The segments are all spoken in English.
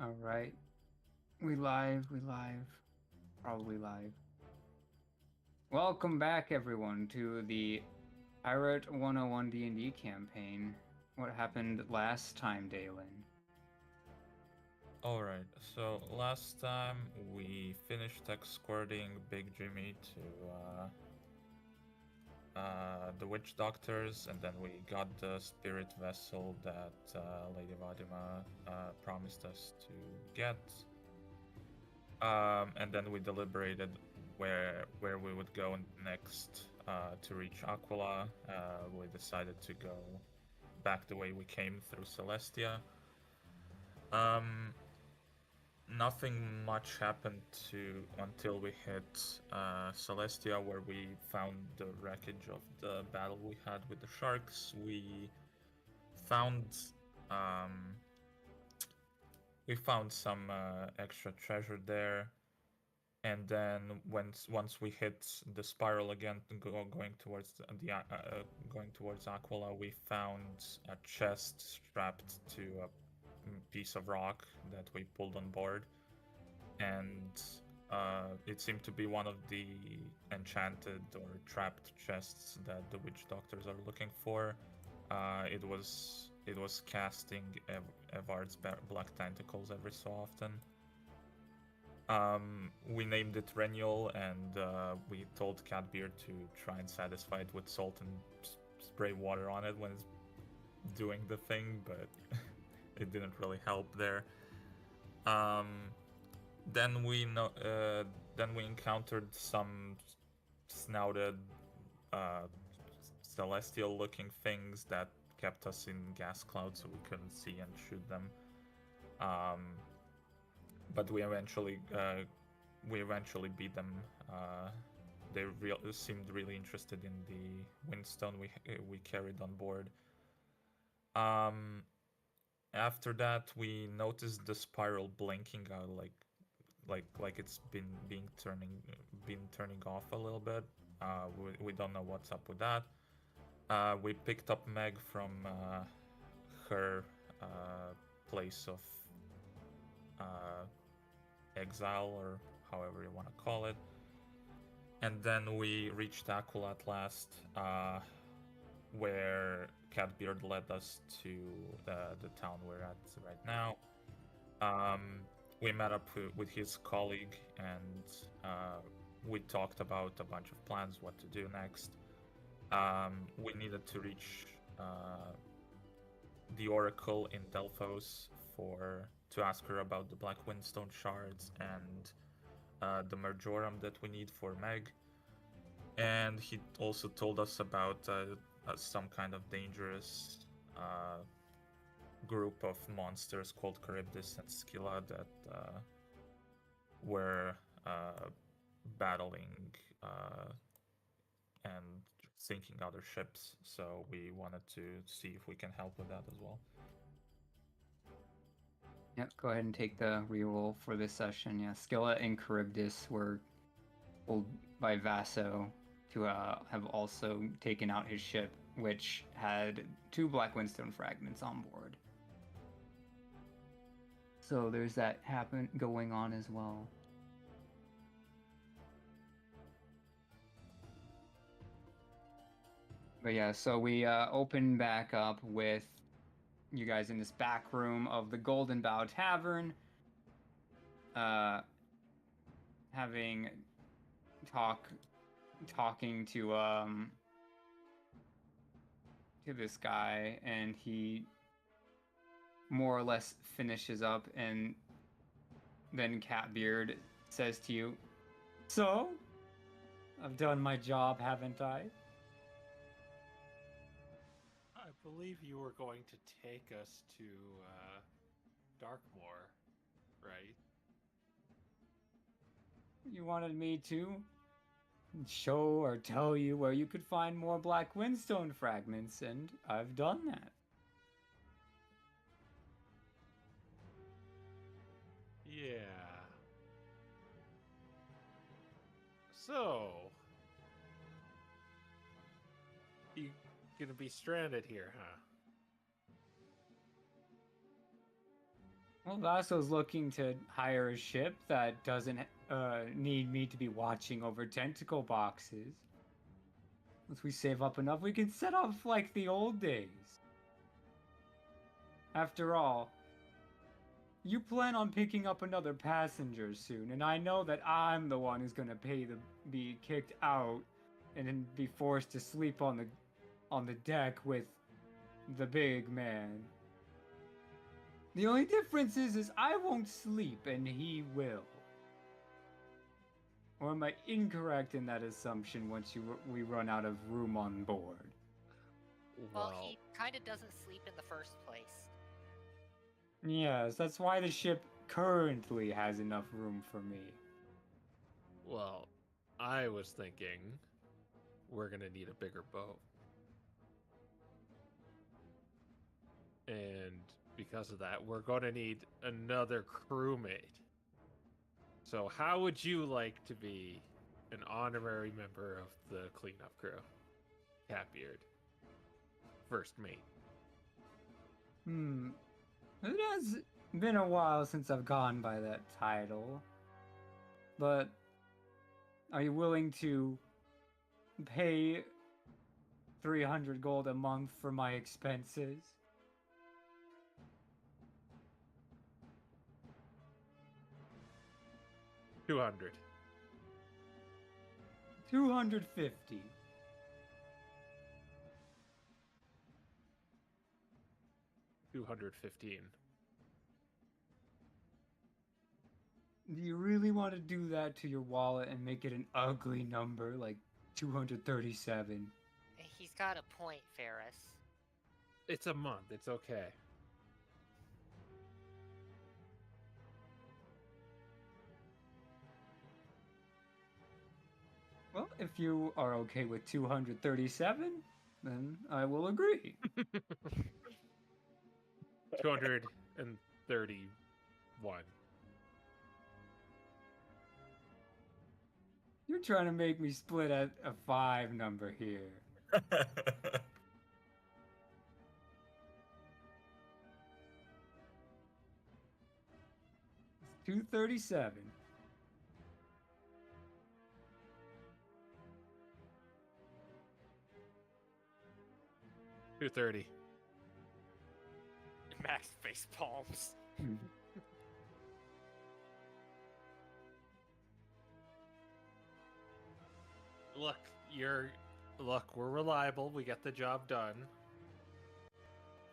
All right. We live. Probably live. Welcome back, everyone, to the Pirate101 D&D campaign. What happened last time, Dalen? Alright, so last time we finished escorting Big Jimmy to the witch doctors, and then we got the spirit vessel that Lady Vadima promised us to get. And then we deliberated where we would go next to reach Aquila. We decided to go back the way we came through Celestia. Um, Nothing much happened to until we hit Celestia, where we found the wreckage of the battle we had with the sharks. Found um, we found some extra treasure there, and then once we hit the spiral again, going towards Aquila, we found a chest strapped to a piece of rock that we pulled on board, and it seemed to be one of the enchanted or trapped chests that the witch doctors are looking for. It was casting Evard's black tentacles every so often. We named it Renial, and we told Catbeard to try and satisfy it with salt and spray water on it when it's doing the thing, but it didn't really help there. Um, then we encountered some snouted, uh, celestial-looking things that kept us in gas clouds, so we couldn't see and shoot them. Um, but we eventually beat them. They seemed really interested in the windstone we carried on board. Um, After that, we noticed the spiral blinking out like it's been turning off a little bit. We don't know what's up with that. We picked up Meg from her place of uh, exile, or however you want to call it. And then we reached Aquila at last, where Catbeard led us to the town we're at right now. We met up with his colleague, and we talked about a bunch of plans, what to do next. We needed to reach the Oracle in Delphos to ask her about the Black Windstone shards and the Merjoram that we need for Meg. And he also told us about some kind of dangerous group of monsters called Charybdis and Scylla that were battling and sinking other ships. So we wanted to see if we can help with that as well. Yep, go ahead and take the reroll for this session. Yeah, Scylla and Charybdis were pulled by Vaso to have also taken out his ship, which had 2 Black Windstone fragments on board. So there's that going on as well. But yeah, so we open back up with you guys in this back room of the Golden Bow Tavern, having talking to this guy, and he more or less finishes up, and then Catbeard says to you, "So, I've done my job, haven't I?" I believe you were going to take us to Darkmoor, right? You wanted me to show or tell you where you could find more Black Windstone fragments, and I've done that. Yeah. So, you gonna be stranded here, huh? Well, Vasso's looking to hire a ship that doesn't need me to be watching over tentacle boxes. Once we save up enough, we can set off like the old days. After all, you plan on picking up another passenger soon, and I know that I'm the one who's gonna be kicked out and then be forced to sleep on the deck with the big man. The only difference is I won't sleep and he will. Or am I incorrect in that assumption once we run out of room on board? Well, he kind of doesn't sleep in the first place. Yes, that's why the ship currently has enough room for me. Well, I was thinking we're gonna need a bigger boat. And because of that, we're gonna need another crewmate. So how would you like to be an honorary member of the cleanup crew? Catbeard. First mate. It has been a while since I've gone by that title. But are you willing to pay 300 gold a month for my expenses? $200. 250. $215. Do you really want to do that to your wallet and make it an ugly number like 237? He's got a point, Ferris. It's a month. It's okay. Well, if you are okay with 237, then I will agree. 231. You're trying to make me split at a 5 number here. 237. $230. Max face palms. Look, we're reliable. We get the job done.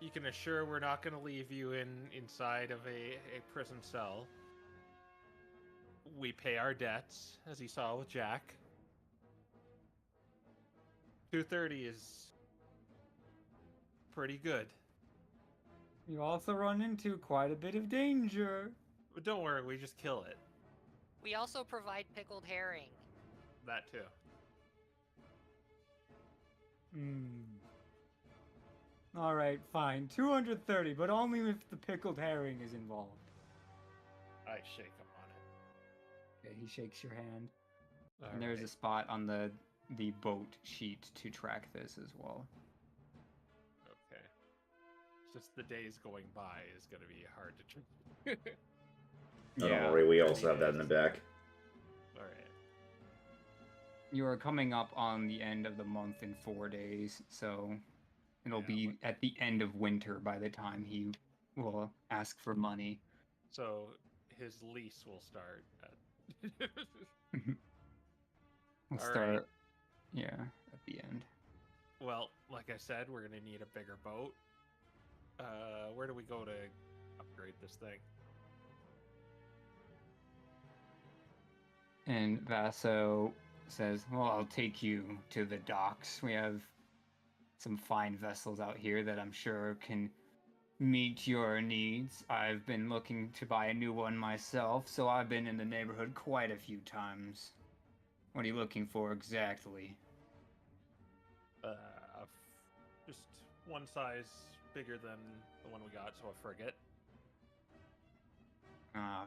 You can assure we're not going to leave you inside of a prison cell. We pay our debts, as you saw with Jack. 230 is pretty good. You also run into quite a bit of danger. But don't worry, we just kill it. We also provide pickled herring. That too. Alright, fine. 230, but only if the pickled herring is involved. I shake him on it. Okay, he shakes your hand. All And there's right. a spot on the boat sheet to track this as well. Okay. It's just the days going by is going to be hard to track. No, don't worry, we also have that in the back. All right. You are coming up on the end of the month in 4 days, so it'll Yeah, be at the end of winter by the time he will ask for money. So his lease will start at... We'll All start, right. yeah, at the end. Well, like I said, we're going to need a bigger boat. Where do we go to upgrade this thing? And Vaso says, well, I'll take you to the docks. We have some fine vessels out here that I'm sure can meet your needs. I've been looking to buy a new one myself, so I've been in the neighborhood quite a few times. What are you looking for exactly? Just one size bigger than the one we got, so a frigate.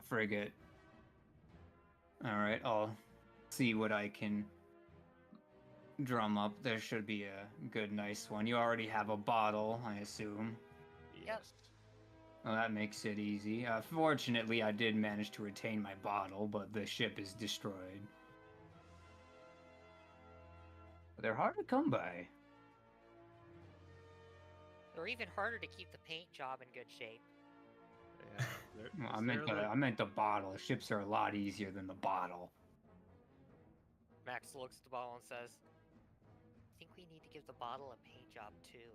Frigate. Alright, I'll see what I can drum up. There should be a good, nice one. You already have a bottle, I assume. Yes. Well, that makes it easy. Fortunately, I did manage to retain my bottle, but the ship is destroyed. But they're hard to come by. Or even harder to keep the paint job in good shape. Yeah. Well, I meant the bottle. Ships are a lot easier than the bottle. Max looks at the bottle and says, I think we need to give the bottle a paint job too.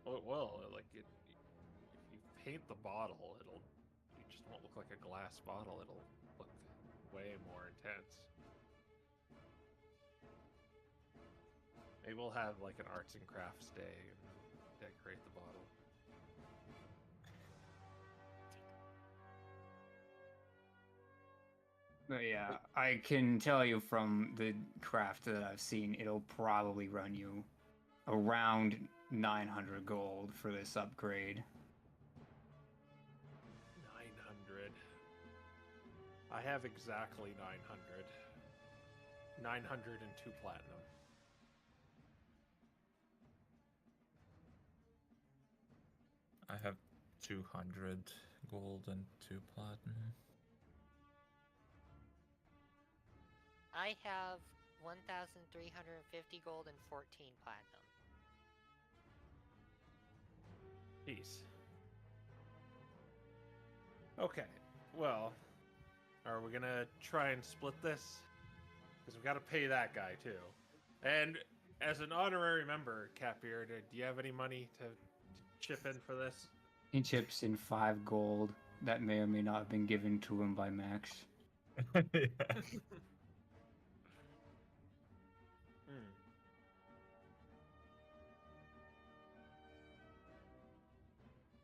Well, like if you paint the bottle, you just won't look like a glass bottle. It'll look way more intense. Maybe we'll have like an arts and crafts day and decorate the bottle. But yeah, I can tell you from the craft that I've seen, it'll probably run you around 900 gold for this upgrade. 900. I have exactly 900. 902 platinum. I have 200 gold and 2 platinum. I have 1,350 gold and 14 platinum. Peace. Okay, well, are we gonna try and split this? Because we gotta pay that guy too. And as an honorary member, Catbeard, do you have any money to chip in for this? He chips in 5 gold that may or may not have been given to him by Max. Yeah.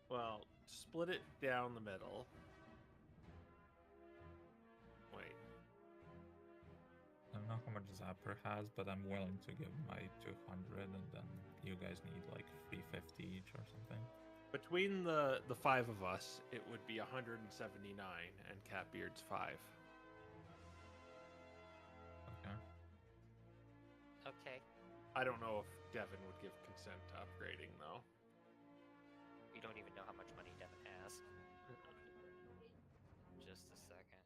Well, split it down the middle. Wait. I don't know how much Zapper has, but I'm willing to give my 200, and then you guys need like 350 each or something. Between the 5 of us, it would be 179, and Catbeard's 5. Okay. Okay. I don't know if Devin would give consent to upgrading, though. We don't even know how much money Devin has. Just a second.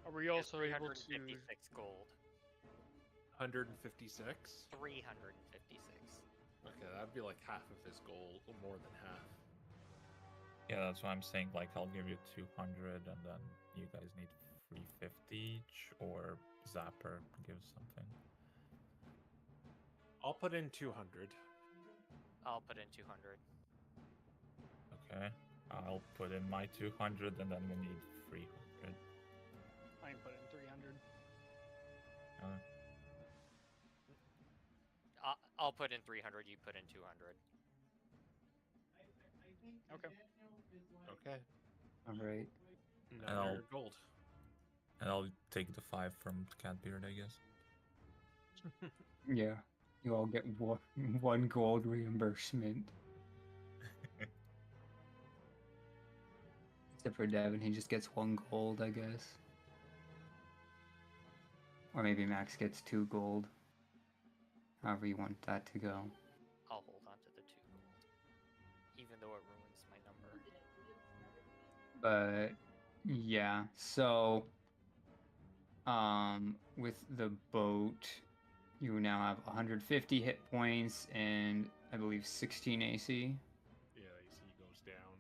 Are we also able to? 356 gold. 156? 356. Okay, that'd be like half of his gold, or more than half. Yeah, that's what I'm saying. Like, I'll give you 200, and then you guys need 350 each, or Zapper gives something. I'll put in 200. I'll put in 200. Okay. I'll put in my 200, and then we need 300. I can put in 300. I'll put in 300. You put in 200. Okay. Okay. Alright. And I'll- Gold. And I'll take the 5 from Catbeard, I guess. Yeah. You all get one gold reimbursement. Except for Devin, he just gets 1 gold, I guess. Or maybe Max gets 2 gold. However you want that to go. I'll hold on to the 2 gold. Even though it ruins my number. But yeah, so with the boat, you now have 150 hit points and I believe 16 AC. Yeah, AC goes down.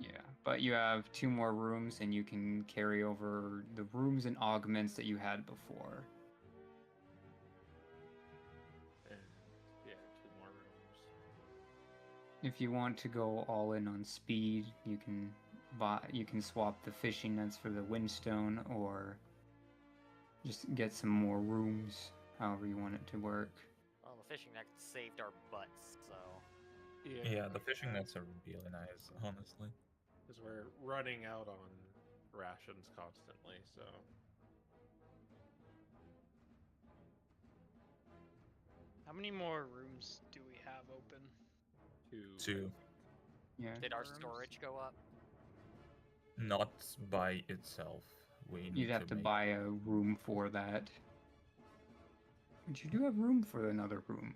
Yeah. Yeah, but you have 2 more rooms and you can carry over the rooms and augments that you had before. And yeah, 2 more rooms. If you want to go all in on speed, you can swap the fishing nets for the windstone or just get some more rooms, however you want it to work. Well, the fishing net saved our butts, so. Yeah, the fishing nets are really nice, honestly. Because we're running out on rations constantly, so. How many more rooms do we have open? Two. Yeah. Did our Rooms. storage go up? Not by itself. We need You'd have to make... buy a room for that. But you do have room for another room.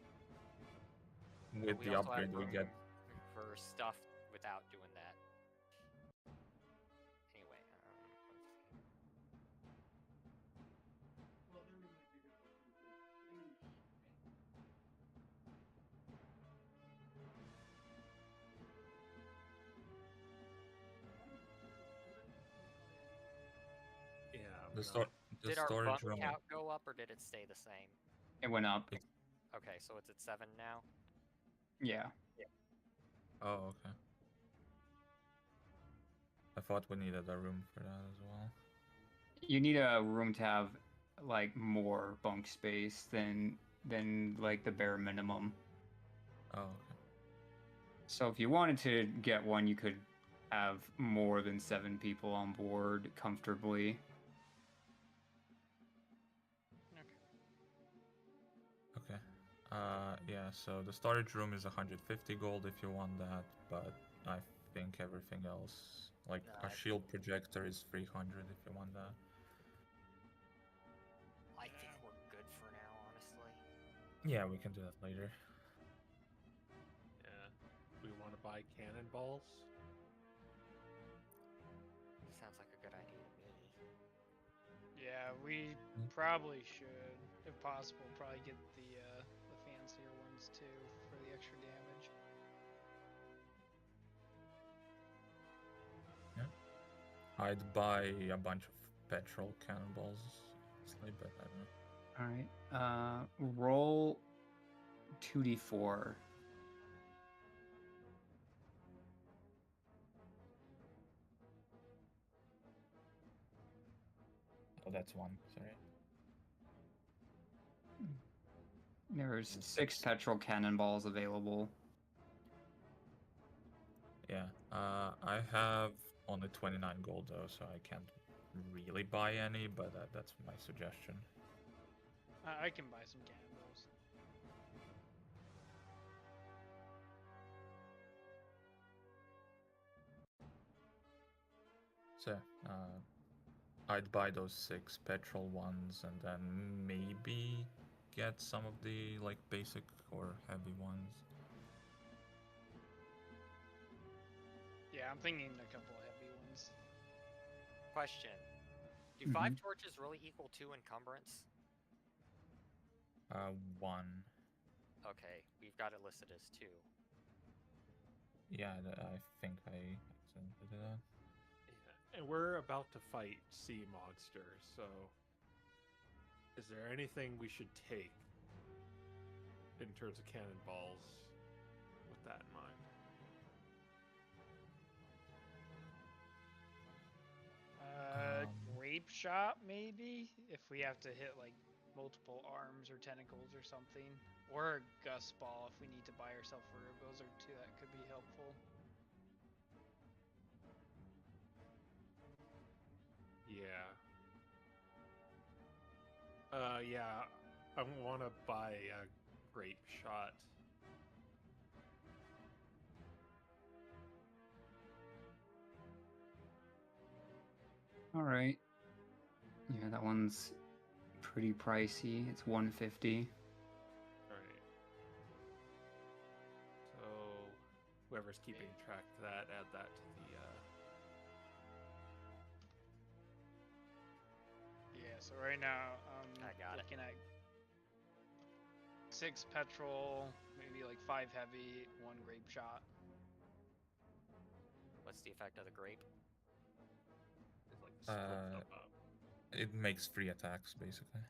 With We the also have upgrade we room get. for stuff without doing that. Anyway, Yeah. The, stor the did our storage bunk room. count go up or did it stay the same? It went up. Okay, so it's at 7 now. Yeah. Oh, okay. I thought we needed a room for that as well. You need a room to have like more bunk space than like the bare minimum. Oh, okay. So if you wanted to get one, you could have more than 7 people on board comfortably. Okay. Yeah, so the storage room is 150 gold if you want that, but I think everything else, like Nah, a shield projector is 300 if you want that. I think we're good for now, honestly. Yeah, we can do that later. Yeah. We want to buy cannonballs. Sounds like a good idea to me. Yeah, we probably should, if possible, probably get the fancier ones too for the extra damage. Yeah. I'd buy a bunch of petrol cannonballs, honestly, but I don't know. All right. Roll 2d4. Oh, that's one, sorry. There's 6 petrol cannonballs available. Yeah, I have only 29 gold though, so I can't really buy any, but that's my suggestion. I can buy some cannonballs. So, I'd buy those 6 petrol ones and then maybe get some of the like basic or heavy ones. Yeah, I'm thinking a couple of heavy ones. Question. Do 5 torches really equal 2 encumbrance? 1. Okay, we've got it listed as 2. Yeah, I think I accidentally did that. Yeah. And we're about to fight sea monsters, so is there anything we should take in terms of cannonballs with that in mind? Grape shot maybe, if we have to hit like multiple arms or tentacles or something, or a gust ball if we need to buy ourselves a room. Those are 2 that could be helpful. Yeah. Yeah, I want to buy a grape shot. All right. Yeah, that one's pretty pricey. It's 150. All right. So whoever's keeping track of that, add that to the. Yeah, so right now I got it. looking at 6 petrol, maybe like 5 heavy, 1 grape shot. What's the effect of the grape? It's like split them up. It makes 3 attacks basically.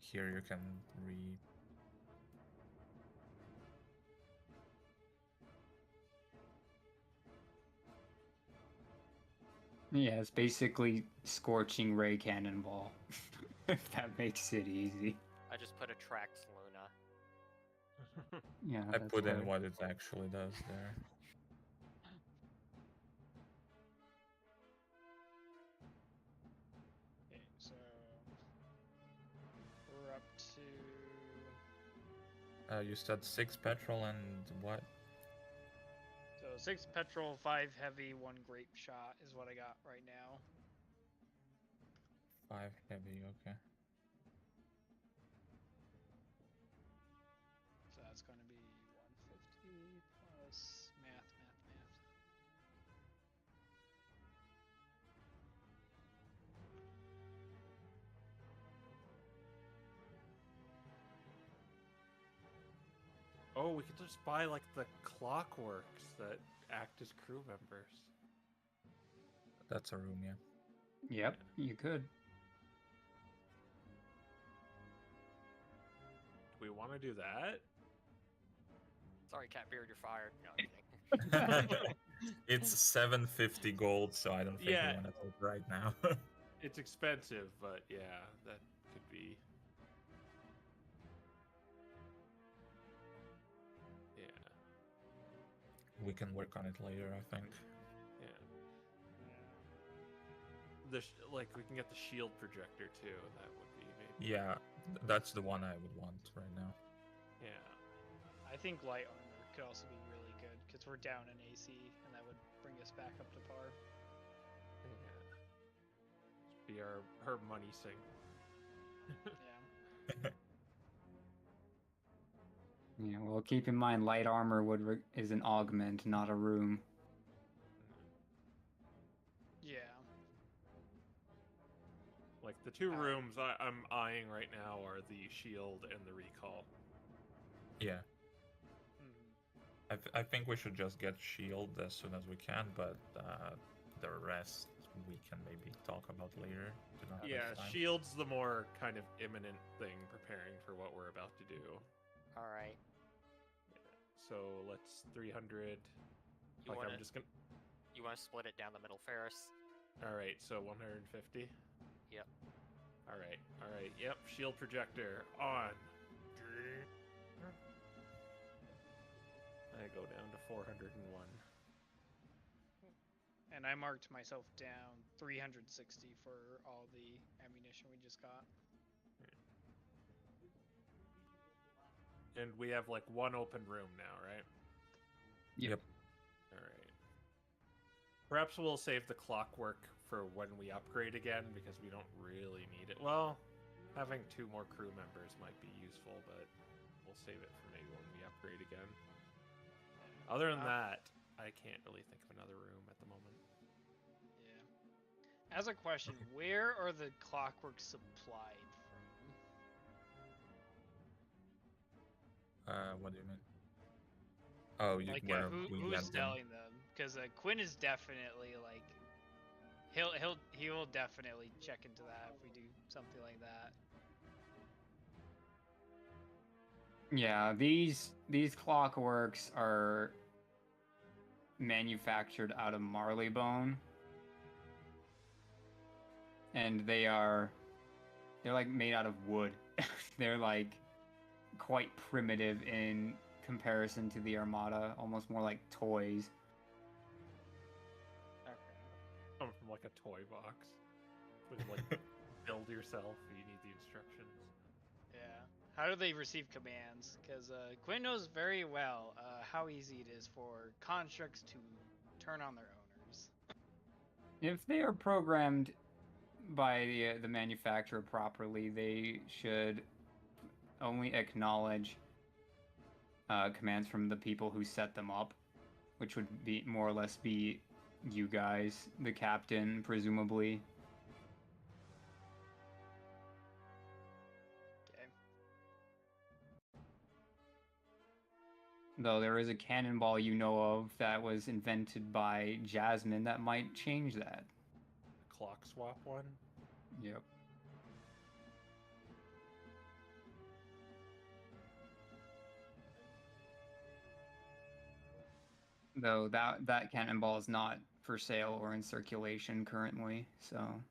Here you can Yeah, it's basically Scorching Ray Cannonball. If that makes it easy. I just put a tracked Luna. Yeah, I that's put in right. what it actually does there. Okay, so we're up to You said 6 petrol and what? So 6 petrol, 5 heavy, 1 grape shot is what I got right now. 5 heavy, okay. So that's going to be 150 plus math. Oh, we could just buy like the clockworks that act as crew members. That's a room, yeah. Yep, you could. Do we want to do that? Sorry, Catbeard, you're fired. No, I'm kidding. It's 750 gold, so I don't think Yeah. we want to do it right now. It's expensive, but yeah, that could be. Yeah. We can work on it later, I think. Yeah. Like we can get the shield projector too. That would be maybe. Yeah, that's the one I would want right now. Yeah. I think light armor could also be really good because we're down in AC and that would bring us back up to par. Yeah. Be her money sink. Yeah. Yeah, well, keep in mind, light armor is an augment, not a room. Yeah. Like the two rooms I'm eyeing right now are the shield and the recall. Yeah, Mhm. I think we should just get shield as soon as we can, but the rest we can maybe talk about later. Do not have Yeah, time. shield's the more kind of imminent thing preparing for what we're about to do. All right. So let's 300. You Like wanna I'm just gonna. you want to split it down the middle, Ferris? All right, so 150. Yep. All right. Yep, shield projector on. I go down to 401. And I marked myself down 360 for all the ammunition we just got. And we have like one open room now, right? Yep. All right. Perhaps we'll save the clockwork for when we upgrade again because we don't really need it. Well, having 2 more crew members might be useful, but we'll save it for maybe when we upgrade again. Other than that, I can't really think of another room at the moment. Yeah. As a question, where are the clockwork supplied from? What do you mean? Oh, you Like, where who's we get them. selling them? Because Quinn is definitely like, he will definitely check into that if we do something like that. Yeah, these clockworks are manufactured out of marleybone, and they're like made out of wood. They're like quite primitive in comparison to the Armada, almost more like toys. Okay. Come from like a toy box. With like build yourself, you need the instructions. Yeah. How do they receive commands? Because Quinn knows very well how easy it is for constructs to turn on their owners. If they are programmed by the manufacturer properly, they should only acknowledge commands from the people who set them up, which would be more or less be you guys, the captain, presumably. Okay. Though there is a cannonball you know of that was invented by Jasmine that might change that. Clock swap one? Yep. Though that cannonball is not for sale or in circulation currently, so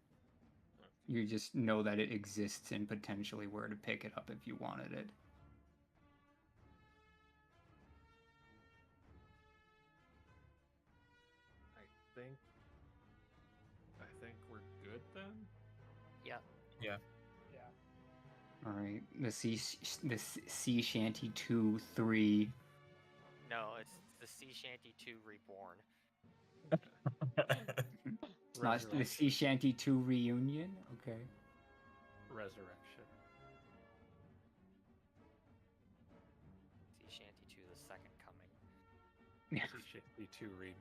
you just know that it exists and potentially where to pick it up if you wanted it. I think we're good then? Yeah. Yeah. Yeah. All right, the sea shanty 2-3. No, it's the Sea Shanty 2 Reborn. It's not the Resurrection. sea shanty 2 reunion. Okay. Resurrection. Sea Shanty 2 The Second Coming. Yeah. Sea Shanty 2 remake.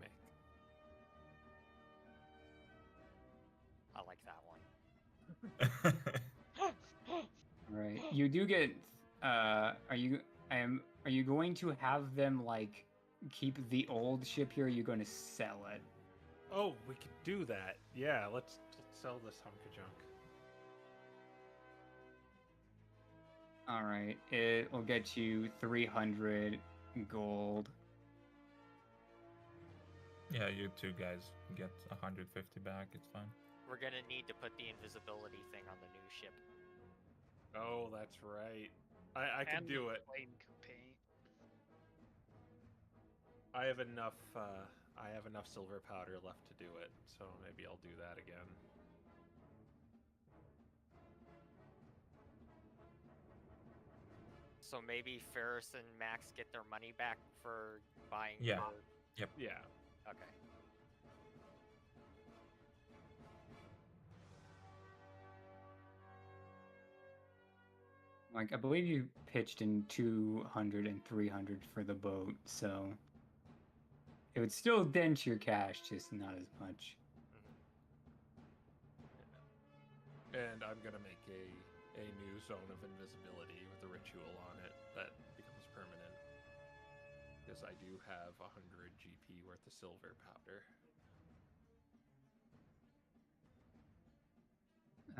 I like that one. All right. You do get. Are you going to have them like keep the old ship here? Or are you going to sell it? Oh, we could do that. Yeah, let's sell this hunk of junk. All right. It will get you 300 gold. Yeah, you two guys get 150 back. It's fine. We're gonna need to put the invisibility thing on the new ship. Oh, that's right. I can And do it. Flame paint. I have enough. I have enough silver powder left to do it, so maybe I'll do that again. So maybe Ferris and Max get their money back for buying. Yeah. their- Yeah. Okay. Like I believe you pitched in 200 and 300 for the boat, so it would still dent your cash, just not as much. And I'm gonna make a new zone of invisibility with a ritual on it that becomes permanent. Because I do have 100 GP worth of silver powder.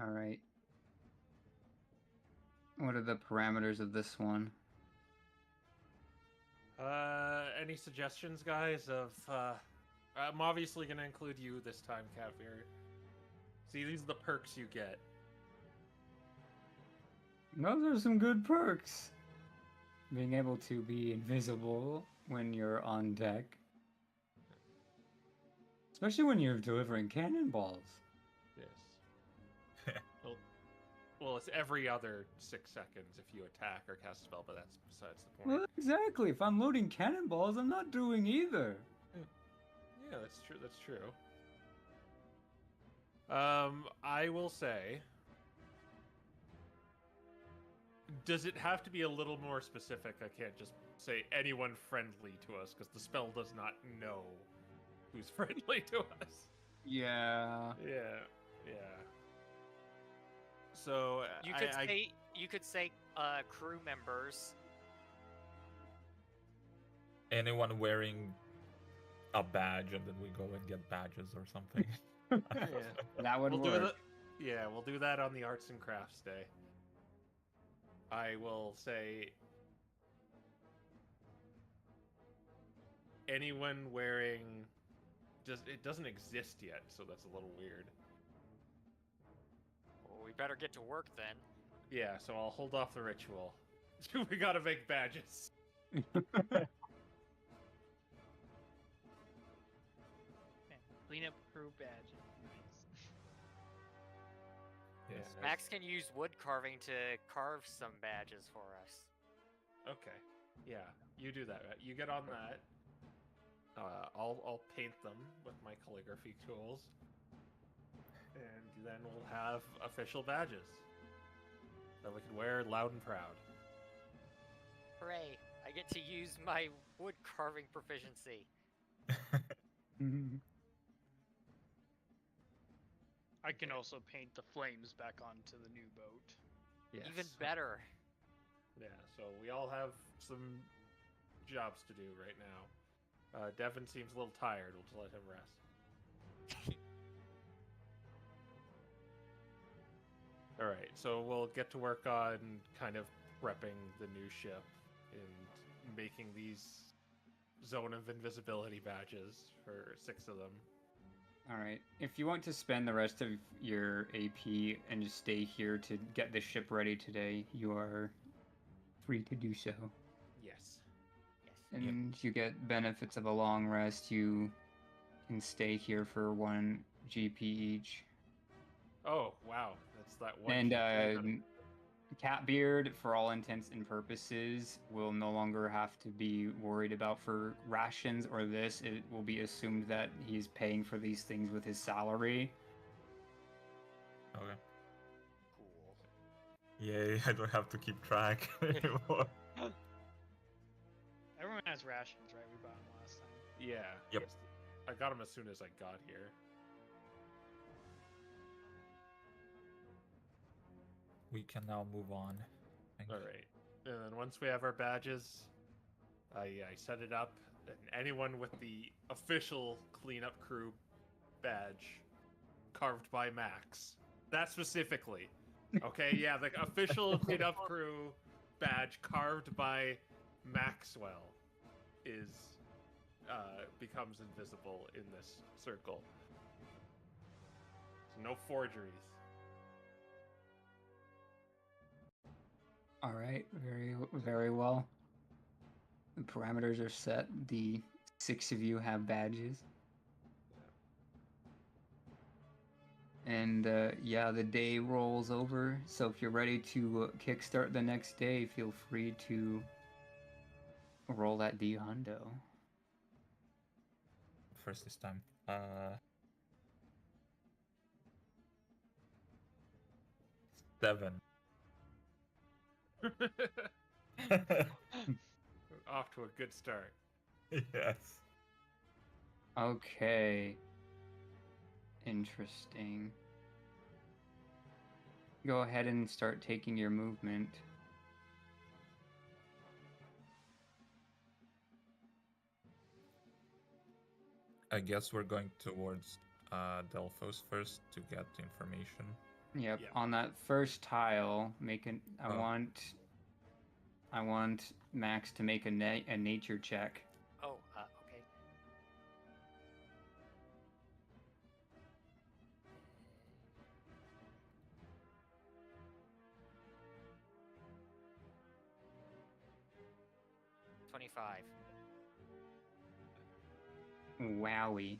All right. What are the parameters of this one? Any suggestions, guys? I'm obviously gonna include you this time, Kavir. See, these are the perks you get. Those are some good perks. Being able to be invisible when you're on deck. Especially when you're delivering cannonballs. Yes. Well, it's every other 6 seconds if you attack or cast a spell, but that's besides the point. Well, exactly. If I'm loading cannonballs, I'm not doing either. Yeah, that's true. That's true. I will say, does it have to be a little more specific? I can't just say anyone friendly to us, because the spell does not know who's friendly to us. Yeah. Yeah. So You could say crew members. Anyone wearing a badge, and then we go and get badges or something. That would we'll work. do that. Yeah, we'll do that on the Arts and Crafts Day. I will say anyone wearing it doesn't exist yet, so that's a little weird. Well, we better get to work then. Yeah, so I'll hold off the ritual. We gotta make badges. Cleanup crew badge. Nice. Yes. Max can use wood carving to carve some badges for us. Okay. Yeah, you do that. You get on that. I'll paint them with my calligraphy tools, and then we'll have official badges that we can wear loud and proud. Hooray! I get to use my wood carving proficiency. I can also paint the flames back onto the new boat. Yes. Even better. Yeah, so we all have some jobs to do right now. Devin seems a little tired. We'll just let him rest. All right, so we'll get to work on kind of prepping the new ship and making these Zone of Invisibility badges for 6 of them. All right. If you want to spend the rest of your AP and just stay here to get the ship ready today, you are free to do so. Yes. Yes. And you get benefits of a long rest. You can stay here for 1 GP each. Oh, wow. That's that one. And GP. Catbeard, for all intents and purposes, will no longer have to be worried about for rations or this. It will be assumed that he's paying for these things with his salary. Okay. Cool. Yay, I don't have to keep track anymore. Everyone has rations, right? We bought them last time. Yeah. Yep. I got them as soon as I got here. We can now move on. All right. And then once we have our badges, I set it up, and anyone with the official cleanup crew badge carved by Max. That specifically. Okay, yeah, the official cleanup crew badge carved by Maxwell is becomes invisible in this circle. So no forgeries. All right, very well. The parameters are set. The 6 of you have badges. And yeah, the day rolls over. So if you're ready to kickstart the next day, feel free to roll that D hundo. First this time. 7. Off to a good start. Yes. Okay. Interesting. Go ahead and start taking your movement. I guess we're going towards Delphos first to get information. Yep. Yep. On that first tile, make an. I want Max to make a nature check. Oh, okay. $25. Wowie.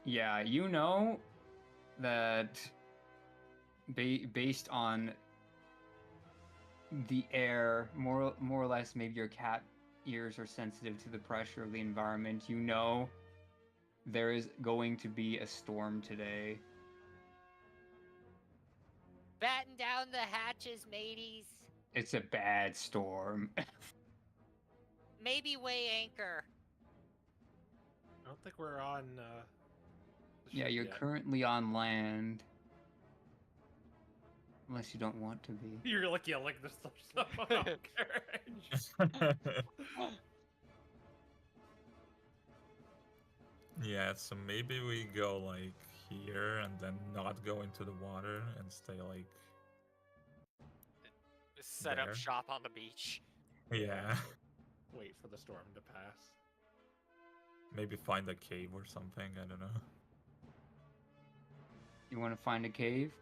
Yeah, you know that based on the air, more or less, maybe your cat ears are sensitive to the pressure of the environment. You know there is going to be a storm today. Batten down the hatches, mateys. It's a bad storm. Maybe weigh anchor. I don't think we're on. The Yeah, ship you're yet. currently on land. Unless you don't want to be. You're like yelling this stuff on carriage. Yeah, so maybe we go like here and then not go into the water and stay like Set There. up shop on the beach. yeah. Wait for the storm to pass. Maybe find a cave or something, I don't know. You want to find a cave?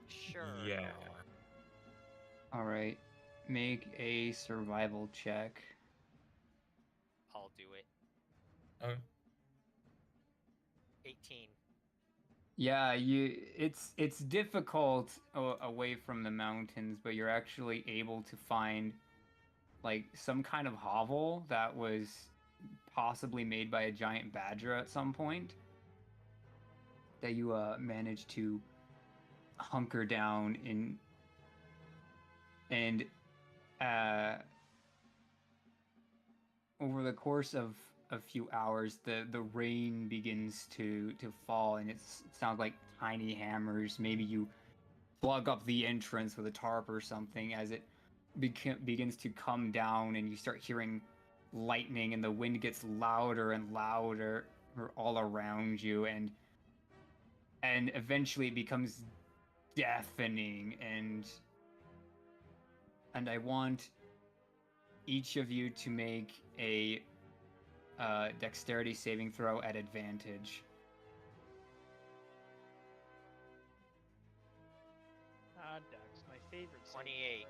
Sure. Yeah. All right. Make a survival check. I'll do it. Okay. 18. Yeah, it's difficult away from the mountains, but you're actually able to find like some kind of hovel that was possibly made by a giant badger at some point that you managed to hunker down in, and over the course of a few hours, the rain begins to fall, and it sounds like tiny hammers. Maybe you plug up the entrance with a tarp or something as it begins to come down, and you start hearing lightning, and the wind gets louder and louder all around you, and eventually it becomes deafening, and I want each of you to make a dexterity saving throw at advantage. Ah, Dex, my favorite. saving 28.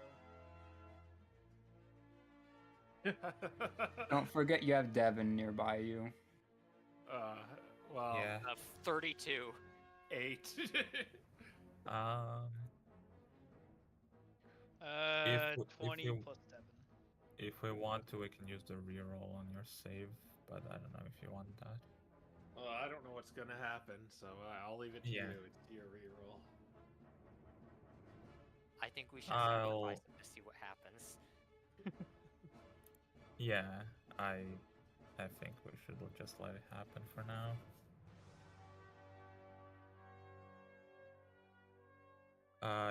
throw. Don't forget you have Devin nearby you. Well, Yeah. 32. 8. If 20 you- plus 7. If we want to, we can use the reroll on your save, but I don't know if you want that. Well, I don't know what's gonna happen, so I'll leave it to Yeah. you. It's your reroll. I think we should I'll- sacrifice him to see what happens. Yeah, I think we should just let it happen for now.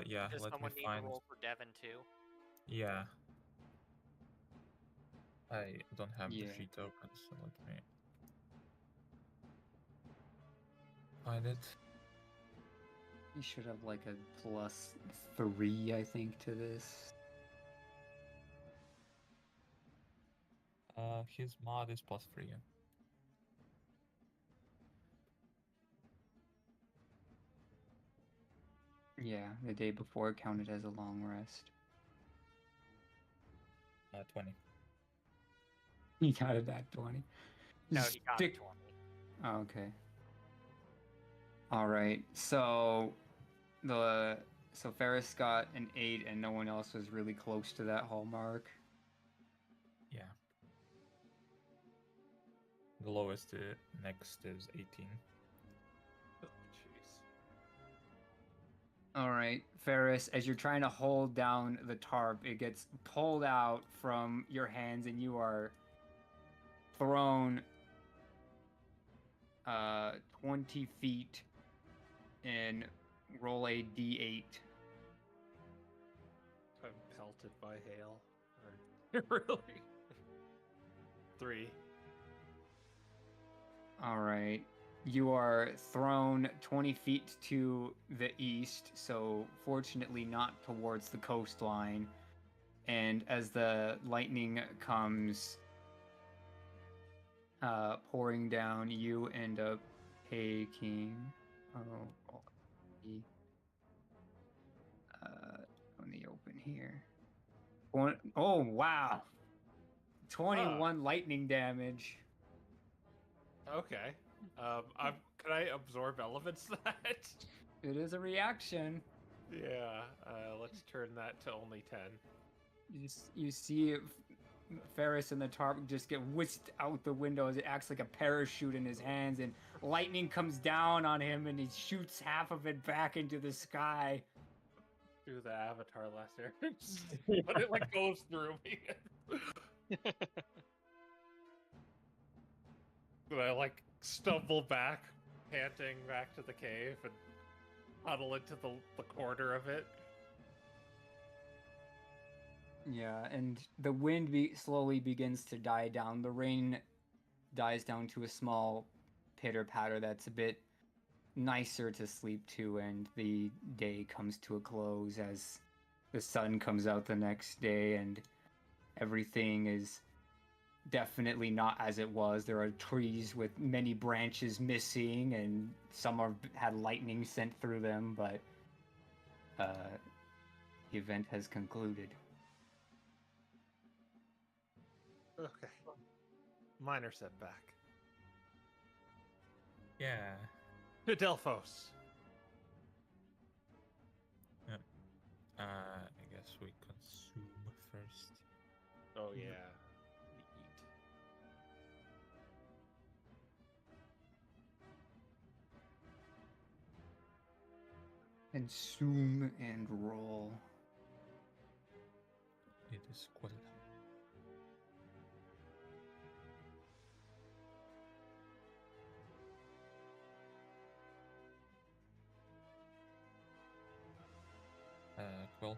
Yeah, Does let me someone need find. to roll for Devin too? Yeah. I don't have Yeah. the sheet open, so let me find it. You should have like a +3, I think, to this. His mod is +3. Yeah. Yeah, the day before counted as a long rest. 20. He got it at 20. No, he got Stick- 20. Oh, okay. All right. So Ferris got an 8, and no one else was really close to that hallmark. Yeah. The lowest next is 18. Oh, jeez. All right, Ferris, as you're trying to hold down the tarp, it gets pulled out from your hands, and you are thrown 20 feet and roll a d8. I'm pelted by hail. Or really? 3. All right. You are thrown 20 feet to the east, so fortunately not towards the coastline. And as the lightning comes pouring down, you end up taking. Let me open here. Oh, wow. 21 lightning damage. Okay. Can I absorb elements that? It is a reaction. Yeah. Let's turn that to only 10. You see Ferris and the tarp just get whisked out the window as it acts like a parachute in his hands, and lightning comes down on him, and he shoots half of it back into the sky. Do the Avatar last year. But it like goes through me. But I like stumble back, panting back to the cave, and huddle into the corner of it. Yeah, and the wind slowly begins to die down. The rain dies down to a small pitter-patter that's a bit nicer to sleep to, and the day comes to a close as the sun comes out the next day, and everything is definitely not as it was. There are trees with many branches missing, and some had lightning sent through them, but the event has concluded. Okay. Minor setback. Yeah. To Delphos. I guess we consume first. Oh yeah. We eat. Consume and roll. It is cool. Quill.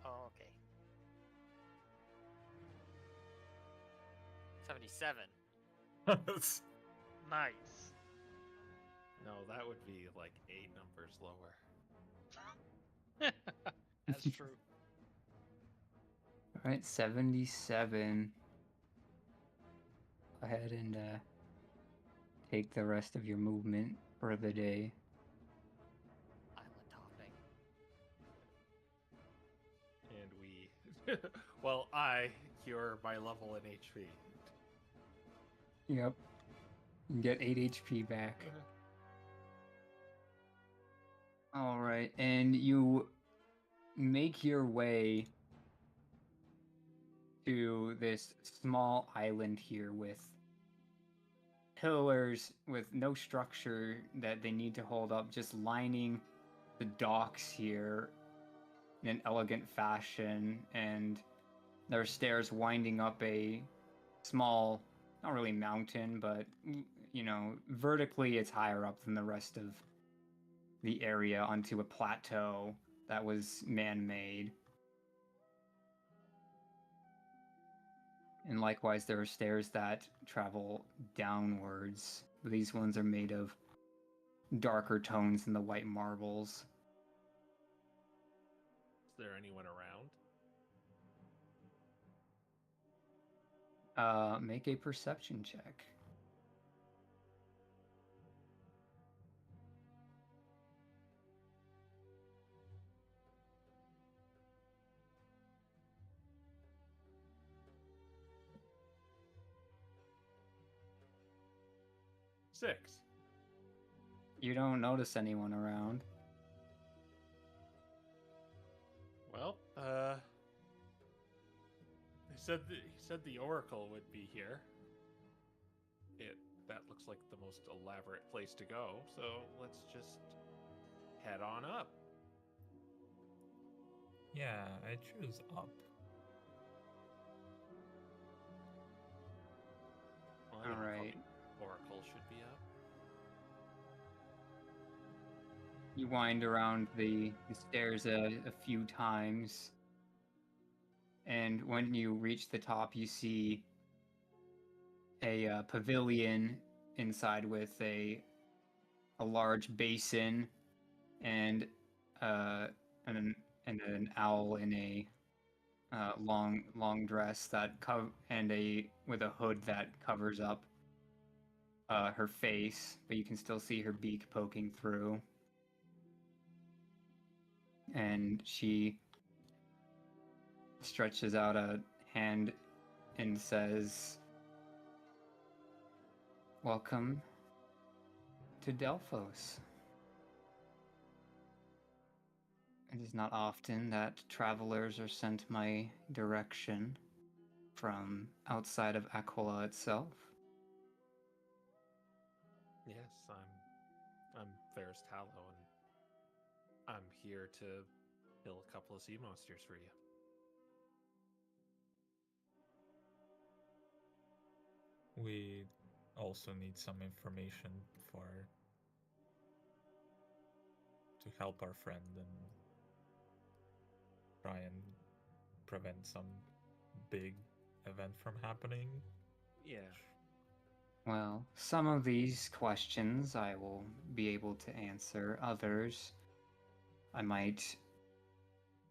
Oh, okay. 77. Nice. No, that would be like 8 numbers lower. That's true. All right, 77. Go ahead and take the rest of your movement for the day. Island hopping. And we well, I cure my level in HP. Yep. You get 8 HP back. All right, and you make your way to this small island here with pillars with no structure that they need to hold up, just lining the docks here in an elegant fashion, and there are stairs winding up a small, not really mountain, but vertically it's higher up than the rest of the area onto a plateau that was man-made. And likewise, there are stairs that travel downwards. These ones are made of darker tones than the white marbles. Is there anyone around? Make a perception check. Six. You don't notice anyone around. Well, he said the Oracle would be here. That looks like the most elaborate place to go, so let's just head on up. Yeah, I choose up. Well, I don't know if Alright. the Oracle should be up. You wind around the stairs a few times, and when you reach the top, you see a pavilion inside with a large basin and an owl in a long dress that with a hood that covers up her face, but you can still see her beak poking through. And she stretches out a hand and says, "Welcome to Delphos. It is not often that travelers are sent my direction from outside of Aquila itself." Yes, I'm Ferris Tallow, and I'm here to kill a couple of sea monsters for you. We also need some information to help our friend and try and prevent some big event from happening. Yeah. Well, some of these questions I will be able to answer. Others, I might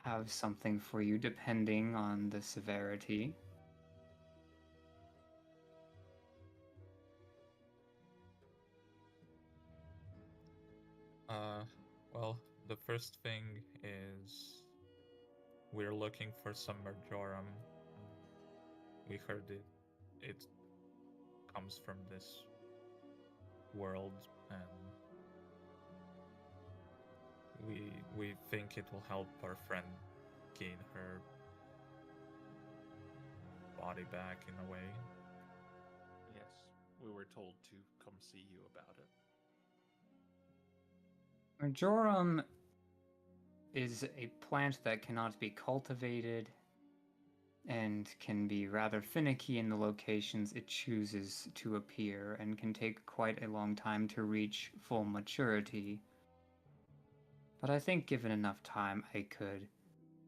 have something for you depending on the severity. Well, the first thing is we're looking for some Marjoram. We heard it comes from this world, and we think it will help our friend gain her body back in a way. Yes, we were told to come see you about it. Marjoram is a plant that cannot be cultivated and can be rather finicky in the locations it chooses to appear, and can take quite a long time to reach full maturity. But I think given enough time, I could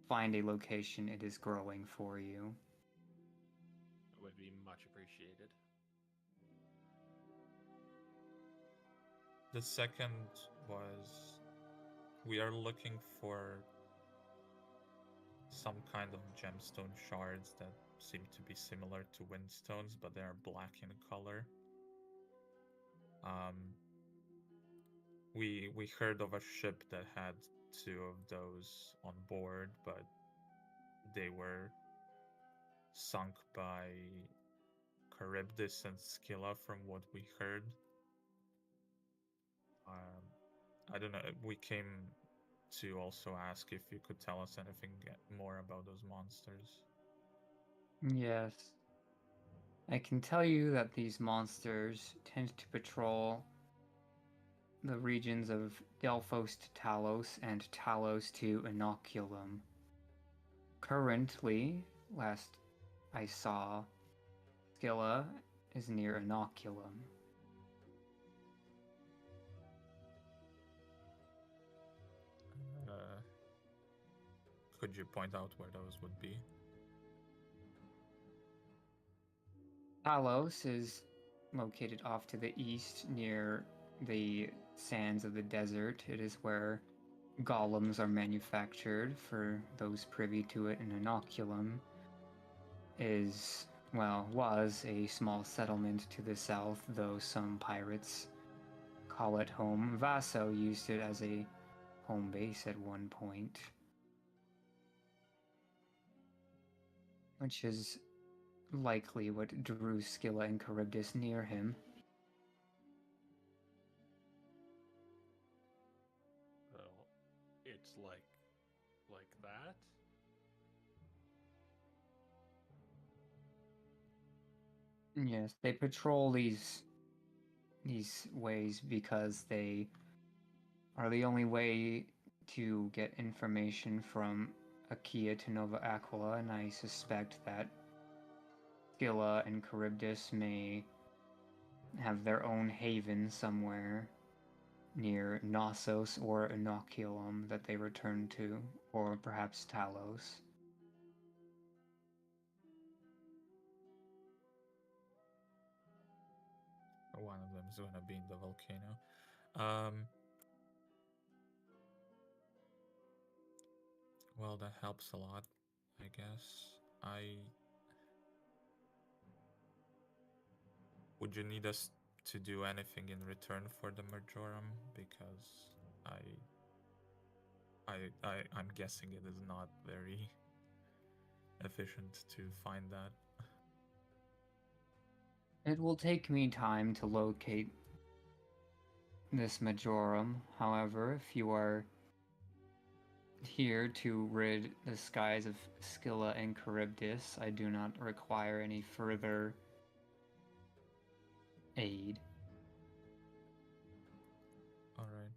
find a location it is growing for you. It would be much appreciated. The second was we are looking for some kind of gemstone shards that seem to be similar to windstones, but they are black in color. We heard of a ship that had 2 of those on board, but they were sunk by Charybdis and Scylla from what we heard. I don't know, we came to also ask if you could tell us anything more about those monsters. Yes. I can tell you that these monsters tend to patrol the regions of Delphos to Talos and Talos to Inoculum. Currently, last I saw, Scylla is near Inoculum. Could you point out where those would be? Talos is located off to the east near the sands of the desert. It is where golems are manufactured, for those privy to it. In Inoculum is, well, was a small settlement to the south, though some pirates call it home. Vaso used it as a home base at one point, which is likely what drew Scylla and Charybdis near him. Well, it's like that. Yes, they patrol these ways because they are the only way to get information from Achaea to Nova Aquila, and I suspect that Scylla and Charybdis may have their own haven somewhere near Knossos or Inoculum that they return to, or perhaps Talos. One of them is gonna be in the volcano. Well, that helps a lot, I guess. Would you need us to do anything in return for the Majorum? Because I'm guessing it is not very efficient to find that. It will take me time to locate this Majorum. However, if you are here to rid the skies of Scylla and Charybdis, I do not require any further aid. Alright.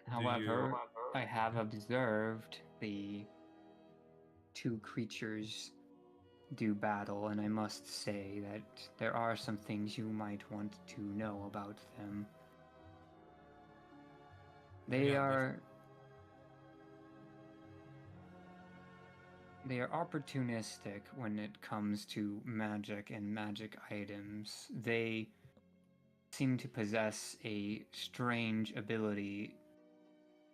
However, I have observed the two creatures do battle, and I must say that there are some things you might want to know about them. They are opportunistic when it comes to magic and magic items. They seem to possess a strange ability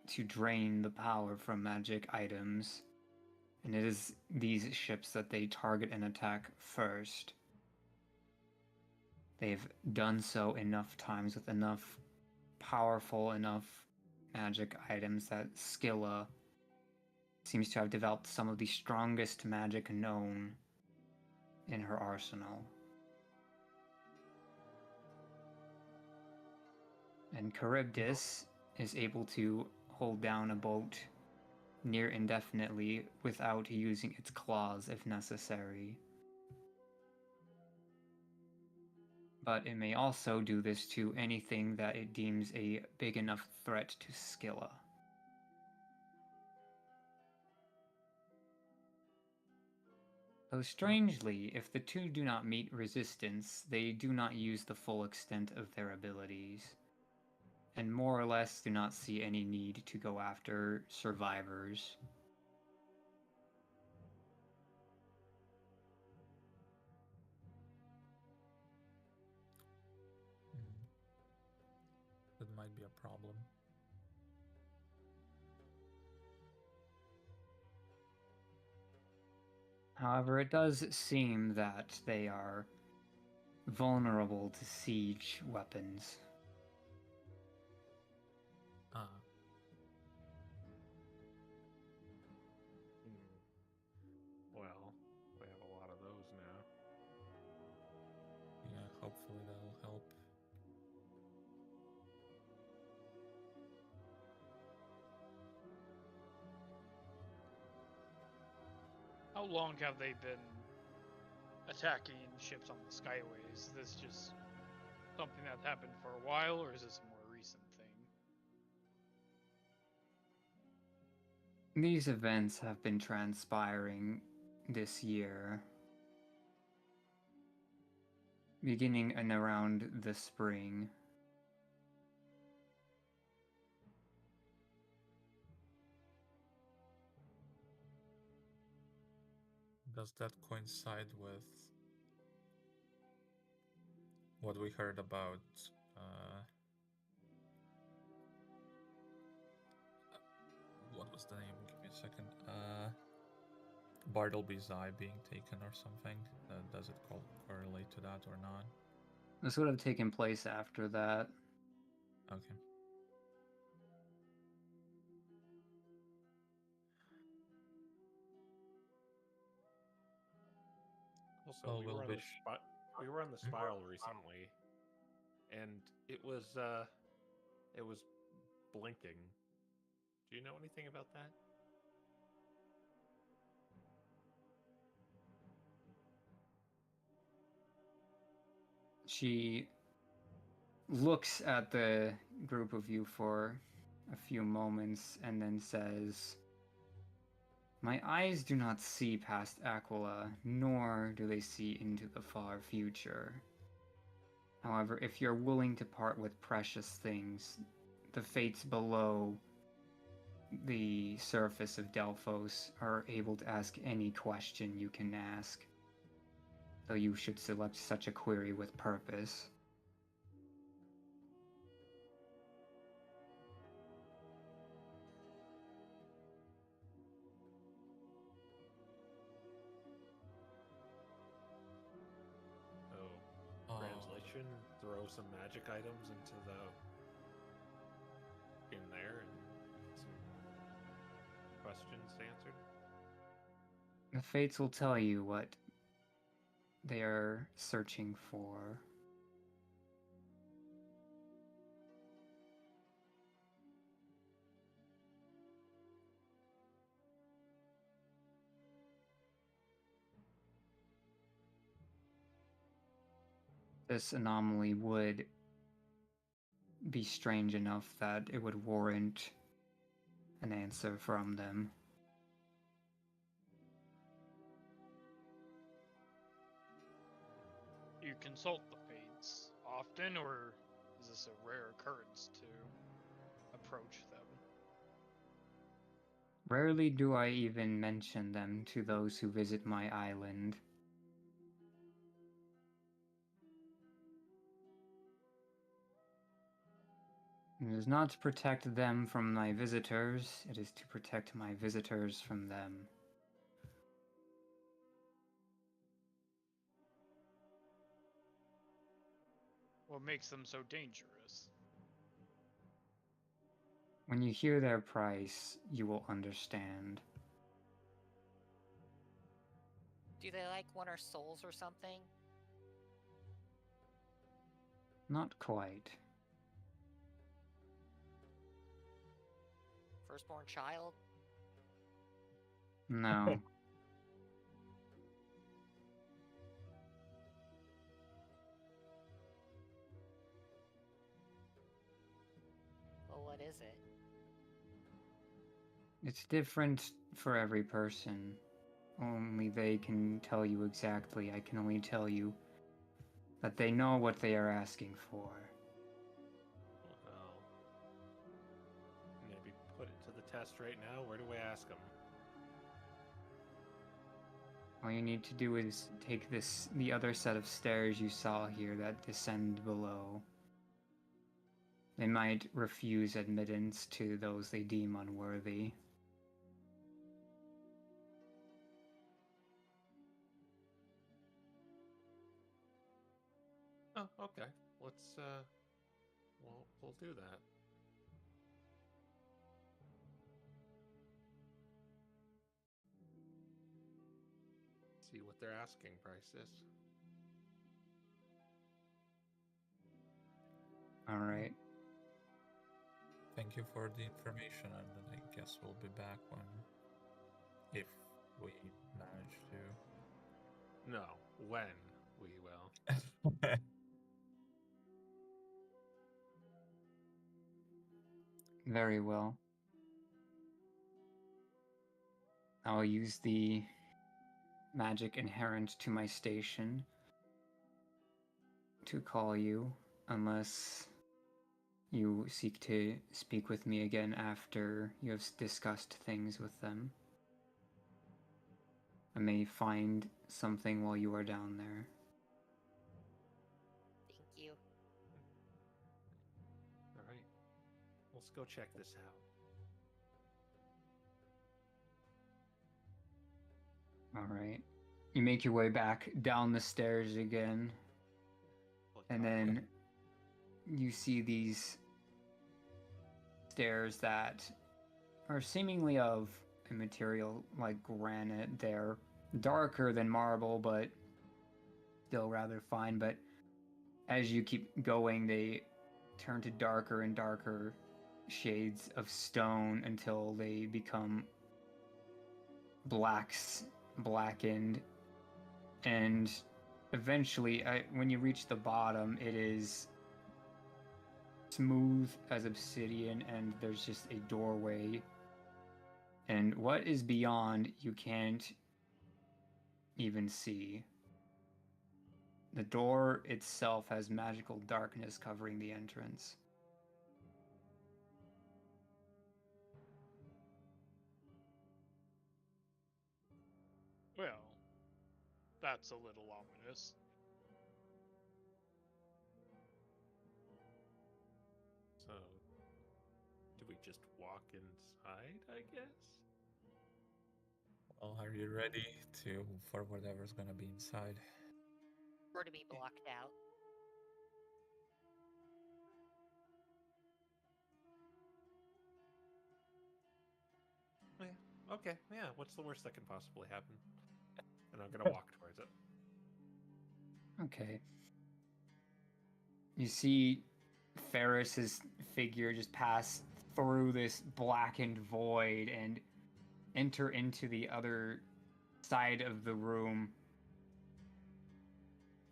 to drain the power from magic items, and it is these ships that they target and attack first. They've done so enough times with enough powerful enough magic items that Scylla seems to have developed some of the strongest magic known in her arsenal. And Charybdis is able to hold down a boat near indefinitely without using its claws if necessary. But it may also do this to anything that it deems a big enough threat to Scylla. Though strangely, if the two do not meet resistance, they do not use the full extent of their abilities, and more or less do not see any need to go after survivors. That might be a problem. However, it does seem that they are vulnerable to siege weapons. Well, we have a lot of those now. Yeah, hopefully that'll help. How long have they been attacking ships on the Skyways? Is this just something that's happened for a while, or is this a more recent thing? These events have been transpiring this year, beginning and around the spring. Does that coincide with what we heard about what was the name? Give me a second. Bartleby's eye being taken or something? Does it correlate to that or not? This would have taken place after that. Okay. Also, Well, we we'll were on be the we were on the spiral recently, and it was blinking. Do you know anything about that? She looks at the group of you for a few moments and then says, "My eyes do not see past Aquila, nor do they see into the far future. However, if you're willing to part with precious things, the fates below the surface of Delphos are able to ask any question you can ask, though you should select such a query with purpose." Oh, translation, throw some magic items into in there and get some questions answered. The fates will tell you what they are searching for. This anomaly would be strange enough that it would warrant an answer from them. You consult the fates often, or is this a rare occurrence to approach them? Rarely do I even mention them to those who visit my island. It is not to protect them from my visitors, it is to protect my visitors from them. What makes them so dangerous? When you hear their price, you will understand. Do they like want our souls or something? Not quite. Firstborn child? No. Well, what is it? It's different for every person. Only they can tell you exactly. I can only tell you that they know what they are asking for. Well, maybe put it to the test right now. Where do we ask them? All you need to do is take the other set of stairs you saw here that descend below. They might refuse admittance to those they deem unworthy. Oh, okay. Let's we'll do that. See what their asking price is. All right. Thank you for the information, and I guess we'll be back when, if we manage to. No, when we will. Very well. I'll use the magic inherent to my station to call you, unless you seek to speak with me again after you have discussed things with them. I may find something while you are down there. Thank you. All right. Let's go check this out. All right. You make your way back down the stairs again, and then you see these stairs that are seemingly of a material like granite. They're darker than marble, but still rather fine. But as you keep going, they turn to darker and darker shades of stone until they become blackened, and eventually, when you reach the bottom, it is smooth as obsidian, and there's just a doorway, and what is beyond you can't even see. The door itself has magical darkness covering the entrance. Well, that's a little ominous. So, do we just walk inside, I guess? Well, are you ready for whatever's gonna be inside? Or to be blocked out. Yeah. Okay. Yeah. What's the worst that can possibly happen? And I'm gonna walk towards it. Okay. You see Ferris's figure just pass through this blackened void and enter into the other side of the room,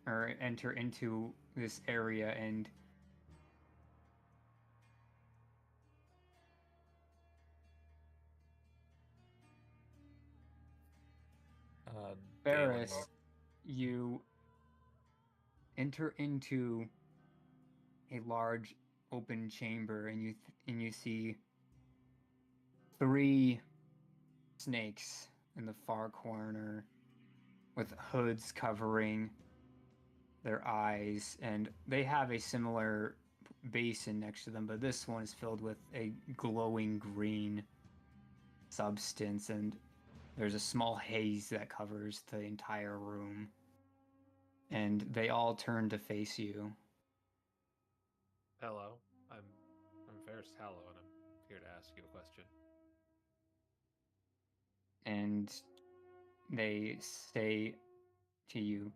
or enter into this area, and Ferris, Galen, you enter into a large open chamber, and you see 3 snakes in the far corner with hoods covering their eyes, and they have a similar basin next to them, but this one is filled with a glowing green substance, and there's a small haze that covers the entire room, and they all turn to face you. Hello. I'm Ferris Hallow, and I'm here to ask you a question. And they say to you,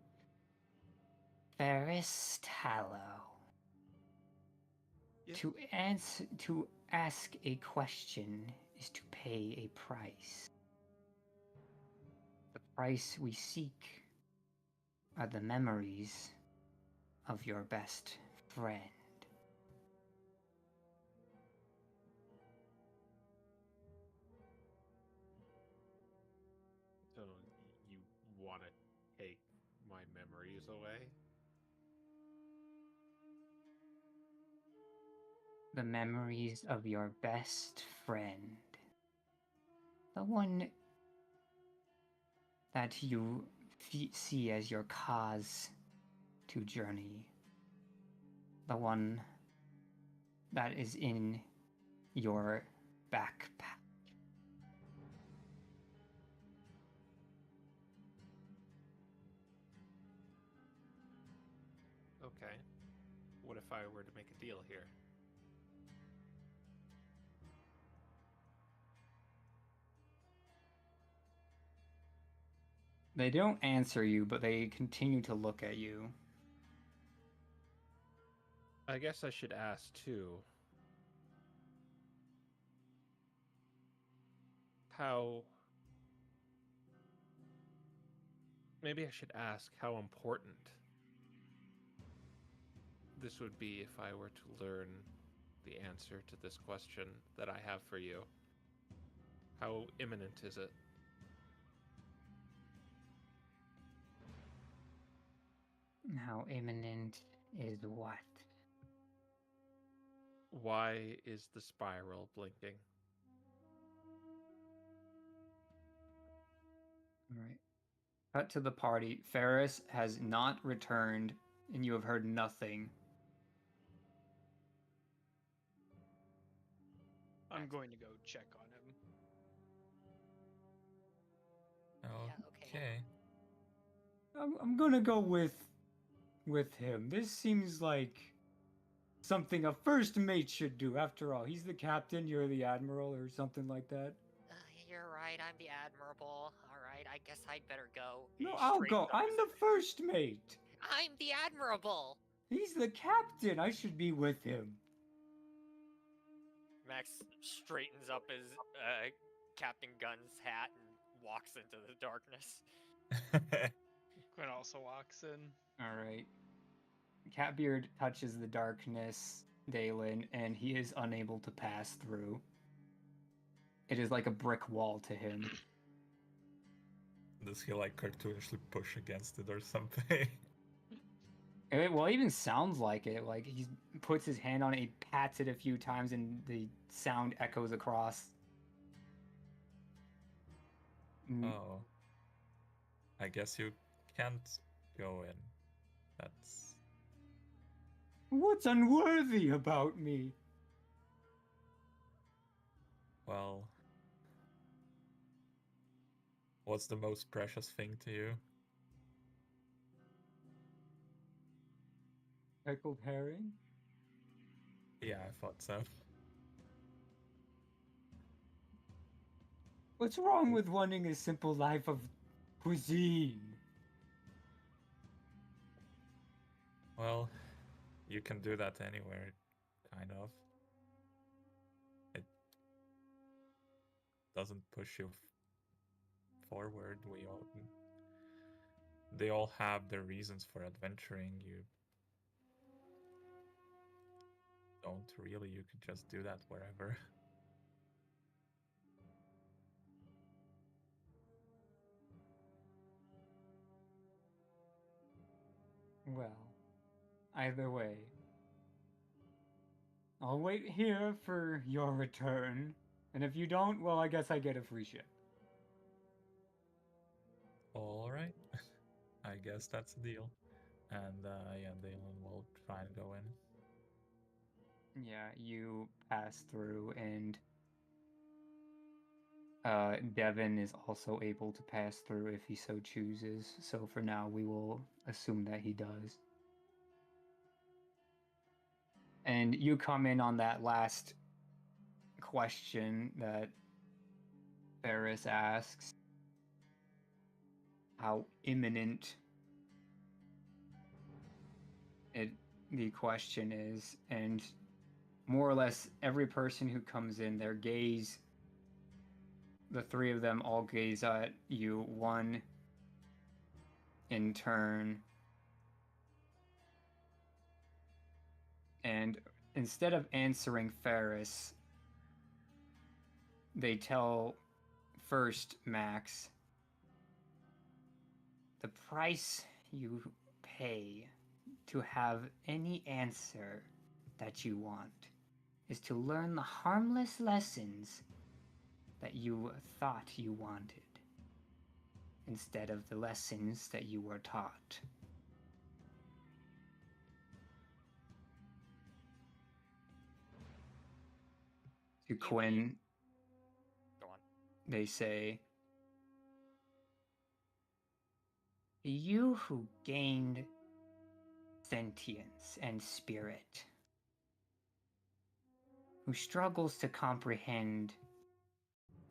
Ferris Tallow, Yeah. to ask a question is to pay a price. The price we seek are the memories of your best friend. So you want to take my memories away? The memories of your best friend. The one that you see as your cause to journey. The one that is in your backpack. Okay. What if I were to make a deal here? They don't answer you, but they continue to look at you. I guess I should ask too. How maybe I should ask how important this would be if I were to learn the answer to this question that I have for you. How imminent is it? How imminent is what? Why is the spiral blinking? All right. Cut to the party. Ferris has not returned, and you have heard nothing. I'm going to go check on him. Yeah, okay. Okay. I'm gonna go with him. This seems like something a first mate should do. After all, he's the captain, you're the admiral, or something like that. You're right, I'm the admirable. Alright, I guess I'd better go. No, He I'll straightens go. up I'm his- the first mate. I'm the admirable! He's the captain. I should be with him. Max straightens up his Captain Gun's hat and walks into the darkness. Quinn also walks in. All right. Catbeard touches the darkness, Dalen, and he is unable to pass through. It is like a brick wall to him. Does he like cartoonishly push against it or something? Well, it even sounds like it. Like he puts his hand on it, he pats it a few times, and the sound echoes across. Oh. I guess you can't go in. That's... What's unworthy about me? Well... What's the most precious thing to you? Pickled herring? Yeah, I thought so. What's wrong with wanting a simple life of cuisine? Well, you can do that anywhere, kind of. It doesn't push you forward. They all have their reasons for adventuring. You don't really. You could just do that wherever. Well, either way, I'll wait here for your return, and if you don't, well, I guess I get a free ship. Alright. I guess that's a deal. And yeah, Dalen will try and go in. Yeah, you pass through, and Devin is also able to pass through if he so chooses. So for now, we will assume that he does. And you come in on that last question that Ferris asks. How imminent the question is, and more or less every person who comes in, their gaze, the three of them all gaze at you, one in turn, and instead of answering Ferris, they tell first Max, the price you pay to have any answer that you want is to learn the harmless lessons that you thought you wanted, instead of the lessons that you were taught. To Quinn, Go on. they say, you who gained sentience and spirit, who struggles to comprehend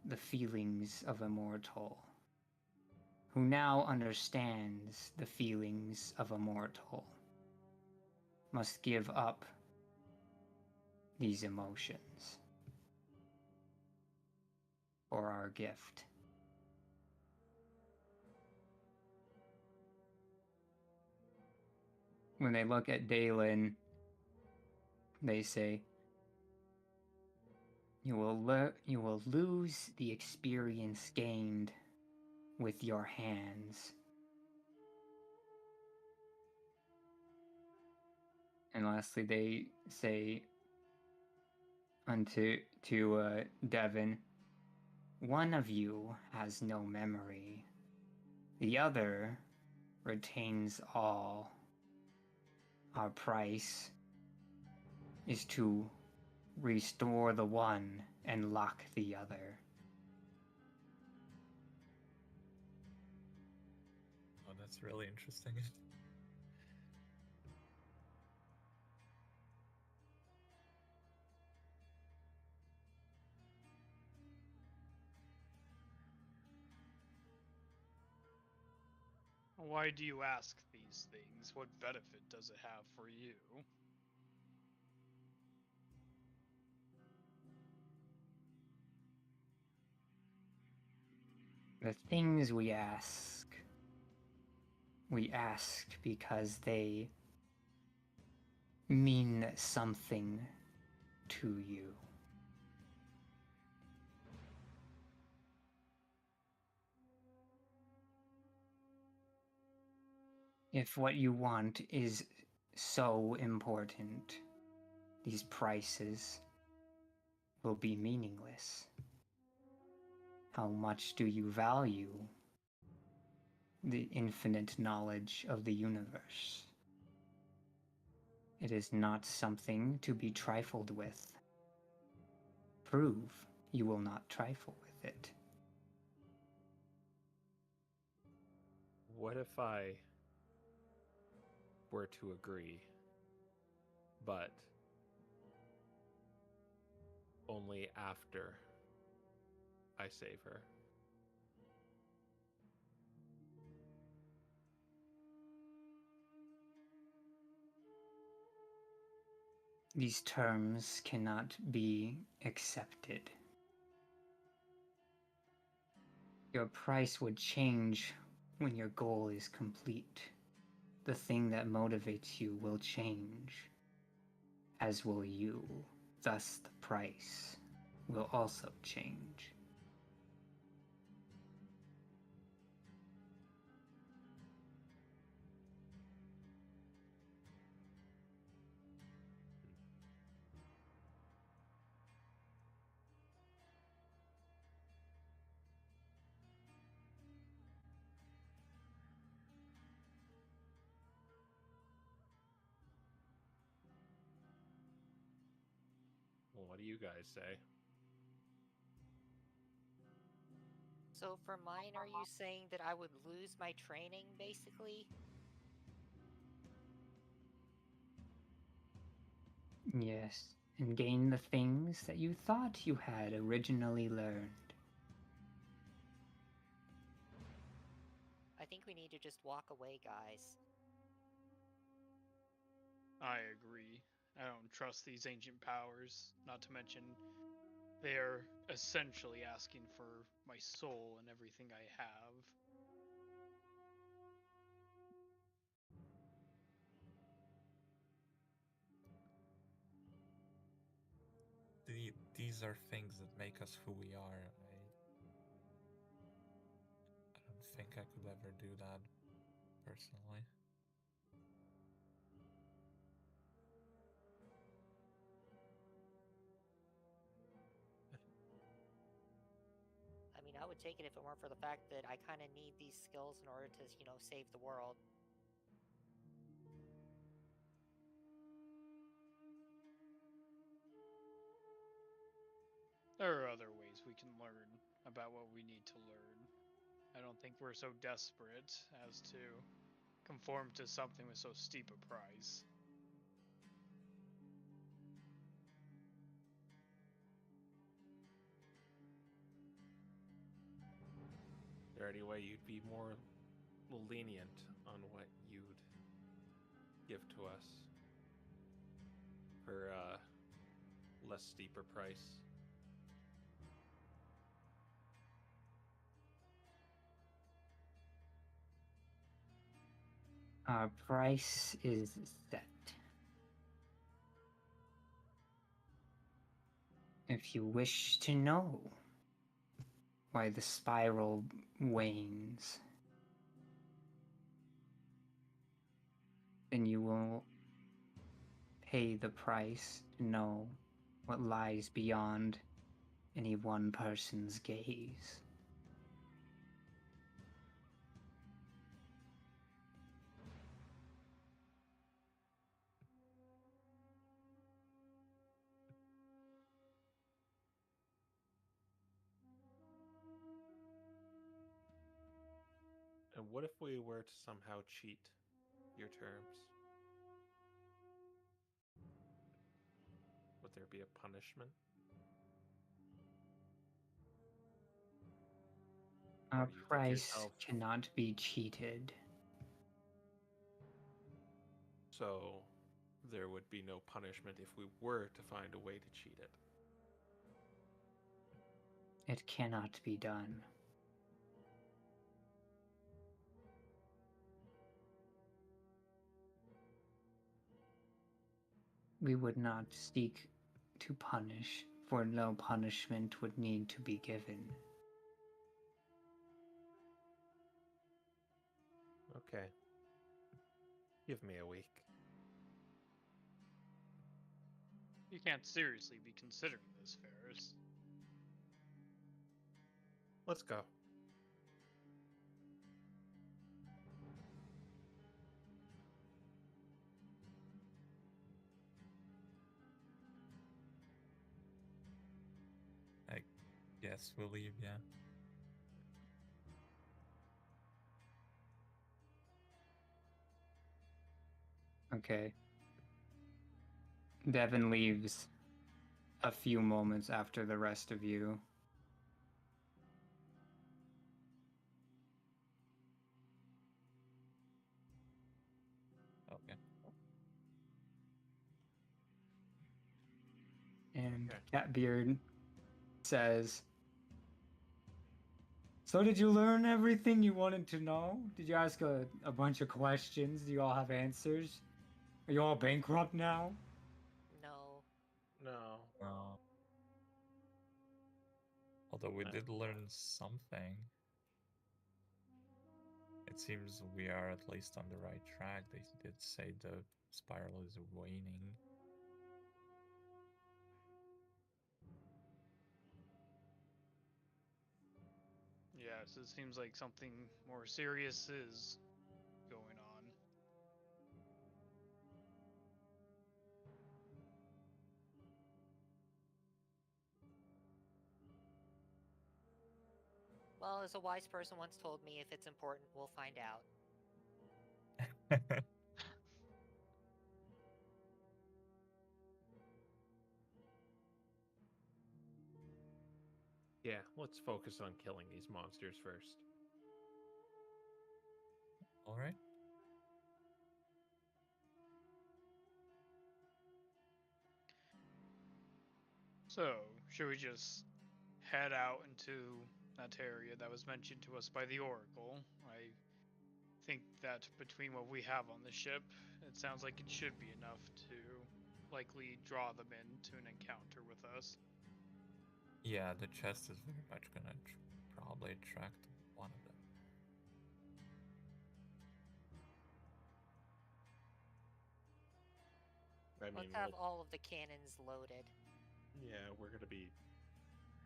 the feelings of a mortal, who now understands the feelings of a mortal, must give up these emotions for our gift. when they look at Dalen, they say, you will lose the experience gained with your hands. And lastly, they say to Devin, one of you has no memory. The other retains all. Our price is to restore the one and lock the other. Oh, that's really interesting. Why do you ask these things? What benefit does it have for you? The things we ask because they mean something to you. If what you want is so important, these prices will be meaningless. How much do you value the infinite knowledge of the universe? It is not something to be trifled with. Prove you will not trifle with it. What if I were to agree, but only after I save her? These terms cannot be accepted. Your price would change when your goal is complete. The thing that motivates you will change, as will you. Thus, the price will also change. Well, what do you guys say? So for mine, are you saying that I would lose my training, basically? Yes, and gain the things that you thought you had originally learned. I think we need to just walk away, guys. I agree. I don't trust these ancient powers, not to mention they are essentially asking for my soul and everything I have. These are things that make us who we are. I don't think I could ever do that, personally. I mean, I would take it if it weren't for the fact that I kind of need these skills in order to, save the world. There are other ways we can learn about what we need to learn. I don't think we're so desperate as to conform to something with so steep a price. Is there any way you'd be more lenient on what you'd give to us for a less steeper price? Our price is set. If you wish to know why the spiral wanes, then you will pay the price to know what lies beyond any one person's gaze. And what if we were to somehow cheat your terms? Would there be a punishment? Our Or you think price yourself- cannot be cheated. So there would be no punishment if we were to find a way to cheat it. It cannot be done. We would not seek to punish, for no punishment would need to be given. Okay. Give me a week. You can't seriously be considering this, Ferris. Let's go. Yes, we'll leave, yeah. Okay. Devin leaves a few moments after the rest of you. Okay. And Okay. Catbeard says, "So did you learn everything you wanted to know? Did you ask a bunch of questions? Do you all have answers? Are you all bankrupt now?" No. No. Although we Uh, did learn something. It seems we are at least on the right track. They did say the spiral is waning. Yeah, so it seems like something more serious is going on. Well, as a wise person once told me, if it's important, we'll find out. Yeah, let's focus on killing these monsters first. Alright. So, should we just head out into that area that was mentioned to us by the Oracle? I think that between what we have on the ship, it sounds like it should be enough to likely draw them into an encounter with us. Yeah, the chest is very much gonna probably attract one of them. I mean, Let's have all of the cannons loaded. yeah, we're gonna be.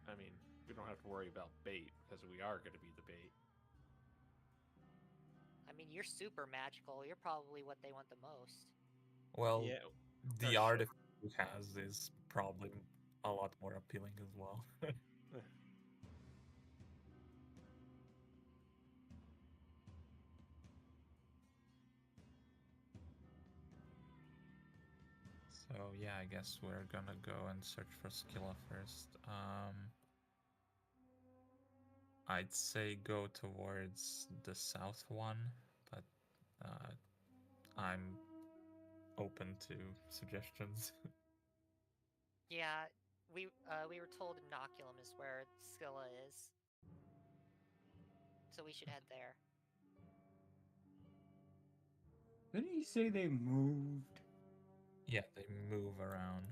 I mean, we don't have to worry about bait because we are gonna be the bait. I mean, you're super magical. You're probably what they want the most. Well, Yeah, the our artifact he has is probably a lot more appealing as well. So yeah, I guess we're gonna go and search for Skilla first. I'd say go towards the south one, but I'm open to suggestions. Yeah, we were told Inoculum is where Scylla is. So we should head there. Didn't he say they moved? Yeah, they move around.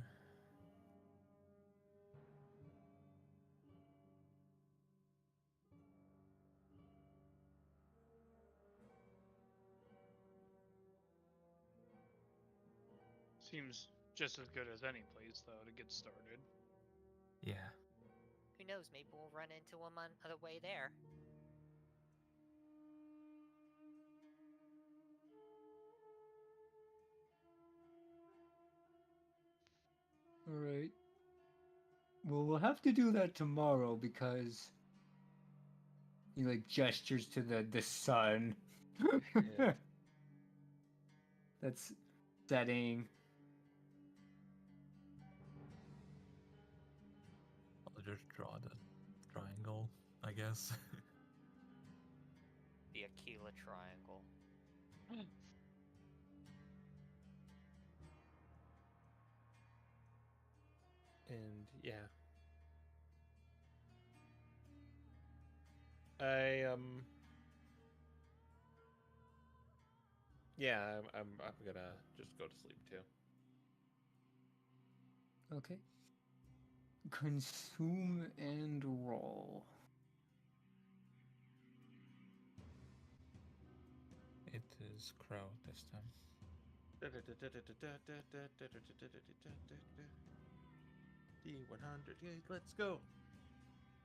Seems just as good as any place, though, to get started. Yeah. Who knows? Maybe we'll run into him on the way there. All right. Well, we'll have to do that tomorrow because he like gestures to the sun. Yeah. That's setting. I'll just draw the triangle, I guess. The Aquila Triangle. And yeah. I'm gonna just go to sleep too. Okay. Consume and roll. It is Crow this time. D100. Yeah, let's go.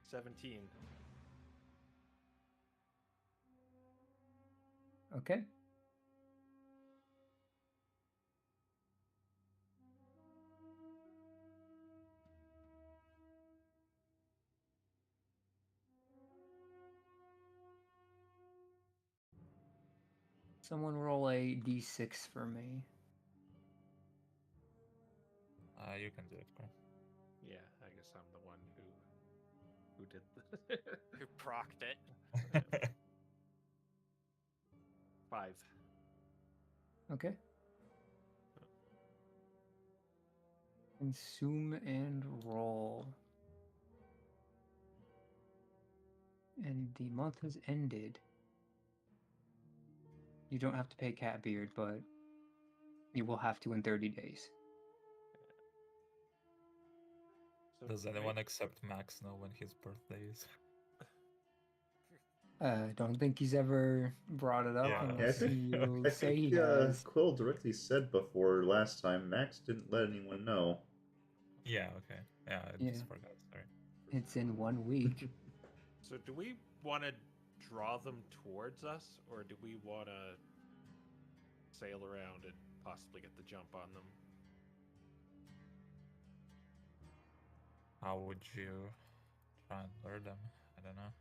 17. Okay. Someone roll a d6 for me. You can do it, Crow. Yeah, I guess I'm the one who did the Who procced it? 5. Okay. Consume and roll. And the month has ended. You don't have to pay Catbeard, but you will have to in 30 days. So Does anyone except Max know when his birthday is? Don't think he's ever brought it up Yeah. Yeah, I unless think, you I say he think has. Quill directly said before last time Max didn't let anyone know. Yeah, okay. Yeah, I Yeah. just forgot, sorry. It's in 1 week. So do we want to draw them towards us, or do we want to sail around and possibly get the jump on them? How would you try and lure them? I don't know.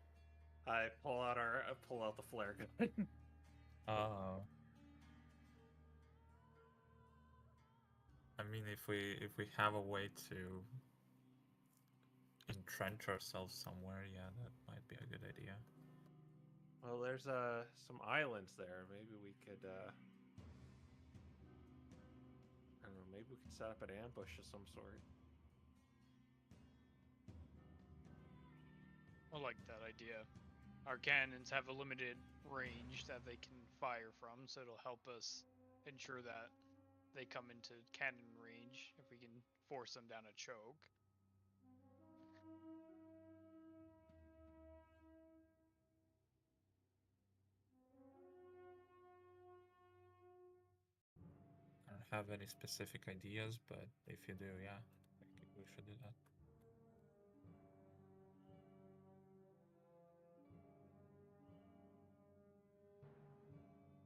I pull out the flare gun. Oh. I mean, if we have a way to entrench ourselves somewhere, yeah, that might be a good idea. Well, there's some islands there. Maybe we could I don't know, maybe we could set up an ambush of some sort. I like that idea. Our cannons have a limited range that they can fire from, so it'll help us ensure that they come into cannon range if we can force them down a choke. I don't have any specific ideas, but if you do, yeah, I think we should do that.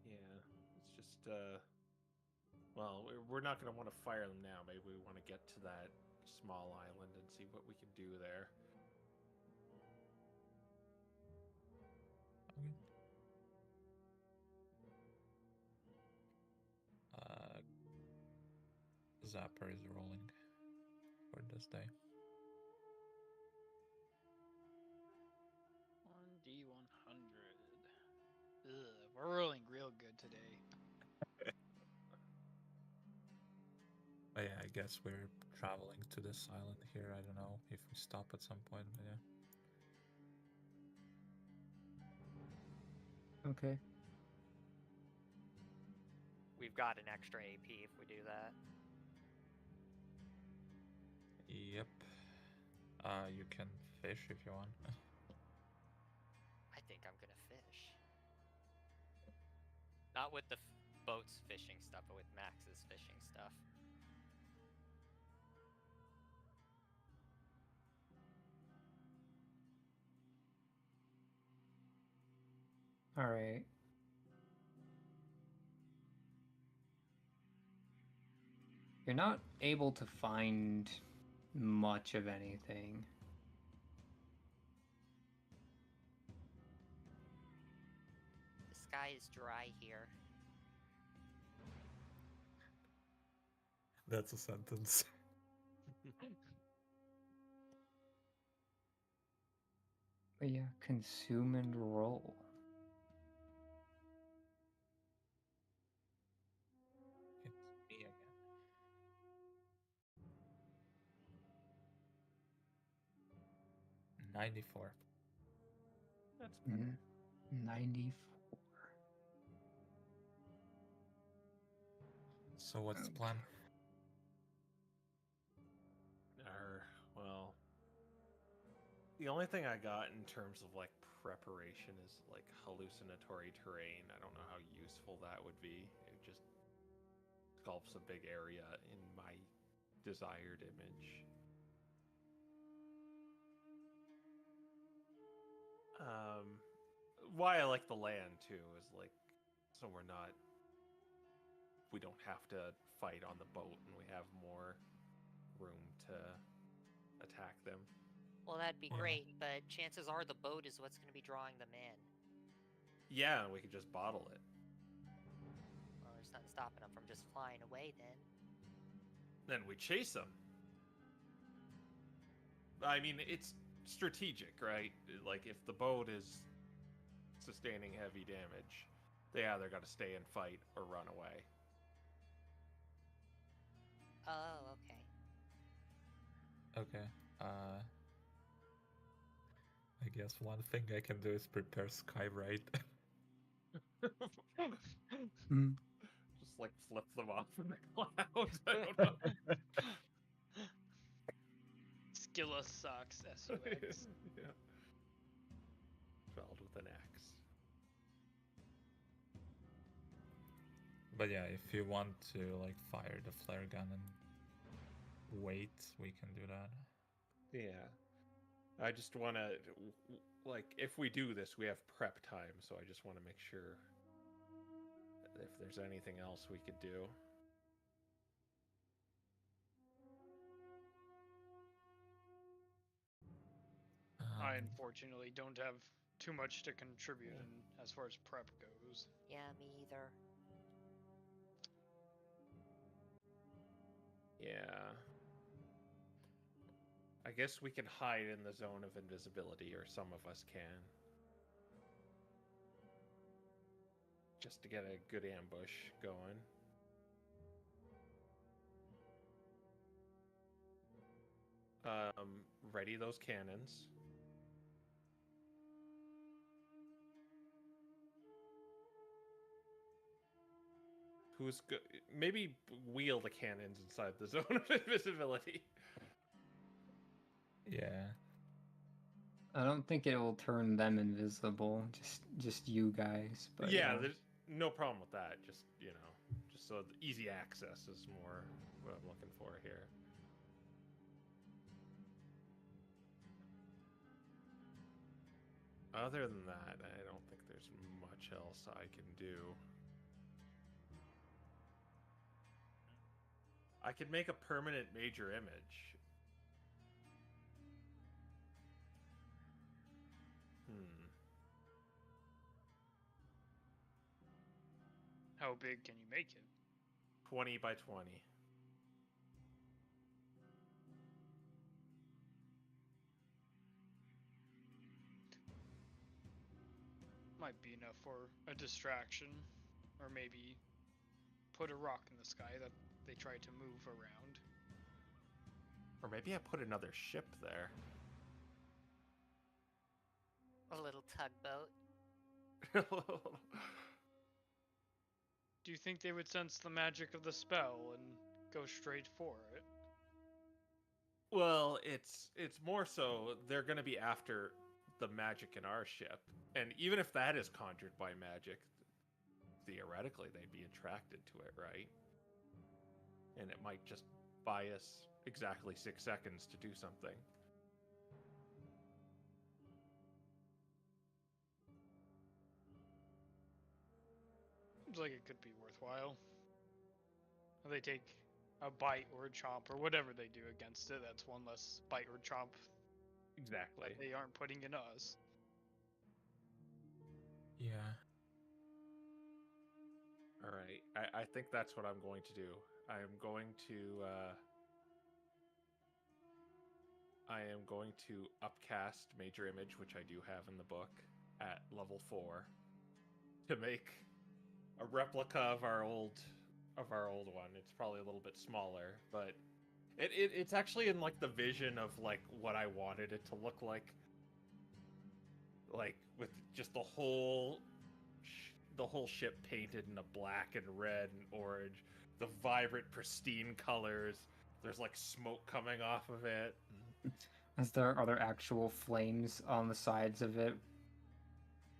Yeah, it's just well, we're not going to want to fire them now. Maybe we want to get to that small island and see what we can do there. Okay. Zapper is rolling for this day. 1D100. Ugh, we're rolling real good today. But yeah, I guess we're traveling to this island here. I don't know if we stop at some point, but yeah. Okay. We we've got an extra AP if we do that. Yep. You can fish if you want. I think I'm gonna fish. Not with the boat's fishing stuff, but with Max's fishing stuff. All right. You're not able to find much of anything. The sky is dry here. That's a sentence. But yeah, consume and roll. It's me again. $94. That's better. 94. So what's the plan? Well, the only thing I got in terms of like preparation is like hallucinatory terrain. I don't know how useful that would be. It just sculpts a big area in my desired image. Why I like the land too is like, so we don't have to fight on the boat and we have more room to attack them. Well, that'd be Yeah. great, but chances are the boat is what's going to be drawing them in. Yeah, and we could just bottle it. Well, there's nothing stopping them from just flying away then. Then we chase them. I mean, it's strategic, right? Like, if the boat is sustaining heavy damage, they either got to stay and fight or run away. Oh, okay. Okay. I guess one thing I can do is prepare Skywrite. Just like flip them off in the clouds. I don't know. Skilla sucks. SUX. Yeah. Felled with an axe. But yeah, if you want to like fire the flare gun and wait, we can do that. Yeah. I just want to, like, if we do this, we have prep time, so I just want to make sure if there's anything else we could do. I unfortunately don't have too much to contribute in as far as prep goes. Yeah, me either. Yeah. I guess we can hide in the zone of invisibility, or some of us can. Just to get a good ambush going. Ready those cannons. Who's good? Maybe wheel the cannons inside the zone of invisibility. Yeah. I don't think it will turn them invisible. Just you guys. But Yeah, there's no problem with that. Just, you know, just so the easy access is more what I'm looking for here. Other than that, I don't think there's much else I can do. I could make a permanent major image. How big can you make it? 20 by 20. Might be enough for a distraction, or maybe put a rock in the sky that they try to move around. Or maybe I put another ship there. A little tugboat. do you think they would sense the magic of the spell and go straight for it? Well, it's more so they're going to be after the magic in our ship, and even if that is conjured by magic, theoretically they'd be attracted to it, right? And it might just buy us exactly 6 seconds to do something. Seems like it could be worthwhile. They take a bite or a chomp or whatever they do against it. That's one less bite or chomp Exactly. that they aren't putting in us. Yeah. All right. I think that's what I'm going to do. I am going to upcast Major Image, which I do have in the book, at level 4 to make a replica of our old one. It's probably a little bit smaller, but it's actually in like the vision of like what I wanted it to look like with just the whole ship painted in a black and red and orange, the vibrant pristine colors. There's like smoke coming off of it. Are there actual flames on the sides of it?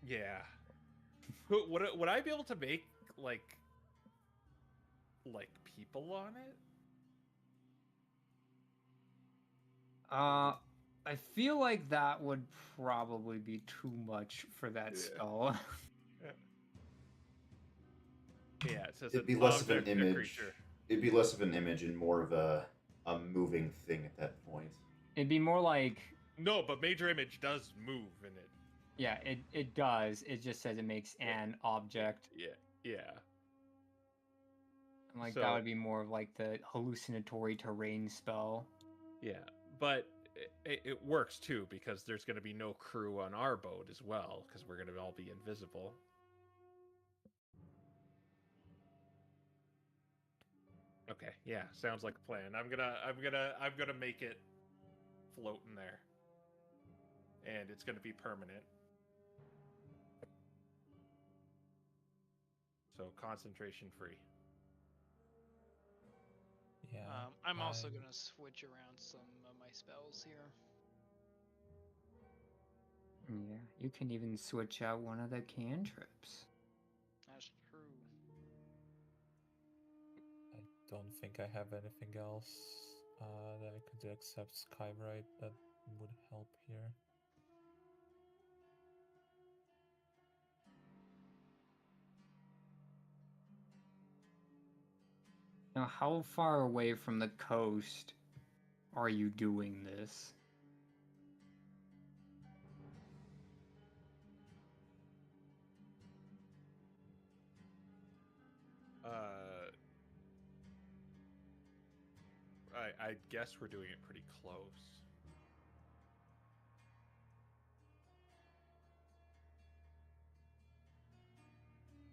Yeah. Would I be able to make like people on it? I feel like that would probably be too much for that spell. Yeah, it says It'd be an less of an object, a image. creature. It'd be less of an image and more of a moving thing at that point. It'd be more like... No, but Major Image does move in it. Yeah, it does. It just says it makes an object. Yeah. And like So- that would be more of like the hallucinatory terrain spell. Yeah, but it works too because there's going to be no crew on our boat as well because we're going to all be invisible. Okay, yeah, sounds like a plan. I'm gonna make it float in there, and it's gonna be permanent. So concentration free. Yeah. I'm also going to switch around some of my spells here. Yeah, you can even switch out one of the cantrips. That's true. I don't think I have anything else that I could do except Skywrite that would help here. Now, how far away from the coast are you doing this? I guess we're doing it pretty close.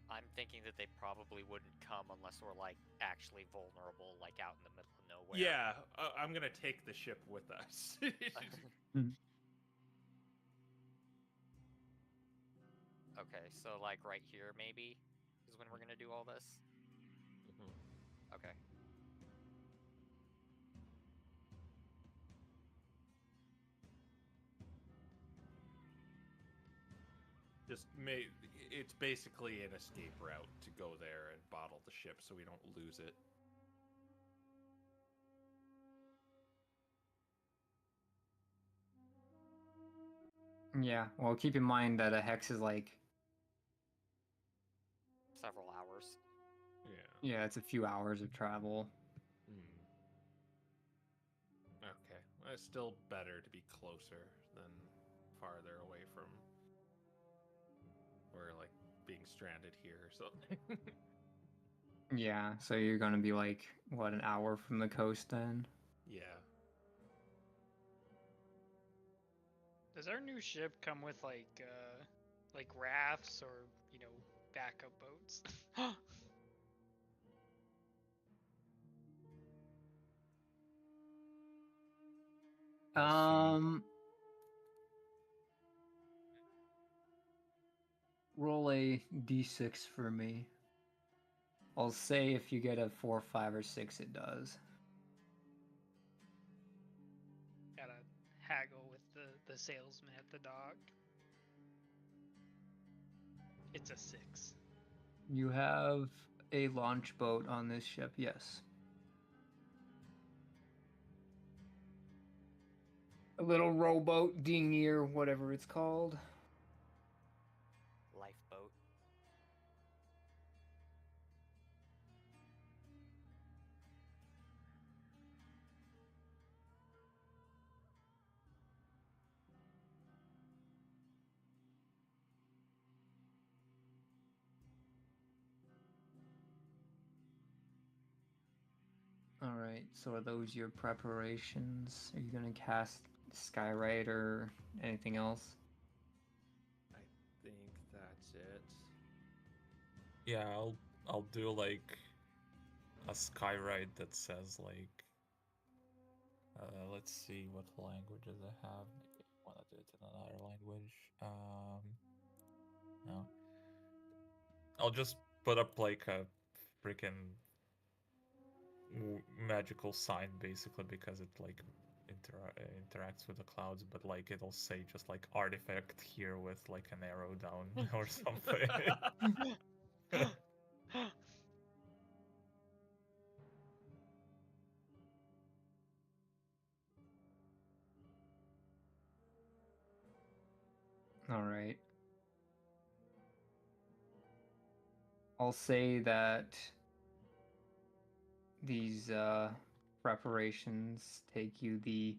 I'm thinking that they probably wouldn't come unless we're like actually vulnerable, like out in the middle of nowhere. Yeah, I'm gonna take the ship with us. Okay, so like right here maybe is when we're gonna do all this. Okay. It's basically an escape route to go there and bottle the ship so we don't lose it. Yeah, well, keep in mind that a hex is like... Several hours. Yeah, it's a few hours of travel. Okay, well, it's still better to be closer than farther away from or like being stranded here or something. Yeah, so you're gonna be like, what, an hour from the coast then? Yeah. Does our new ship come with like rafts or, you know, backup boats? Roll a d6 for me. I'll say if you get a 4, 5, or 6, it does. Gotta haggle with the salesman at the dock. It's a 6. You have a launch boat on this ship, yes. A little rowboat, dinghy, or whatever it's called. Lifeboat. Alright, so are those your preparations? Are you gonna cast Skywrite or anything else? I think that's it. Yeah, I'll do like a skywrite that says like let's see what languages I have. Maybe I wanna do it in another language. No. I'll just put up like a freaking magical sign basically because it like interacts with the clouds, but like it'll say just like artifact here with like an arrow down or something. Alright. I'll say that these preparations take you the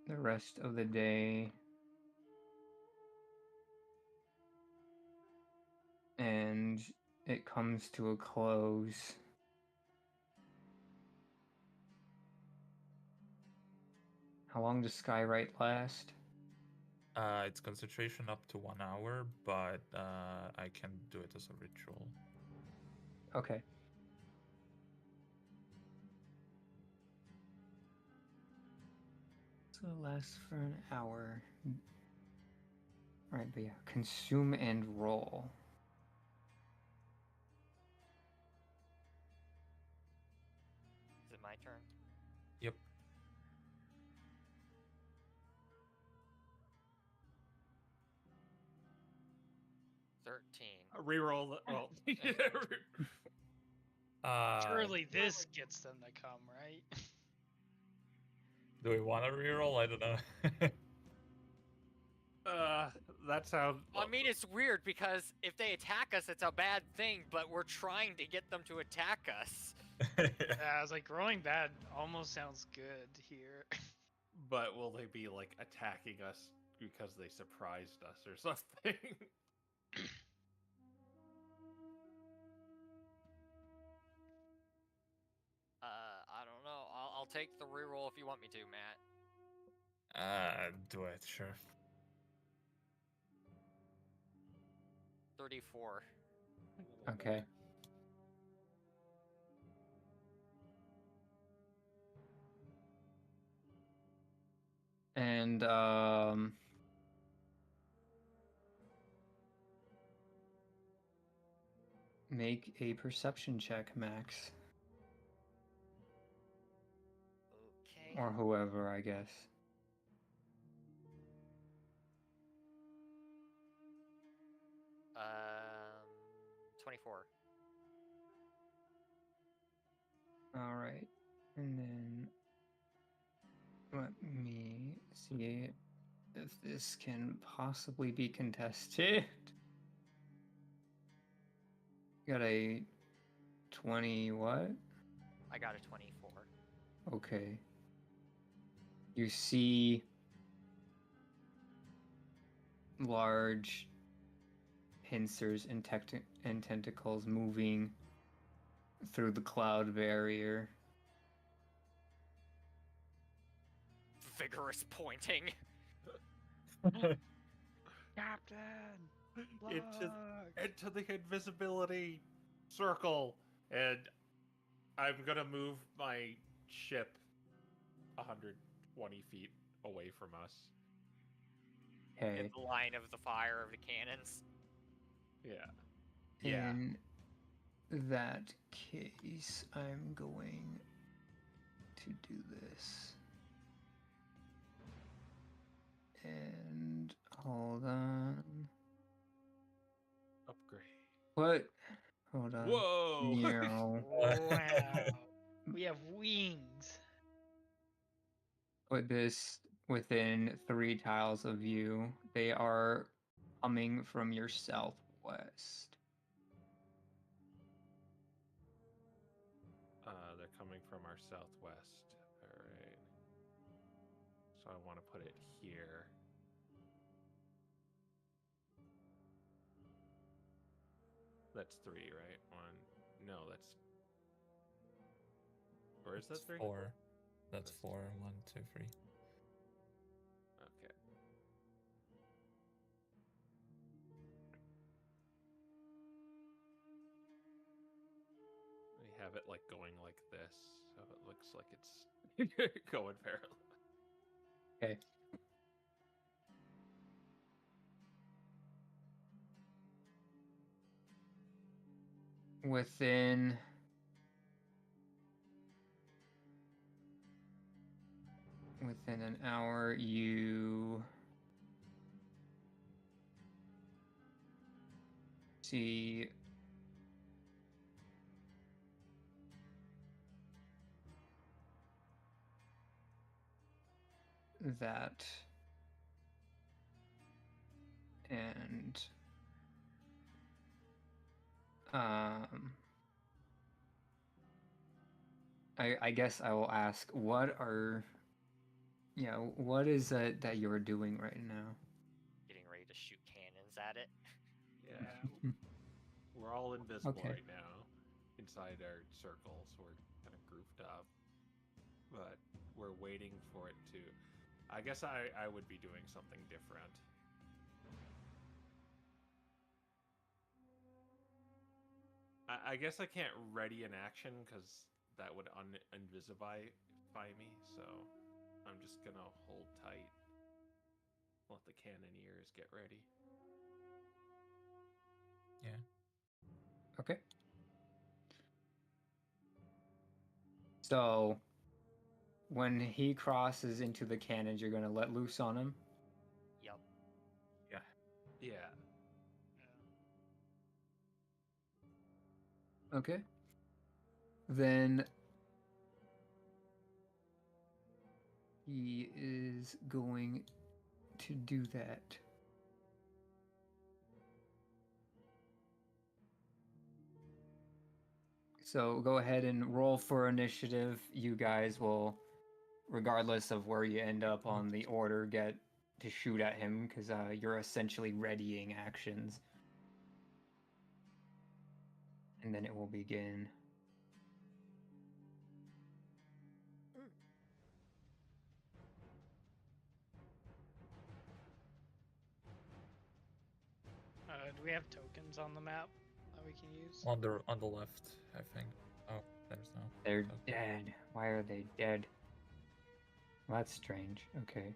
rest of the day, and it comes to a close. How long does Skywrite last? It's concentration up to 1 hour, but I can do it as a ritual. Okay. So it lasts for an hour. Alright, but yeah, consume and roll. Is it my turn? Yep. Reroll. Well, Surely this gets them to come, right? Do we want to reroll? I don't know. that sounds. I mean, it's weird because if they attack us, it's a bad thing, but we're trying to get them to attack us. Yeah, I was like, growing bad almost sounds good here. But will they be like attacking us because they surprised us or something? I don't know. I'll take the reroll if you want me to, Matt. Do it, sure. 34. Okay. And make a perception check, Max. Okay. Or whoever, I guess. 24. Alright. And then let me see if this can possibly be contested. Got a 20 what? I got a 24. Okay. You see large pincers and tentacles moving through the cloud barrier. Vigorous pointing. Captain! Into the invisibility circle, and I'm gonna move my ship 120 feet away from us. Okay. In the line of the fire of the cannons. Yeah. In that case, I'm going to do this. And hold on. Upgrade. What? Hold on. Whoa! No. Wow. We have wings. Put this within 3 tiles of you. They are coming from your southwest. They're coming from our southwest. All right. So I want to put it here. That's 3, right? 1. No, that's. Or is that That's 3? 4. That's That's 4. 1, 2, 3. Okay. We have it like going like this, so it looks like it's going parallel. Okay. Within an hour, you see that, and I guess I will ask, what is it that you're doing right now? Getting ready to shoot cannons at it. Yeah. We're all invisible Okay. right now inside our circles. We're kind of grouped up. But we're waiting for it to. I guess I would be doing something different. I guess I can't ready an action because that would invisify me. So I'm just gonna hold tight. Let the cannoneers get ready. Yeah. Okay. So, when he crosses into the cannons, you're going to let loose on him? Yup. Yeah. Okay. Then he is going to do that. So go ahead and roll for initiative. You guys will, regardless of where you end up on the order, get to shoot at him because you're essentially readying actions. And then it will begin. Do we have tokens on the map that we can use? On the left, I think. Oh, there's no. They're token. dead. Why are they dead? Well, that's strange. Okay.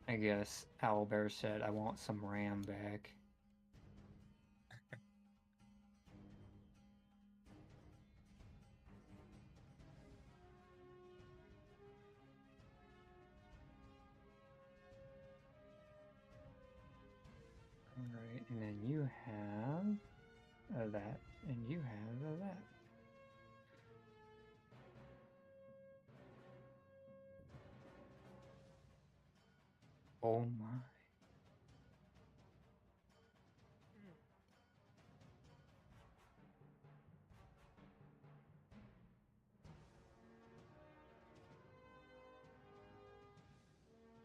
I guess Owlbear said, I want some RAM back. Alright, and then you have that, and you have that. Oh my.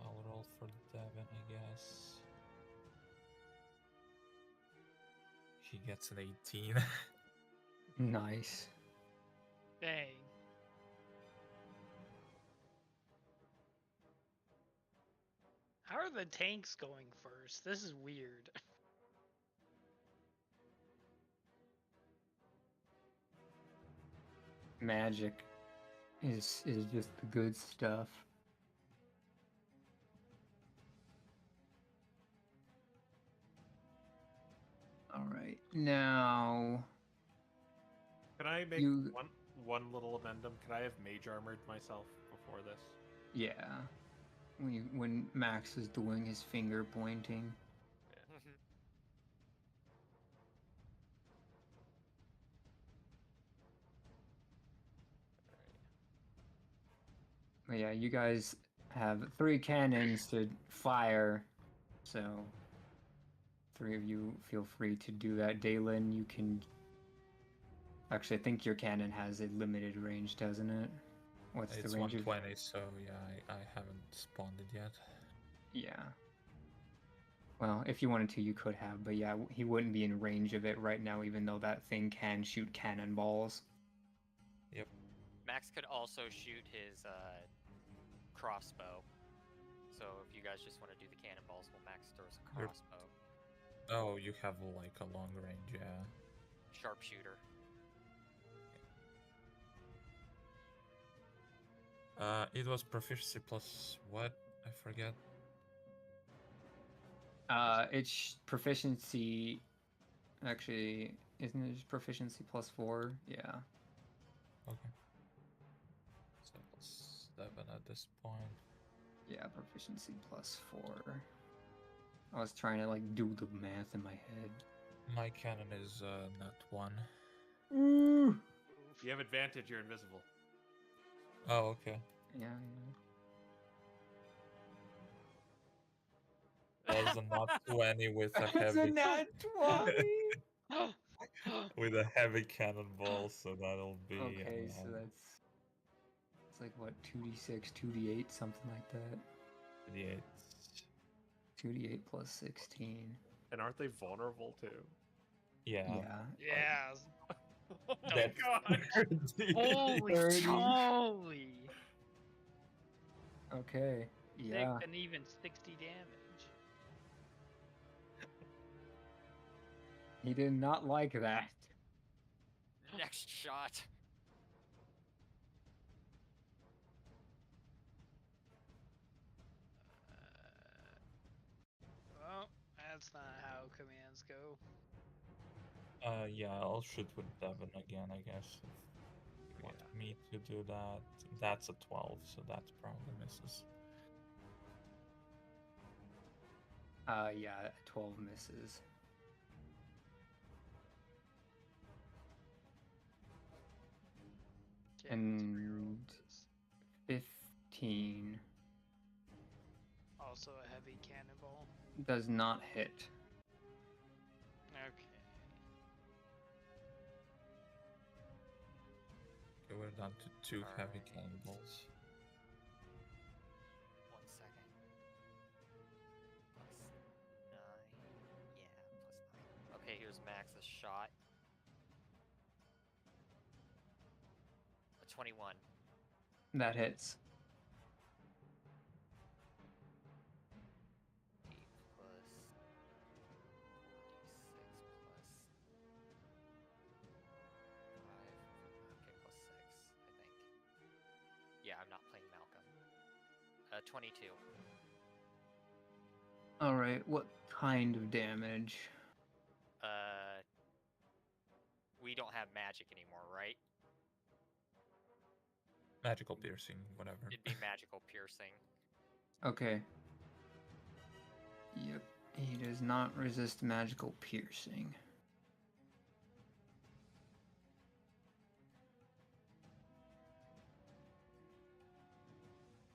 I'll roll for Devin, I guess. He gets an 18. Nice. Dang. How are the tanks going first? This is weird. Magic is just the good stuff. Alright. Now, Can I make You- one little addendum? Can I have mage armored myself before this? yeah, when Max is doing his finger pointing. But yeah, you guys have 3 cannons to fire, so 3 of you feel free to do that. Dalen, you can. Actually, I think your cannon has a limited range, doesn't it? What's It's the range of? 120, so yeah, I haven't spawned it yet. Yeah. Well, if you wanted to, you could have, but yeah, he wouldn't be in range of it right now, even though that thing can shoot cannonballs. Yep. Max could also shoot his crossbow. So if you guys just want to do the cannonballs while Max throws a You're- crossbow. Oh, you have like a long range, yeah. Sharpshooter. It was proficiency plus what? I forget. It's proficiency. Actually, isn't it just proficiency plus 4? Yeah. Okay. So plus 7 at this point. Yeah, proficiency plus 4. I was trying to like do the math in my head. My cannon is nat 1. You have advantage. You're invisible. Oh, okay. Yeah. That was a nat 20 with a It's a heavy nat 20! with a heavy cannonball, so that'll be Okay, so it's like what, 2d6, 2d8, something like that. 38. 2d8 plus 16. And aren't they vulnerable too? Yeah. Yeah. Yeah. Oh That's god! Holy 30. moly! Okay. Yeah. And even 60 damage. He did not like that. Next shot. Well, that's not how commands go. Yeah, I'll shoot with Devon again, I guess. If you want me to do that. That's a 12, so that probably misses. Yeah, 12 misses. Okay, And 15 also a heavy cannonball. does not hit. Okay. Okay, we're down to 2 heavy Alright. cannonballs. 1 second. Plus 9. Yeah, plus 9. Okay, here's Max's shot. A 21. That hits. 8 plus 46 plus 5. Okay, plus 6, I think. Yeah, I'm not playing Malcolm. 22. Alright, what kind of damage? We don't have magic anymore, right? Magical piercing, whatever. It'd be magical piercing. Okay. Yep, he does not resist magical piercing.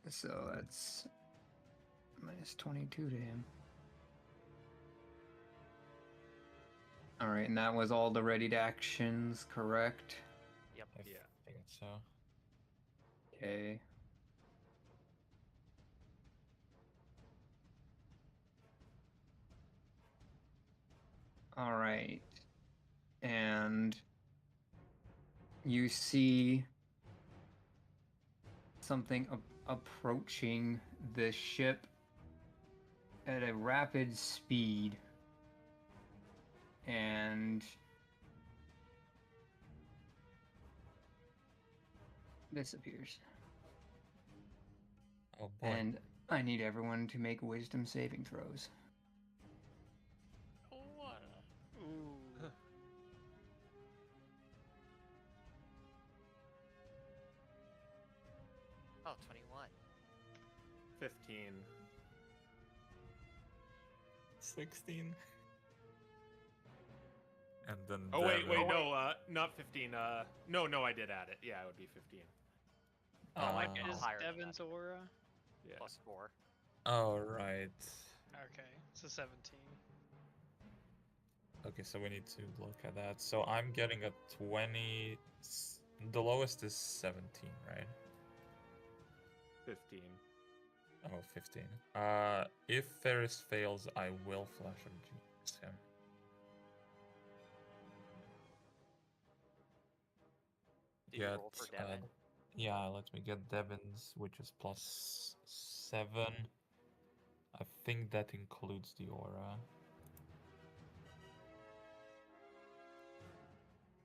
So that's minus 22 to him. Alright, and that was all the readied actions, correct? Yep. I Yeah. think so. Okay. Alright. And you see something approaching the ship at a rapid speed. And disappears. Oh boy. And I need everyone to make wisdom saving throws. What? Ooh. Oh, 21. 15. 16. And then. Oh wait, Devin- no, not 15. No, I did add it. Yeah, it would be 15. Oh, my Uh, goodness. Is Higher than Devin's that. aura? Yeah. Plus 4. Oh right. Okay, so 17. Okay, so we need to look at that. So I'm getting a 20. The lowest is 17, right? 15. Oh, 15. If Ferris fails, I will flash of genius him. Did you roll for Devin? Yeah, let me get Devin's, which is plus 7. I think that includes the aura.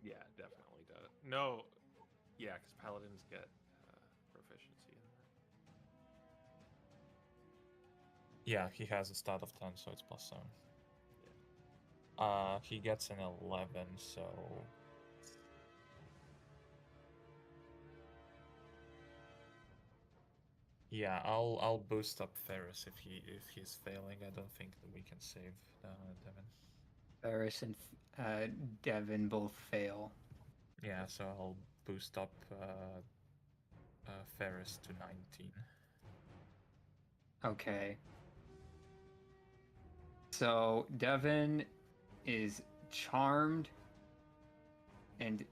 Yeah, definitely does. No, yeah, because paladins get proficiency in that. Yeah, he has a stat of 10, so it's plus 7. He gets an 11, so yeah, I'll boost up Ferris if he's failing. I don't think that we can save Devin. Ferris and Devin both fail. Yeah, so I'll boost up Ferris to 19. Okay. So Devin is charmed and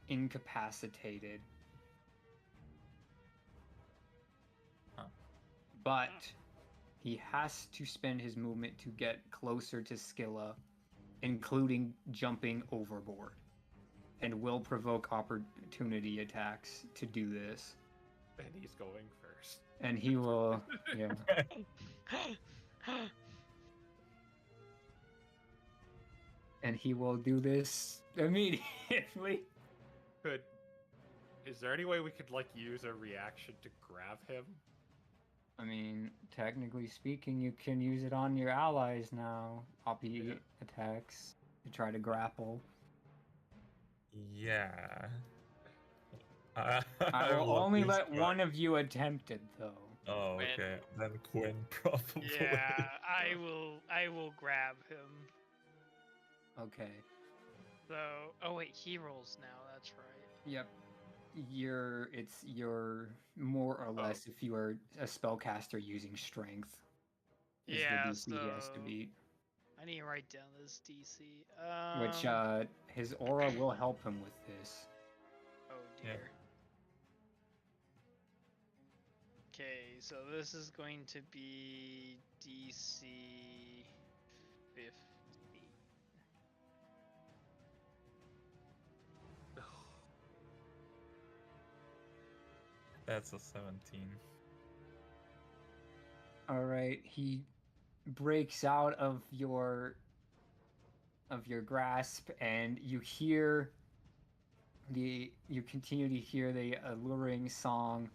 incapacitated. Huh. But he has to spend his movement to get closer to Skilla, including jumping overboard, and will provoke opportunity attacks to do this. And he's going first. And he will, yeah. And he will do this immediately. Is there any way we could like use a reaction to grab him? I mean, technically speaking, you can use it on your allies now. Poppy attacks to try to grapple. Yeah. I will only let one of you attempt it, though. Oh, Quinn. okay. Then Quinn probably. Yeah, I will grab him. Okay. So, oh wait, he rolls now. That's right. Yep. It's your more or less if you are a spellcaster using strength. Is Yeah, the DC he has to so- beat. I need to write down this DC. Which his aura will help him with this. Oh Yeah. dear. Okay, so this is going to be DC 15. That's a 17. All right, he breaks out of your grasp, and you continue to hear the alluring song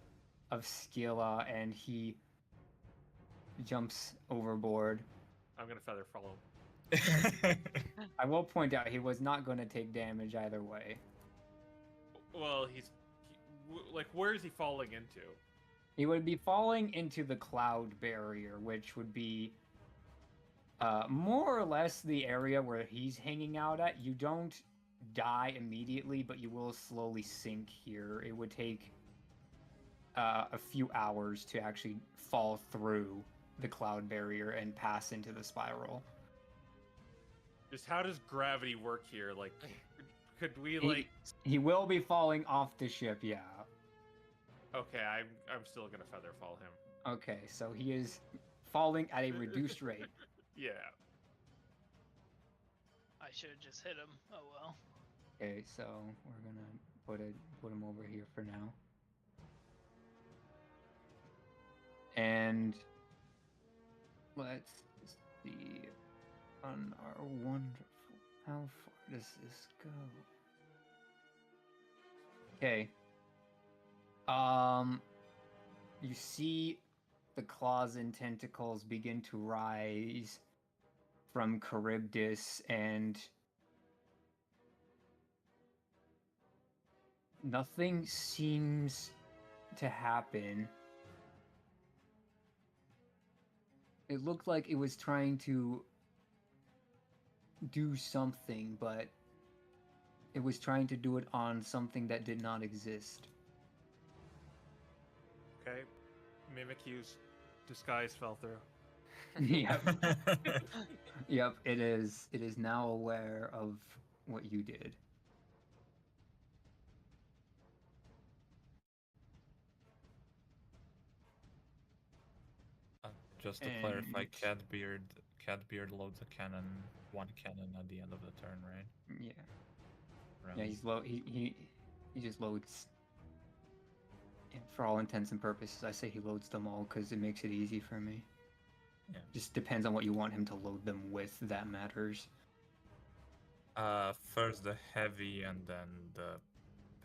of Skilla, and he jumps overboard. I'm gonna feather follow. I will point out he was not going to take damage either way. Well, like, where is he falling into? He would be falling into the cloud barrier, which would be more or less the area where he's hanging out at. You don't die immediately, but you will slowly sink here. It would take a few hours to actually fall through the cloud barrier and pass into the spiral. Just how does gravity work here? Like, could we like? He will be falling off the ship, yeah. Okay, I'm still gonna feather fall him. Okay, so he is falling at a reduced rate. Yeah. I should have just hit him. Oh well. Okay, so we're gonna put him over here for now. And let's see on our wonderful. How far does this go? Okay. You see the claws and tentacles begin to rise from Charybdis, and nothing seems to happen. It looked like it was trying to do something, but it was trying to do it on something that did not exist. Okay. Mimikyu's disguise fell through. Yep. Yep, it is. It is now aware of what you did. Just to clarify, And- Catbeard loads a cannon, one cannon at the end of the turn, right? Yeah. Round. Yeah, he's low. He just loads. And for all intents and purposes, I say he loads them all because it makes it easy for me. Yeah. Just depends on what you want him to load them with. That matters. First the heavy and then the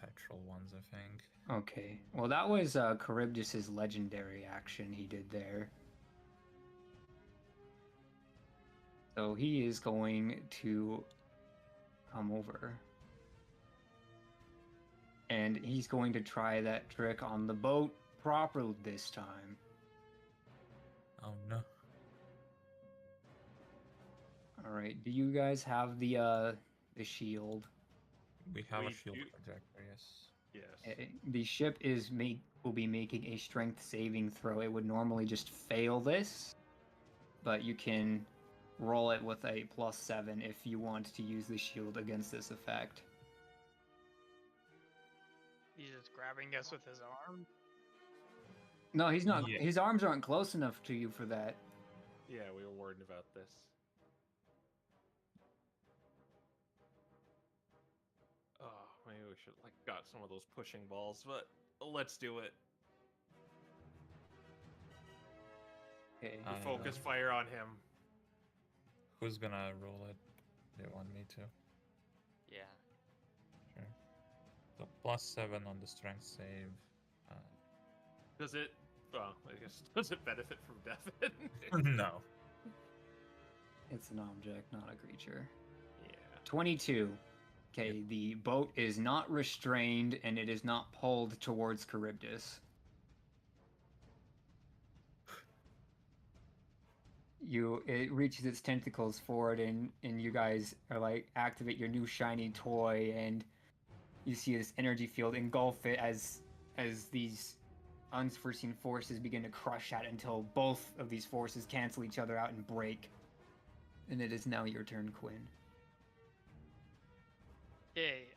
petrol ones, I think. Okay. Well, that was Charybdis's legendary action he did there. So he is going to come over. And he's going to try that trick on the boat properly this time. Oh no. Alright, do you guys have the shield? We have We a shield do- projector, yes. Yes. The ship will be making a strength saving throw. It would normally just fail this, but you can roll it with a +7 if you want to use the shield against this effect. He's just grabbing us with his arm. No, he's not. Yeah. His arms aren't close enough to you for that. Yeah, we were worried about this. Oh, maybe we should like got some of those pushing balls, but let's do it. Okay. Uh, Focus fire on him. Who's gonna roll it? They want me to. Yeah. Sure. So +7 on the strength save. Does it? Well, I guess does it benefit from death? No. It's an object, not a creature. Yeah. 22. Okay, the boat is not restrained and it is not pulled towards Charybdis. It reaches its tentacles forward and you guys are like activate your new shiny toy and you see this energy field engulf it as these unforeseen forces begin to crush at it until both of these forces cancel each other out and break. And it is now your turn, Quinn. Okay,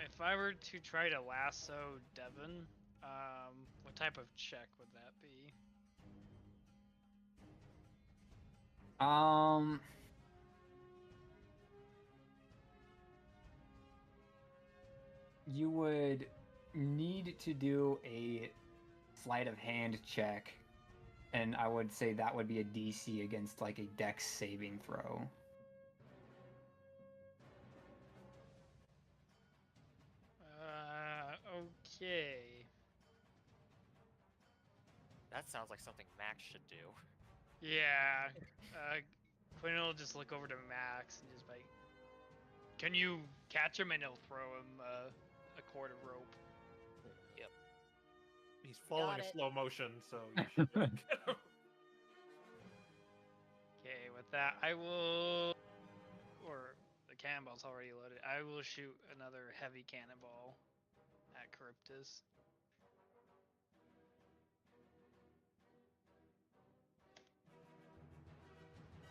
if I were to try to lasso Devon, what type of check would that be? You would need to do a sleight of hand check, and I would say that would be a DC against like a Dex saving throw. Okay. That sounds like something Max should do. Yeah. Quinn will just look over to Max and just like, can you catch him? And he'll throw him a cord of rope. He's falling Got in it. slow motion, so you should get him. Okay, with that, I will. Or the cannonball's already loaded. I will shoot another heavy cannonball at Charybdis.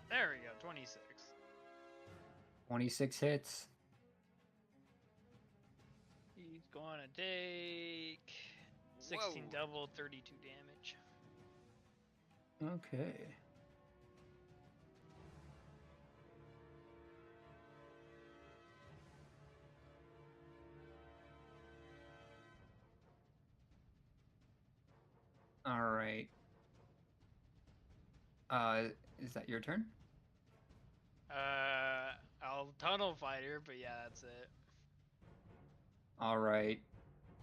There we go, 26. 26 hits. He's going to take 16 Whoa. double, 32 damage. Okay. All right. Is that your turn? I'll tunnel fighter, but yeah, that's it. All right.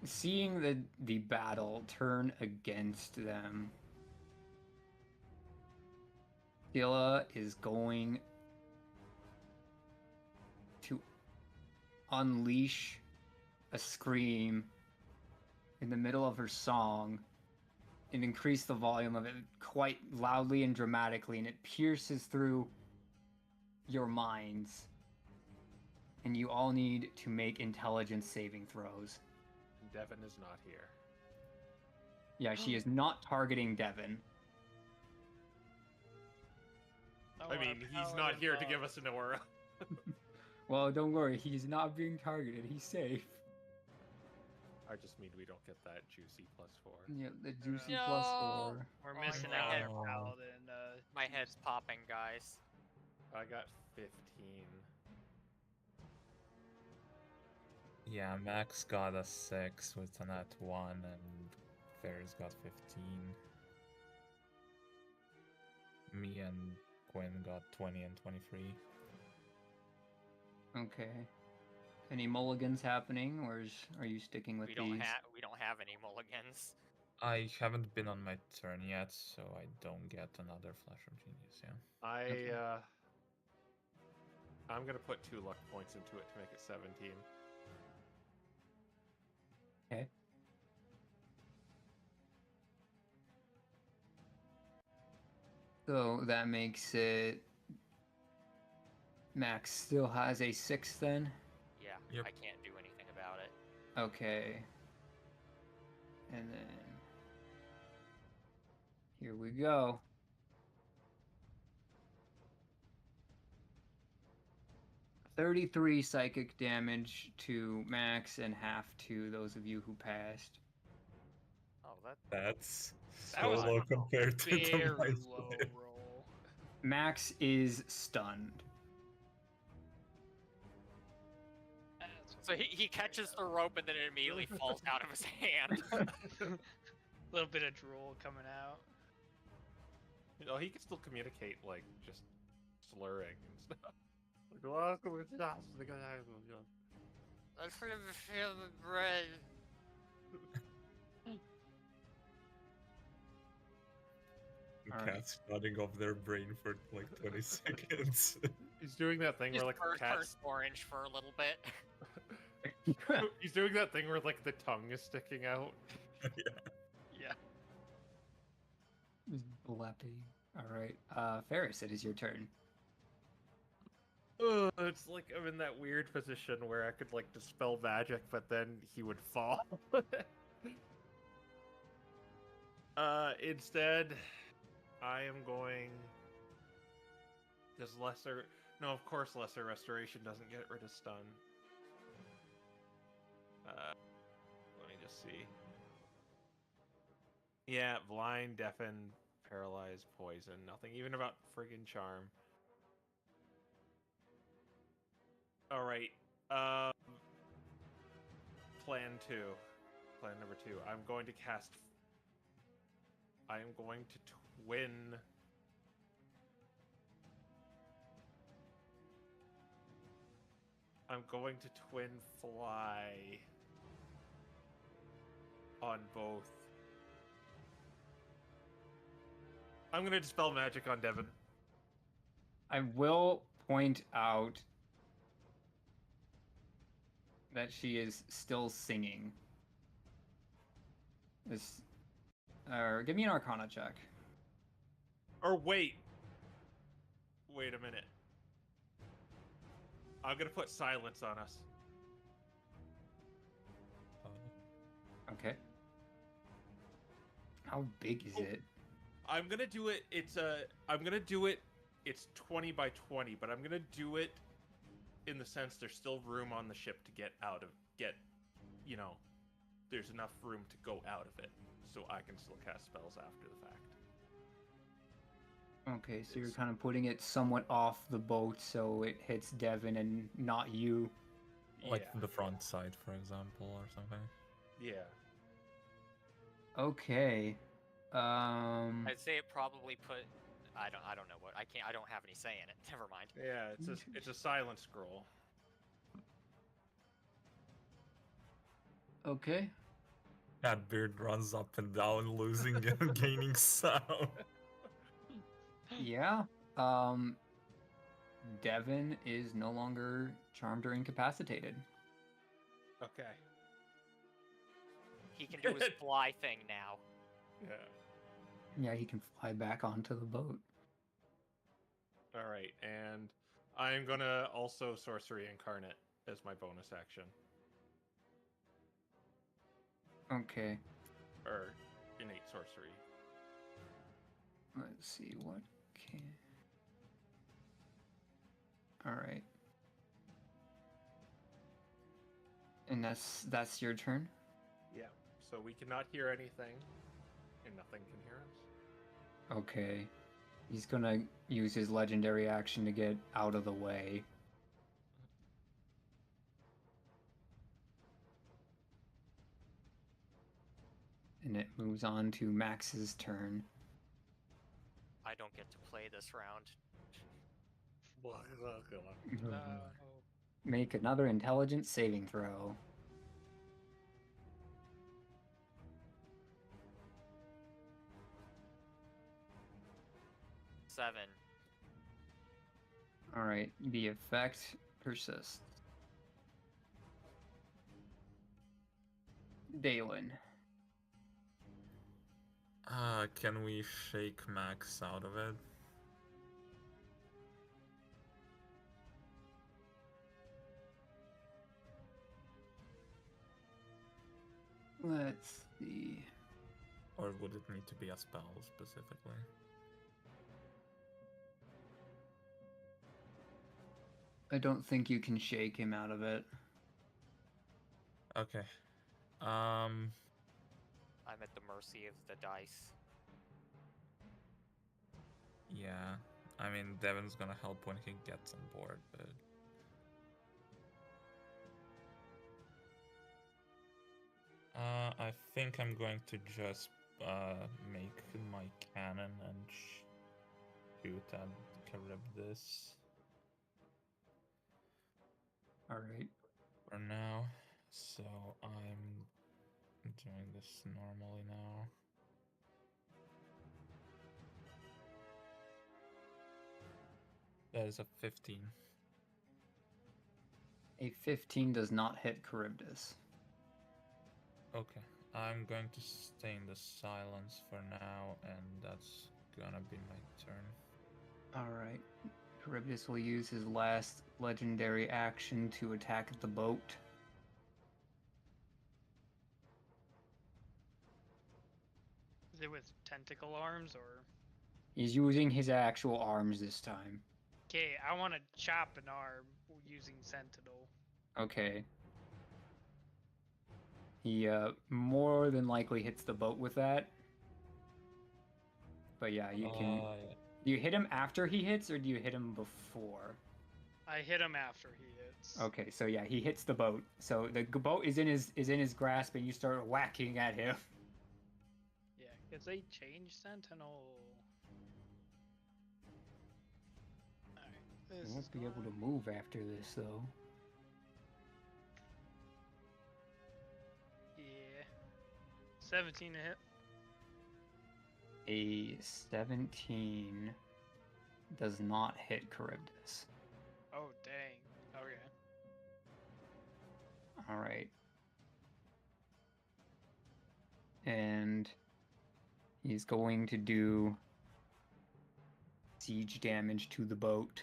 Seeing the battle turn against them, Scylla is going to unleash a scream in the middle of her song increase the volume of it quite loudly and dramatically, and it pierces through your minds. And you all need to make intelligence saving throws. Devin is not here. Yeah, she is not targeting Devin. I mean, he's not here to give us an aura. Well, don't worry, he's not being targeted. He's safe. I just mean we don't get that juicy +4. Yeah, the juicy No! +4. We're Oh, missing my out head. on Paladin. My head's popping, guys. I got 15. Yeah, Max got a 6 with a nat 1, and Ferris got 15. Me and Quinn got 20 and 23. Okay. Any mulligans happening, or are you sticking with We these? don't have any mulligans. I haven't been on my turn yet, so I don't get another Flash of Genius, yeah. I'm gonna put 2 luck points into it to make it 17. Okay. So that makes it... Max still has a 6 then? Yeah, Yep. I can't do anything about it. Okay. And then... Here we go. $33 psychic damage to Max and half to those of you who passed. Oh, that That's That so was low compared to the very Mind's low Blade. roll. Max is stunned. So he catches the rope and then it immediately falls out of his hand. A little bit of drool coming out. You know, he can still communicate, like, just slurring and stuff. Like, I couldn't feel the bread. The Alright. cat's nodding off their brain for like 20 seconds. he's doing that thing where, His like, bird the turns cat's... orange for a little bit. He's doing that thing where, like, the tongue is sticking out. Yeah. Bleppy. Alright. Ferris, it is your turn. It's like I'm in that weird position where I could, like, dispel magic, but then he would fall. Instead, I am going... Does lesser... No, of course lesser restoration doesn't get rid of stun. Let me just see. Yeah, blind, deafen, paralyze, poison. Nothing even about friggin' charm. Alright, plan 2. Plan number 2. I'm going to cast... I am going to twin... I'm going to twin fly on both. I'm gonna dispel magic on Devin. I will point out that she is still singing. Give me an Arcana check. Or wait. Wait a minute. I'm gonna put silence on us. Okay. How big is it? I'm gonna do it. I'm gonna do it. It's 20 by 20, but I'm gonna do it in the sense there's still room on the ship to get out of. You know, there's enough room to go out of it, so I can still cast spells after the fact. Okay, so you're kind of putting it somewhat off the boat so it hits Devin and not you. Like Yeah. the front side, for example, or something. Yeah. Okay. I'd say it probably put. I don't know what. I don't have any say in it. Never mind. Yeah, it's a silent scroll. Okay. Catbeard runs up and down, losing and gaining sound. Yeah. Devin is no longer charmed or incapacitated. Okay. He can do his fly thing now. Yeah. Yeah, he can fly back onto the boat. All right, and I'm gonna also sorcery incarnate as my bonus action, Okay, or innate sorcery. let's see what can. All right, and that's your turn. Yeah. So we cannot hear anything, and nothing can hear us. Okay, he's gonna use his legendary action to get out of the way. And it moves on to Max's turn. I don't get to play this round. No. Make another intelligence saving throw. Seven. All right, the effect persists. Dalen. Can we shake Max out of it? Let's see. Or would it need to be a spell specifically? I don't think you can shake him out of it. Okay. I'm at the mercy of the dice. Yeah. I mean, Devin's gonna help when he gets on board, but... I think I'm going to just make my cannon and shoot at Charybdis All right. for now. So I'm doing this normally now. That is a 15. A 15 does not hit Charybdis. Okay. I'm going to stay in the silence for now, and that's gonna be my turn. All right. Charybdis will use his last legendary action to attack the boat. Is it with tentacle arms or? He's using his actual arms this time. Okay, I want to chop an arm using Sentinel. Okay. He more than likely hits the boat with that. But yeah, you can. Do you hit him after he hits, or do you hit him before? I hit him after he hits. Okay, so yeah, he hits the boat. So the boat is in his grasp, and you start whacking at him. Yeah, because they changed Sentinel. Alright, He this won't is be able to going- move after this, though. Yeah. 17 to hit. A 17 does not hit Charybdis. Oh, dang. Okay. All right. And he's going to do siege damage to the boat.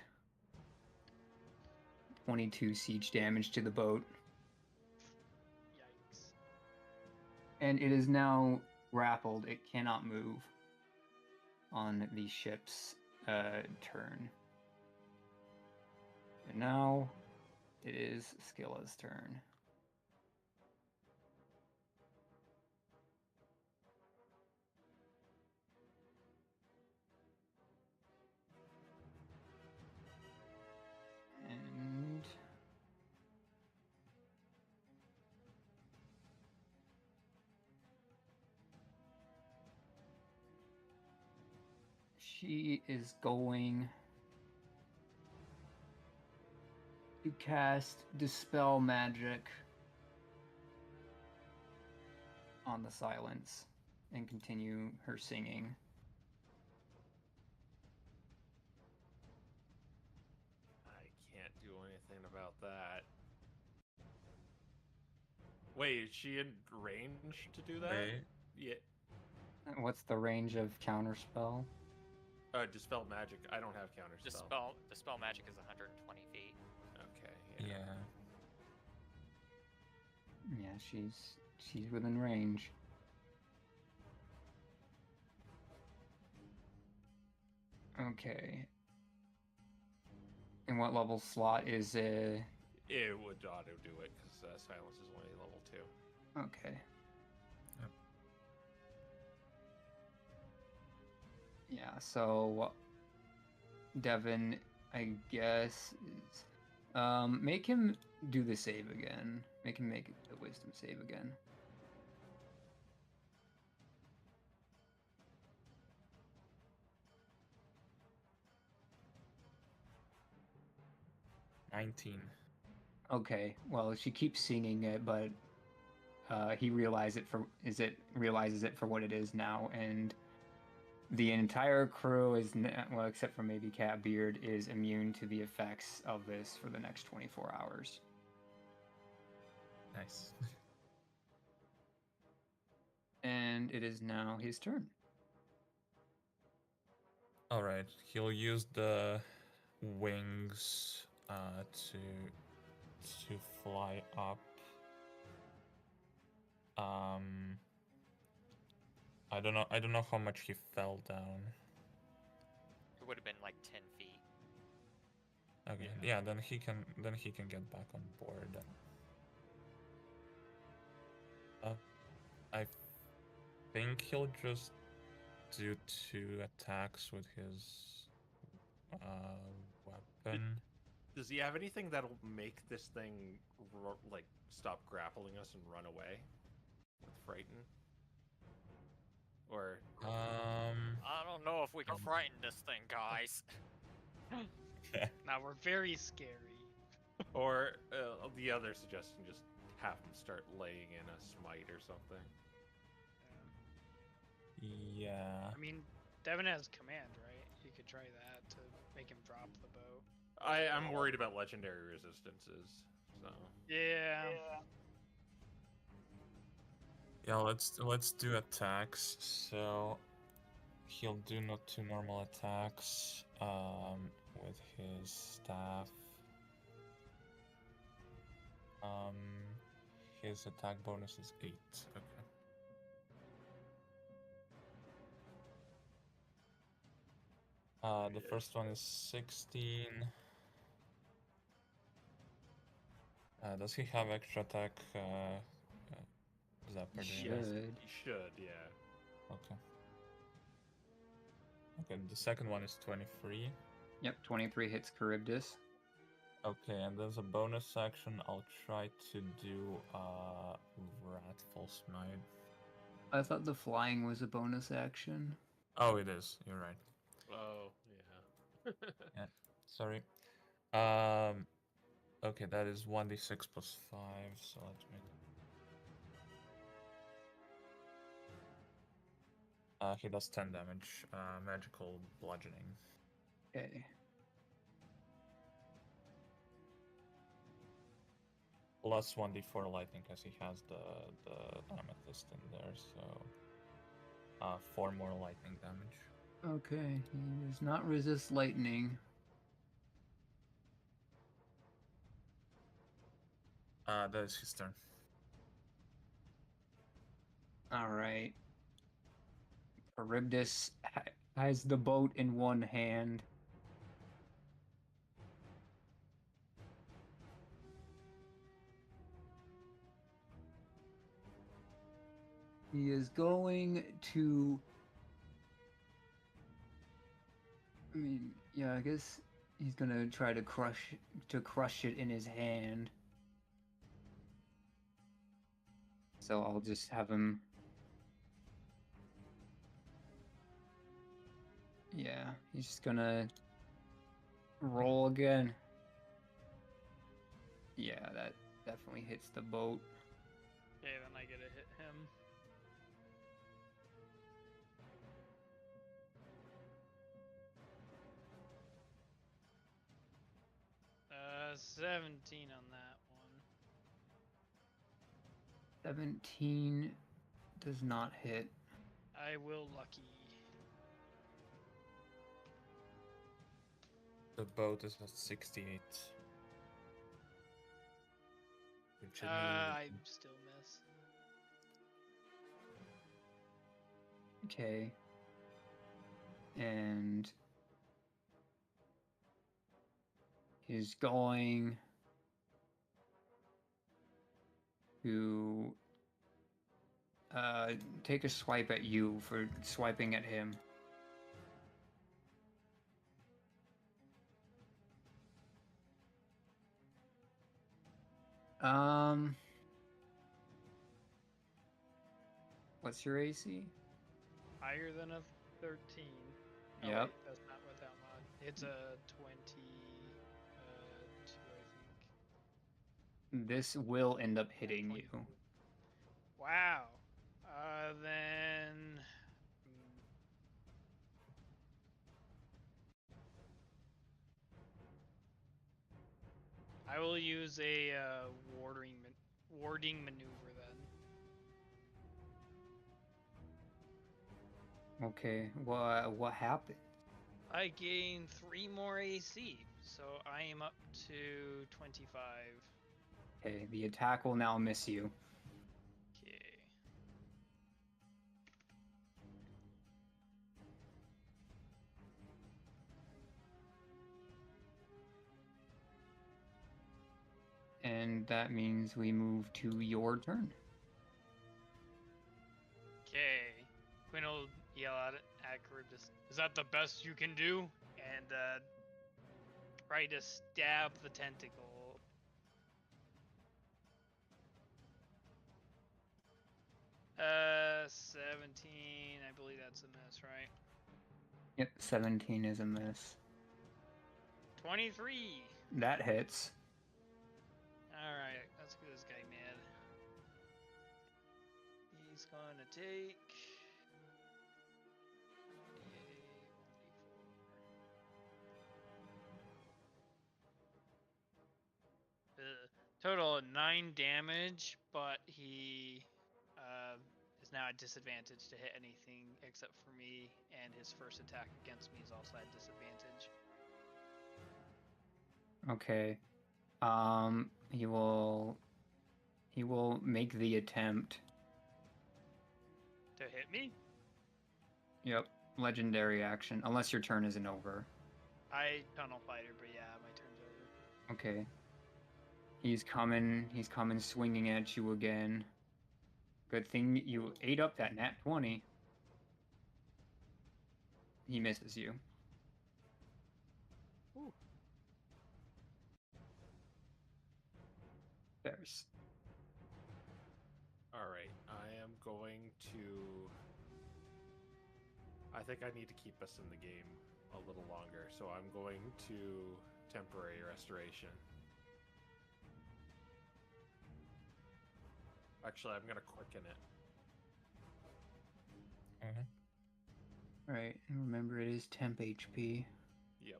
22 siege damage to the boat. Yikes. And it is now grappled. It cannot move on the ship's turn. And now it is Skilla's turn. And she is going to cast Dispel Magic on the silence and continue her singing. I can't do anything about that. Wait, is she in range to do that? Wait. Yeah. What's the range of counterspell? Dispel magic. I don't have counter spell. Dispel magic is 120 feet. Okay. Yeah. Yeah, she's within range. Okay. And what level slot is It would auto do it because silence is only level 2. Okay. Yep. Yeah, so Devin, I guess, is, make him do the save again. Make him make the wisdom save again. $19. Okay, well, she keeps singing it, but he realizes it for what it is now, and the entire crew is well, except for maybe Catbeard, is immune to the effects of this for the next 24 hours. Nice. And it is now his turn. All right, he'll use the wings to fly up. I don't know how much he fell down. It would have been like 10 feet. Okay, yeah, then he can get back on board. I think he'll just do 2 attacks with his weapon. Does he have anything that'll make this thing like stop grappling us and run away with frighten? Or I don't know if we can frighten this thing, guys. Now we're very scary. or the other suggestion, just have him start laying in a smite or something. Yeah. I mean, Devin has command, right? You could try that to make him drop the bow. I'm worried about legendary resistances. So Yeah. Yeah, let's do attacks. So he'll do not 2 normal attacks with his staff. His attack bonus is 8. Okay. The first one is 16. Does he have extra attack? Zapper? He yes, should. he should, yeah. Okay. Okay, the second one is 23. Yep, 23 hits Charybdis. Okay, and as a bonus action, I'll try to do Wrathful Smite. I thought the flying was a bonus action. Oh, it is. You're right. Oh, yeah. Yeah, sorry. Okay, that is 1d6 plus 5, so let's make it. He does 10 damage, magical bludgeoning. Okay. Plus 1d4 lightning, because he has the amethyst in there, so 4 more lightning damage. Okay, he does not resist lightning. That is his turn. All right. Charybdis has the boat in one hand. He is going to... I mean, yeah, I guess he's gonna try to crush it in his hand. So I'll just have him... Yeah, he's just gonna roll again. Yeah, that definitely hits the boat. Okay, then I get to hit him. 17 on that one. 17 does not hit. I will lucky. The boat is at 68. Which means I still miss. Okay. And he's going to take a swipe at you for swiping at him. What's your AC? Higher than a 13. Oh, Yep. wait, that's not without mod. It's a 22, I think. This will end up hitting you. Wow. Then. I will use a warding maneuver then. Okay. What happened? I gain 3 more AC, so I am up to 25. Okay, the attack will now miss you. Okay. And that means we move to your turn. Okay. Quinn will yell at Charybdis. Is that the best you can do? And try to stab the tentacle. Uh, 17. I believe that's a miss, right? Yep, 17 is a miss. 23. That hits. Alright, let's get this guy mad. He's gonna take. Total of 9 damage, but he is now at disadvantage to hit anything except for me, and his first attack against me is also at disadvantage. Okay. He will make the attempt. To hit me? Yep. Legendary action. Unless your turn isn't over. I tunnel fighter, but yeah, my turn's over. Okay. He's coming swinging at you again. Good thing you ate up that nat 20. He misses you. Ooh. There's. Alright, I am going to... I think I need to keep us in the game a little longer, so I'm going to temporary restoration. Actually, I'm gonna quicken it. Alright, and remember it is temp HP. Yep.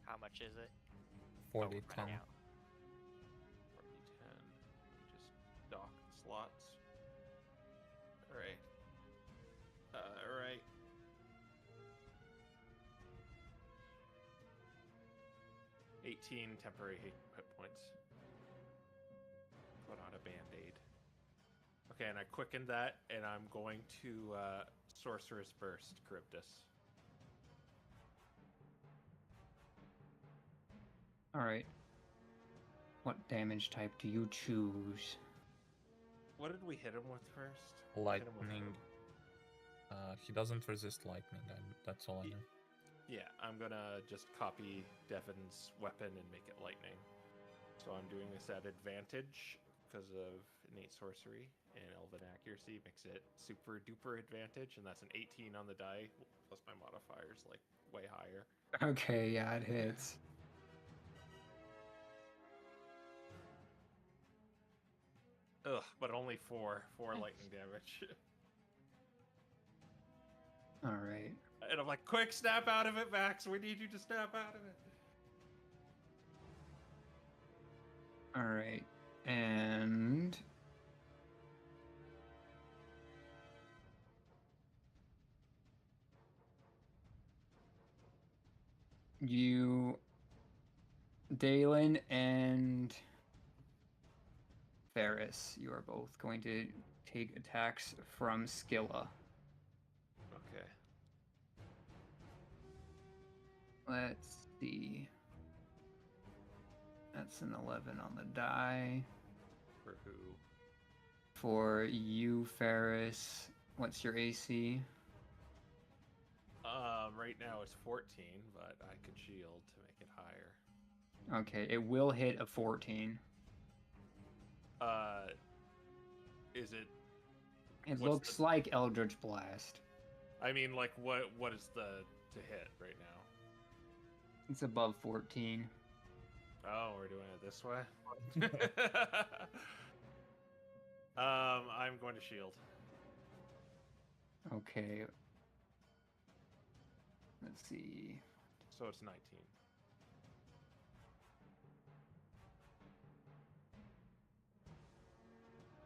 How much is it? 40, Oh, 10. running out. 40, 10. Let me just dock the slots. Alright. Alright. $18 temporary hit points. Put on a band-aid. Okay, and I quickened that, and I'm going to Sorcerer's Burst, Charybdis. Alright. What damage type do you choose? What did we hit him with first? Lightning. He doesn't resist lightning. That's all I know. Yeah, I'm gonna just copy Devin's weapon and make it lightning. So I'm doing this at advantage because of innate sorcery, and elven accuracy makes it super duper advantage, and that's an 18 on the die, plus my modifier's like way higher. Okay, yeah, it hits. Ugh, but only four lightning damage. Alright. And I'm like, quick, snap out of it, Max. We need you to snap out of it. Alright. And You, Dalen and Ferris, you are both going to take attacks from Skilla. Okay. Let's see. That's an 11 on the die. For who? For you, Ferris, what's your AC? Right now it's 14, but I could shield to make it higher. Okay, it will hit a 14. Is it? It What's looks the- like Eldritch Blast. I mean, like, what is the to hit right now? It's above 14. Oh, we're doing it this way. I'm going to shield. Okay. Let's see. So it's 19.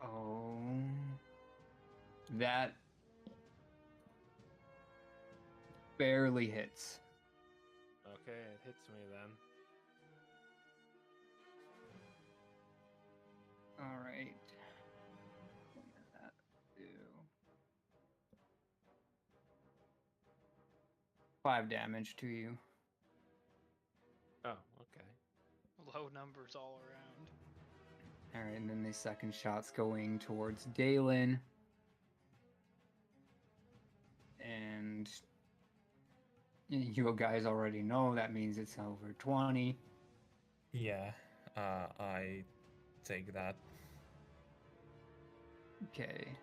Oh. That barely hits. Okay, it hits me then. All right. What does that do? 5 damage to you. Oh, okay. Low numbers all around. All right, and then the second shot's going towards Dalen. And you guys already know that means it's over 20. Yeah, I take that. Okay.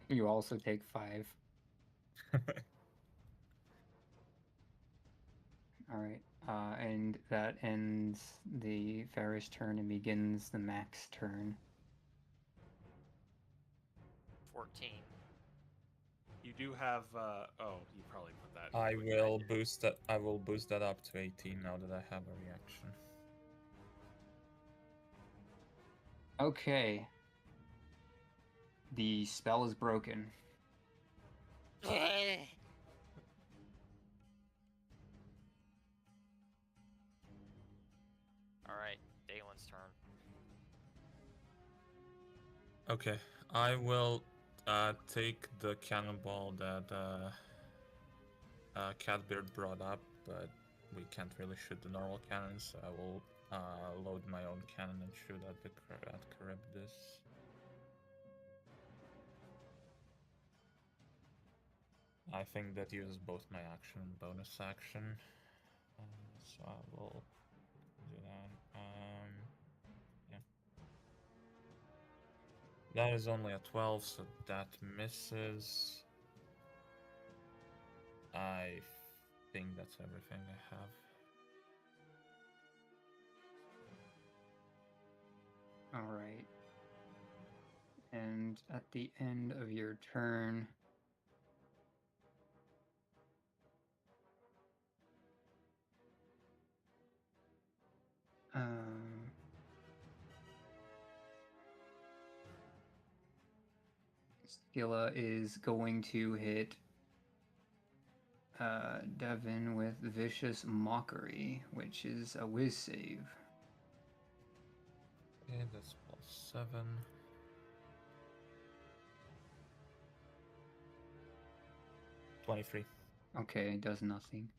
You also take 5. All right. And that ends the Ferris turn and begins the Max turn. 14. You do have. Oh, you probably put that. I into a will negative. boost that. I will boost that up to 18 now that I have a reaction. Okay. The spell is broken. Alright, Dalen's turn. Okay, I will take the cannonball that Catbeard brought up, but we can't really shoot the normal cannons, so I will load my own cannon and shoot at Charybdis. I think that uses both my action and bonus action, so I will do that. Yeah. That is only a 12, so that misses. I think that's everything I have. All right. And at the end of your turn, Skilla is going to hit Devin with Vicious Mockery, which is a whiz save. Okay, that's +7. +23. Okay, does nothing.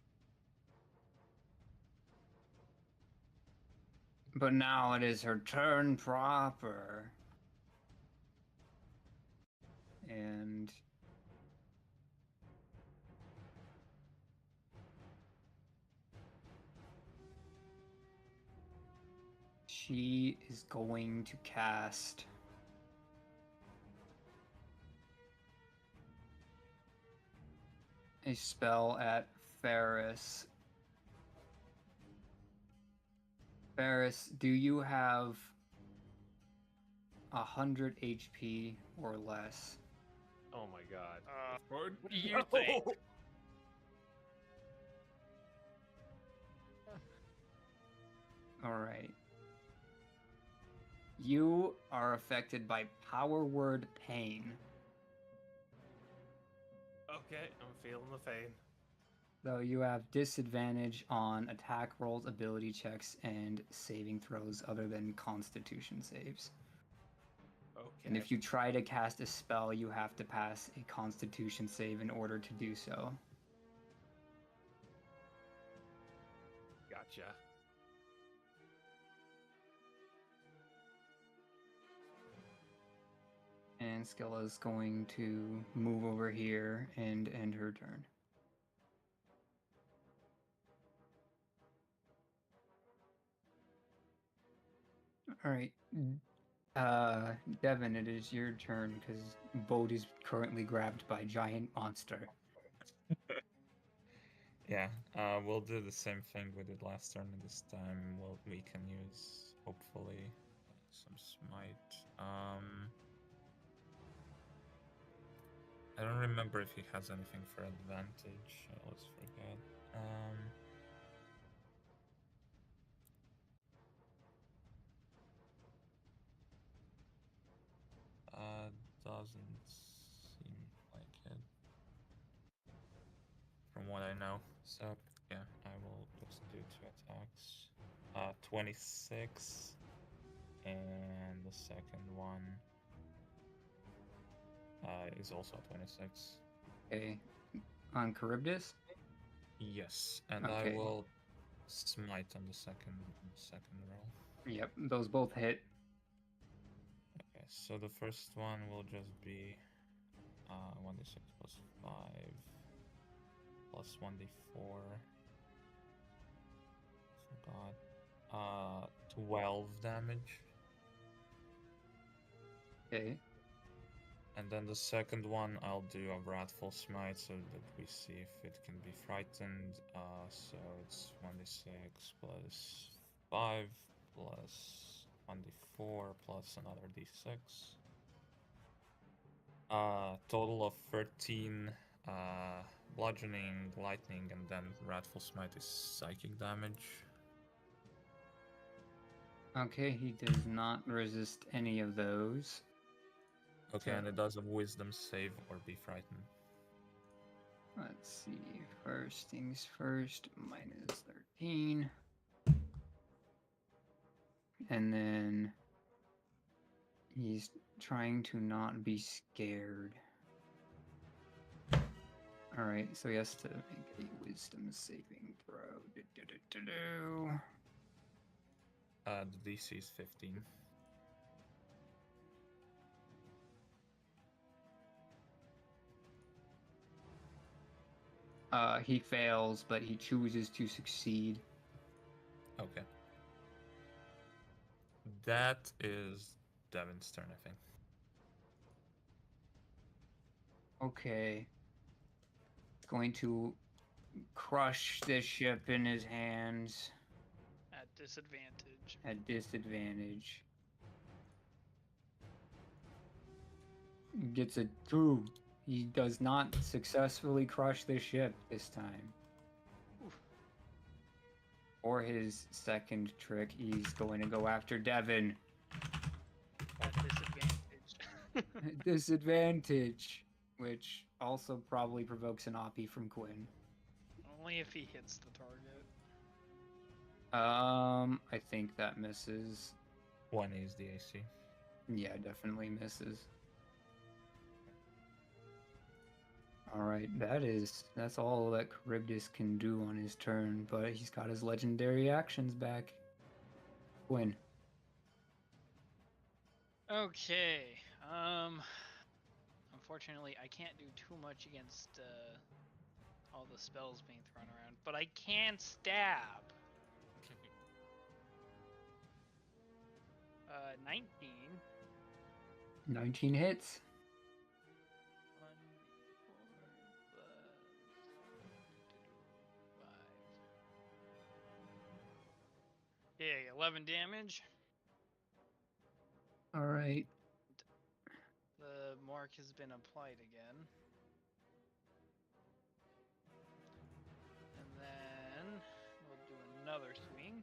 But now it is her turn proper. And she is going to cast a spell at Ferris. Ferris, do you have 100 HP or less? Oh my god. What do you think? All right. You are affected by Power Word Pain. Okay, I'm feeling the pain. So you have disadvantage on attack rolls, ability checks, and saving throws other than Constitution saves. Okay. And if you try to cast a spell, you have to pass a Constitution save in order to do so. Gotcha. And Scylla's going to move over here and end her turn. All right. Devin, it is your turn because Bode is currently grabbed by a giant monster. Yeah, we'll do the same thing we did last turn, and this time we can use, hopefully, some smite. I don't remember if he has anything for advantage. I always forget. Doesn't seem like it. From what I know. So, yeah, I will just do 2 attacks. 26. And the second one is also 26. Okay. On Charybdis? Yes, and Okay. I will smite on the second roll. Yep, those both hit. Okay, so the first one will just be 1d6 plus 5 plus 1d4. Forgot. 12 damage. Okay. And then the second one, I'll do a Wrathful Smite so that we see if it can be frightened. So it's 1d6 plus 5 plus 1d4 plus another d6. Total of 13 bludgeoning, lightning, and then Wrathful Smite is psychic damage. Okay, he does not resist any of those. Okay, So- and it does a Wisdom save or be frightened. Let's see. First things first, minus 13. And then he's trying to not be scared. Alright, so he has to make a wisdom saving throw. The DC is 15. He fails, but he chooses to succeed. Okay. That is Devin's turn, I think. Okay. Going to crush this ship in his hands At disadvantage. at disadvantage. Gets a 2. He does not successfully crush the ship this time. Oof. For his second trick, he's going to go after Devin. At disadvantage. Disadvantage, which also probably provokes an Oppie from Quinn. Only if he hits the target. I think that misses. 1 is the AC. Yeah, definitely misses. Alright, that's all that Charybdis can do on his turn, but he's got his legendary actions back. Quinn. Okay. Unfortunately, I can't do too much against all the spells being thrown around, but I can stab. 19. 19 hits. 1d4 plus 5. Yeah, 11 damage. Alright. The mark has been applied again. And then we'll do another swing.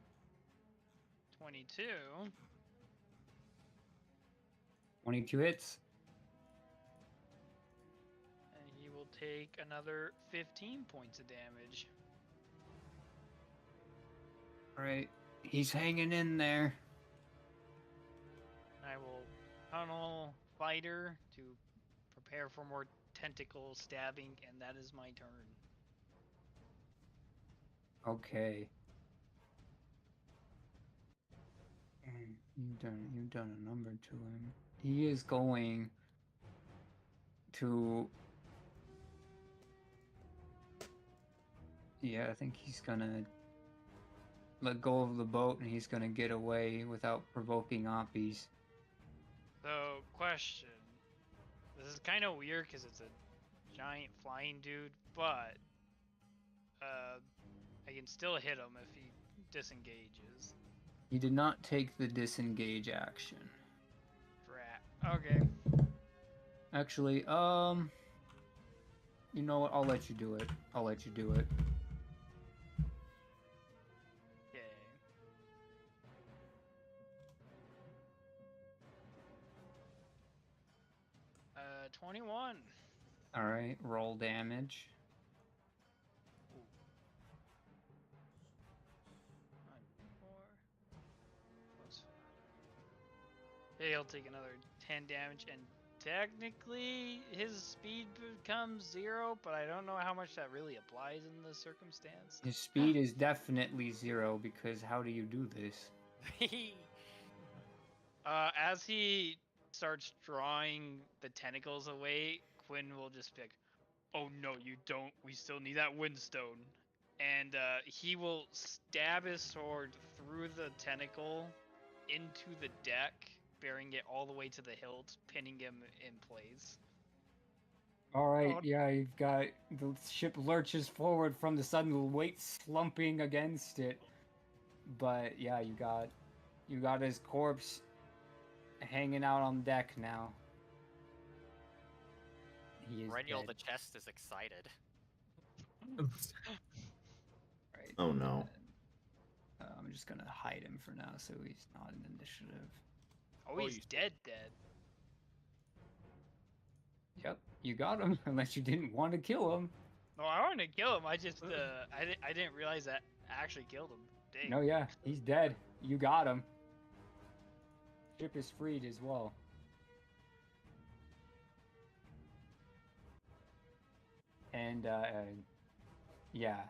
22. 22 hits. And he will take another 15 points of damage. Alright, he's hanging in there. I will tunnel fighter to prepare for more tentacle stabbing, and that is my turn. Okay. You've done a number to him. He is going to... Yeah, I think he's gonna let go of the boat and he's gonna get away without provoking Oppies. So, question. This is kind of weird because it's a giant flying dude, but I can still hit him if he disengages. He did not take the disengage action. Drat. Okay. Actually, you know what? I'll let you do it. I'll let you do it. Okay. 21. Alright, roll damage. Yeah, he'll take another 10 damage, and technically his speed becomes 0, but I don't know how much that really applies in this circumstance. His speed is definitely 0 because how do you do this? As he starts drawing the tentacles away, Quinn will just be like, "Oh no, you don't. We still need that windstone." And he will stab his sword through the tentacle into the deck, bearing it all the way to the hilt, pinning him in place. Alright, yeah, you've got... The ship lurches forward from the sudden weight slumping against it. But, yeah, you got his corpse hanging out on deck now. He is Renial dead. the chest is excited. Right. Oh no. I'm just gonna hide him for now so he's not in initiative. Oh, he's dead. Yep, you got him, unless you didn't want to kill him. No, I wanted to kill him. I just, I didn't realize that I actually killed him. Dang. No, yeah, he's dead. You got him. Ship is freed as well. And, yeah.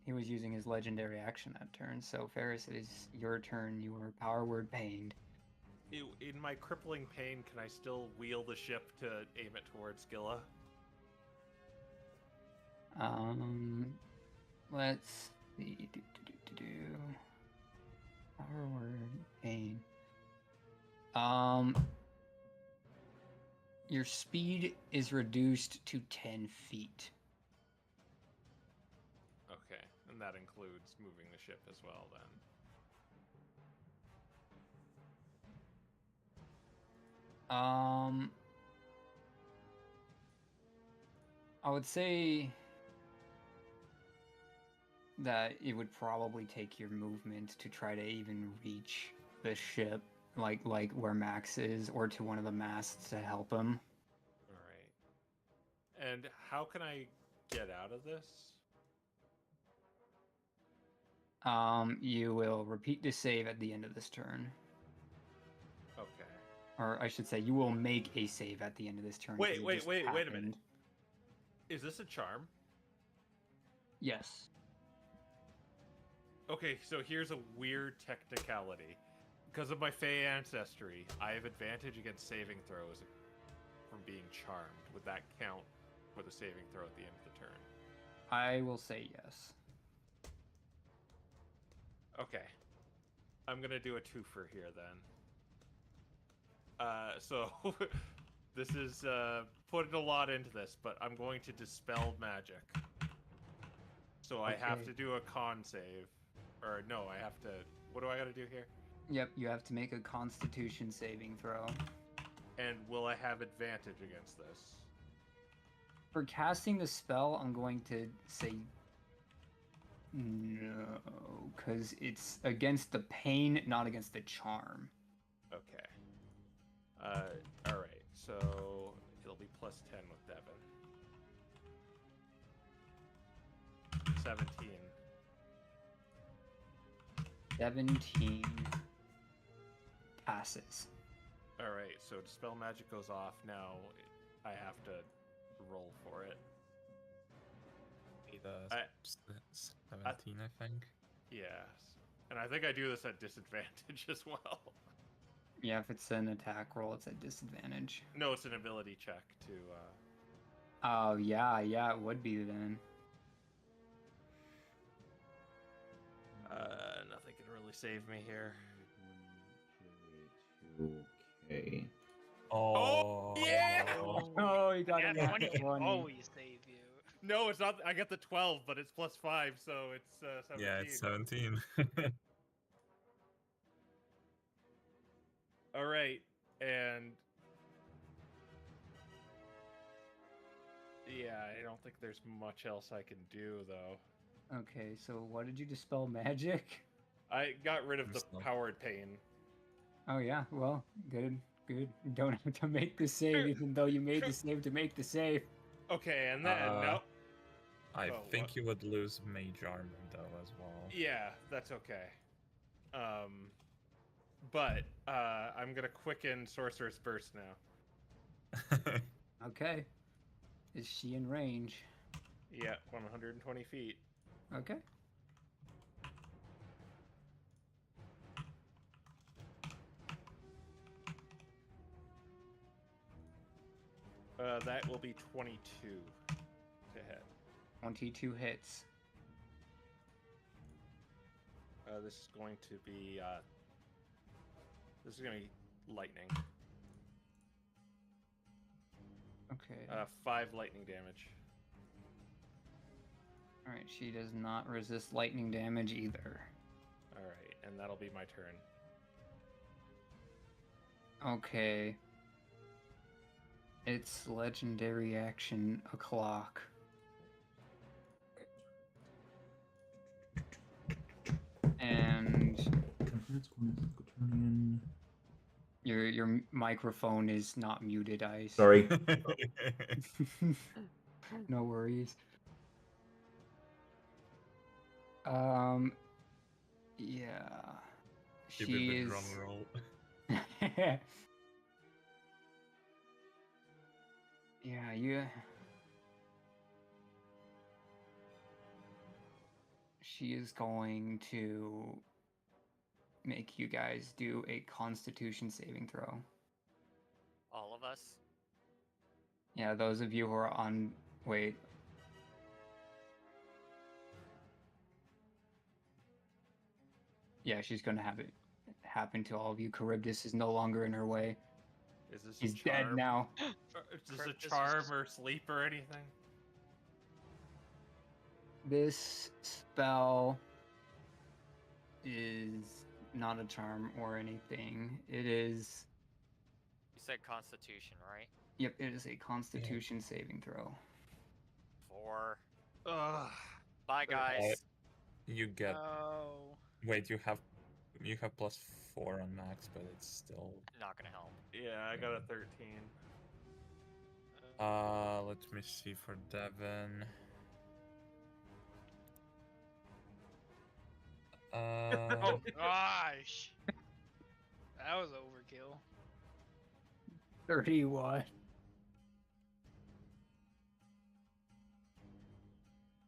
He was using his legendary action that turn, so Ferris, it is your turn. You are power word pained. In my crippling pain, can I still wheel the ship to aim it towards Gilla? Let's see. Power word pain. Your speed is reduced to 10 feet. Okay, and that includes moving the ship as well, then. I would say that it would probably take your movement to try to even reach the ship, like where Max is, or to one of the masts to help him. All right. And how can I get out of this? You will repeat the save at the end of this turn. Okay. Or I should say, you will make a save at the end of this turn. Wait It a just minute. happened. Is this a charm? Yes. Okay, so here's a weird technicality. Because of my Fey ancestry, I have advantage against saving throws from being charmed. Would that count for the saving throw at the end of the turn? I will say yes. Okay. I'm gonna do a twofer here then. So this is putting a lot into this, but I'm going to dispel magic. So I have Okay. to do a con save. Or no, I have to... What do I gotta do here? Yep, you have to make a Constitution saving throw. And will I have advantage against this? For casting the spell, I'm going to say no, because it's against the pain, not against the charm. Okay. Alright, so it'll be plus 10 with Devin. 17. 17 passes. All right, so dispel magic goes off. Now I have to roll for it. Need I- 17, I think. Yes, and I think I do this at disadvantage as well. Yeah, if it's an attack roll, it's at disadvantage. No, it's an ability check to. Oh, yeah, it would be then. Nothing can really save me here. Okay. Oh, yeah! Oh, you got Nat it. 20 can always save you. No, it's not. I got the 12, but it's +5, so it's 17. Yeah, it's 17. All right, and yeah, I don't think there's much else I can do though. Okay, so what did you dispel magic? I got rid of the Dispel. powered pain. Oh, yeah, well, good. You don't have to make the save, even though you made the save to make the save. Okay, and then no. I Oh, think what? you would lose mage armor though as well. Yeah, that's okay. But I'm gonna quicken Sorcerer's Burst now. Okay. Is she in range? Yeah, 120 feet. Okay. That will be 22 to hit. 22 hits. This is going to be lightning. Okay. 5 lightning damage. Alright, she does not resist lightning damage either. All right, and that'll be my turn. Okay. It's legendary action o'clock. And your microphone is not muted, Ice. Sorry. No worries. Yeah. Give She it the is. drum roll. Yeah, you. She is going to make you guys do a Constitution saving throw. All of us. Yeah, those of you who are on. Wait. Yeah, she's going to have it happen to all of you. Charybdis is no longer in her way. Is this He's a charm? dead now. Is this a Charybdis charm is- or sleep or anything? This spell is not a charm or anything. It is. You said Constitution, right? Yep, it is a Constitution saving throw. 4. Ugh. Bye, guys. You get Oh. wait. You have +4 on max, but it's still. Not gonna help. Yeah, I got a 13. Let me see for Devin. Oh gosh. That was overkill. 31.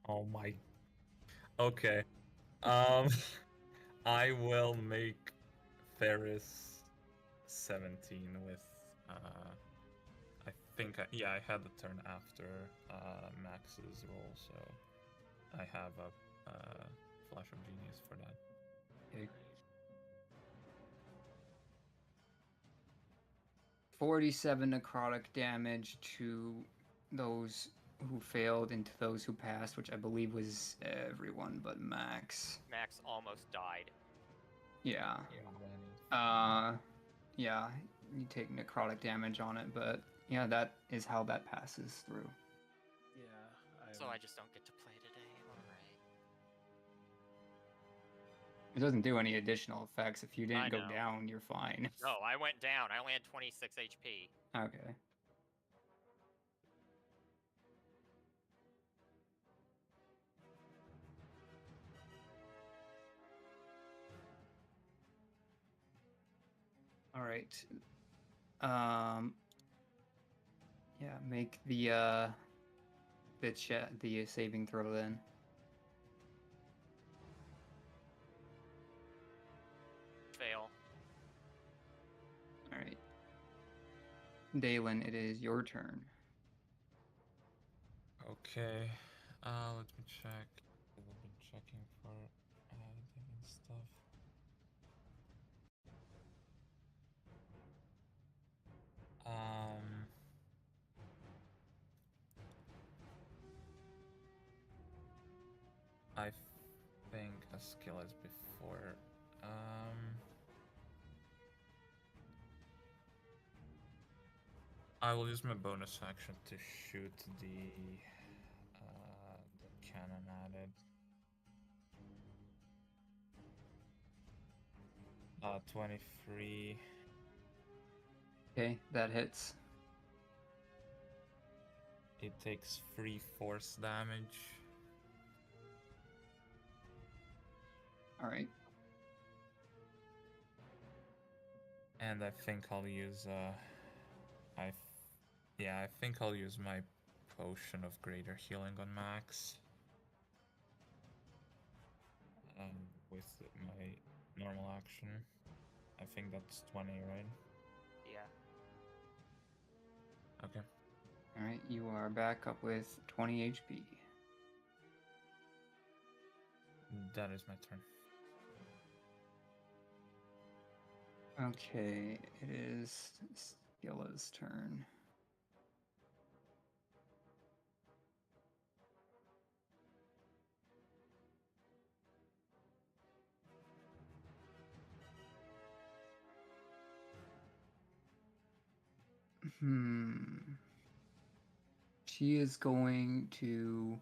Oh my. Okay. I will make Ferris 17 with. I think I had the turn after Max's roll, so I have a flash of genius for that. Okay. 47 necrotic damage to those who failed and to those who passed, which I believe was everyone but Max. Max almost died. Yeah. Yeah, you take necrotic damage on it, but yeah, that is how that passes through. Yeah. So I just don't get to play today. Alright. It doesn't do any additional effects. If you I didn't go know. down, you're fine. No, I went down. I only had 26 HP. Okay. All right. Yeah, make the saving throw then. Fail. All right. Dalen, it is your turn. Okay. Let me check. I've been checking for editing and stuff. I think a skill as before. I will use my bonus action to shoot the cannon at it. 23. Okay, that hits. It takes 3 force damage. All right. And I think I'll use I think I'll use my potion of greater healing on Max. With my normal action. I think that's 20, right? Yeah. Okay. All right, you are back up with 20 HP. That is my turn. Okay, it is Skilla's turn. She is going to...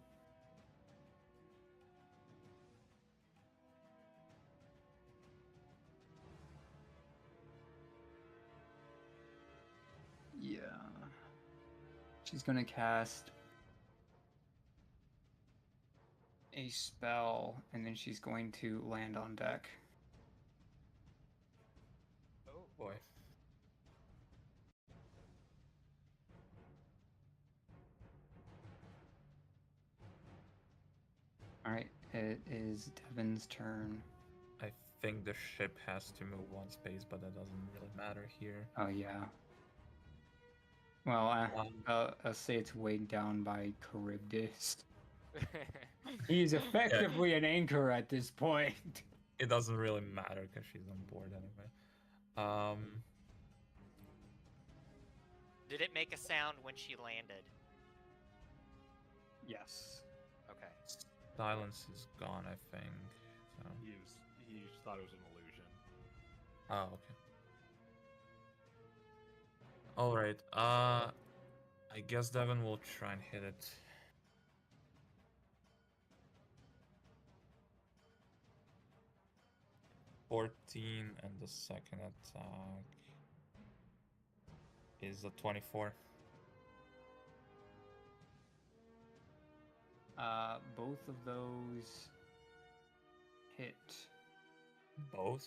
Yeah. She's going to cast a spell, and then she's going to land on deck. Oh boy. Alright, it is Devin's turn. I think the ship has to move one space, but that doesn't really matter here. Oh, yeah. Well, I'll say it's weighed down by Charybdis. He's effectively an anchor at this point. It doesn't really matter because she's on board anyway. Did it make a sound when she landed? Yes. Okay. Silence is gone, I think. So. He thought it was an illusion. Oh, okay. Alright, I guess Devin will try and hit it. $14, and the second attack is a 24. Both of those hit. Both?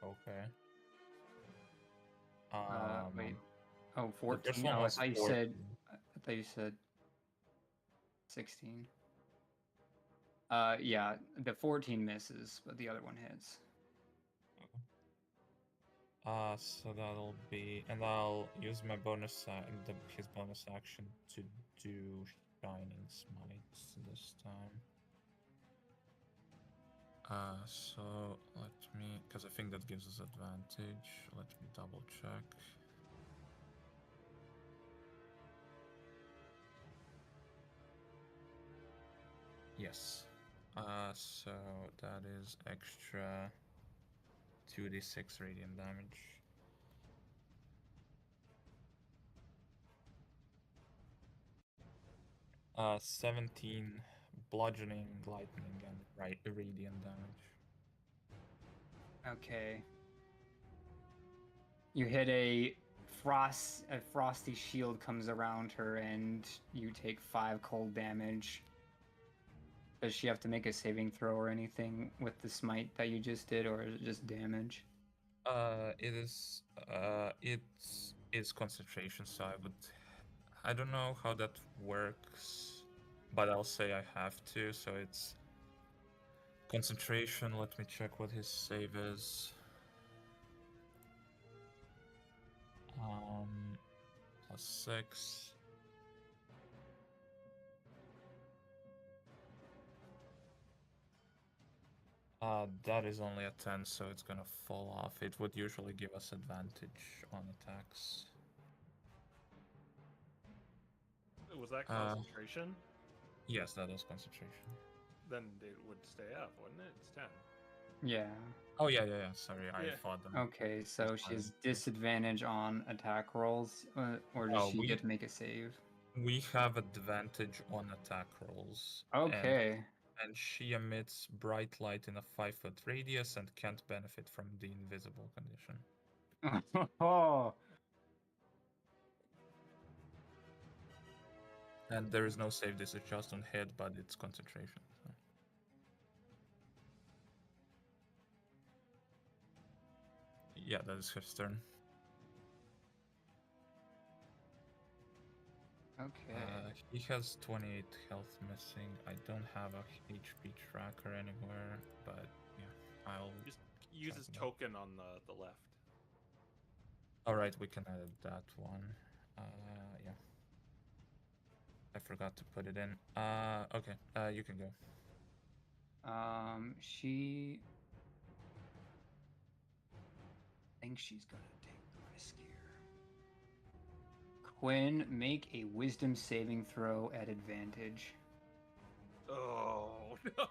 Okay. Wait. Oh, the first 14. one Oh, I was thought you 14. said 16. Yeah, the 14 misses, but the other one hits. So that'll be, and I'll use my bonus, his bonus action to do Shining Smites this time. So let me, because I think that gives us advantage. Let me double check. Yes. So that is extra 2d6 radiant damage. Uh, 17 bludgeoning, lightning, and radiant damage. Okay. You hit a frosty shield comes around her, and you take 5 cold damage. Does she have to make a saving throw or anything with the smite that you just did, or is it just damage? It is concentration, so I don't know how that works, but I'll say I have to, so it's concentration. Let me check what his save is. +6. That is only a 10, so it's gonna fall off. It would usually give us advantage on attacks. Was that concentration? Yes, that is concentration. Then it would stay up, wouldn't it? It's 10. Yeah. Oh, yeah. Sorry, I Yeah. thought that. Okay, so she has disadvantage on attack rolls, or does Oh, she we- get to make a save? We have advantage on attack rolls. Okay. And she emits bright light in a 5-foot radius and can't benefit from the invisible condition. Oh. And there is no save. This is just on hit, but it's concentration. So. Yeah, that is his turn. Okay. He has 28 health missing. I don't have a HP tracker anywhere, but yeah, I'll Just use his check that. token on the left. Alright, we can edit that one. Yeah. I forgot to put it in. Okay, you can go. She thinks she's gonna take the risk here. Quinn, make a wisdom saving throw at advantage. Oh no!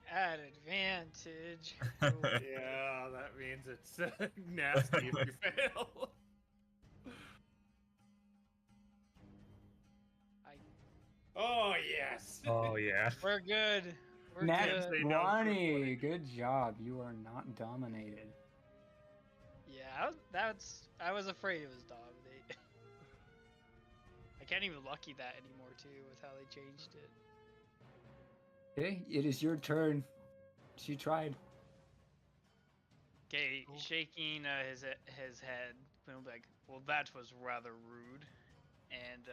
At advantage. Yeah, that means it's nasty if you fail. Oh yes! Oh yeah. We're good. We're Nat good. Stay down for 20. Good job. You are not dominated. Yeah, I was afraid it was dominate. I can't even lucky that anymore too with how they changed it. Okay, it is your turn. She tried. Okay, shaking his head, Quinn will be like, well, that was rather rude, and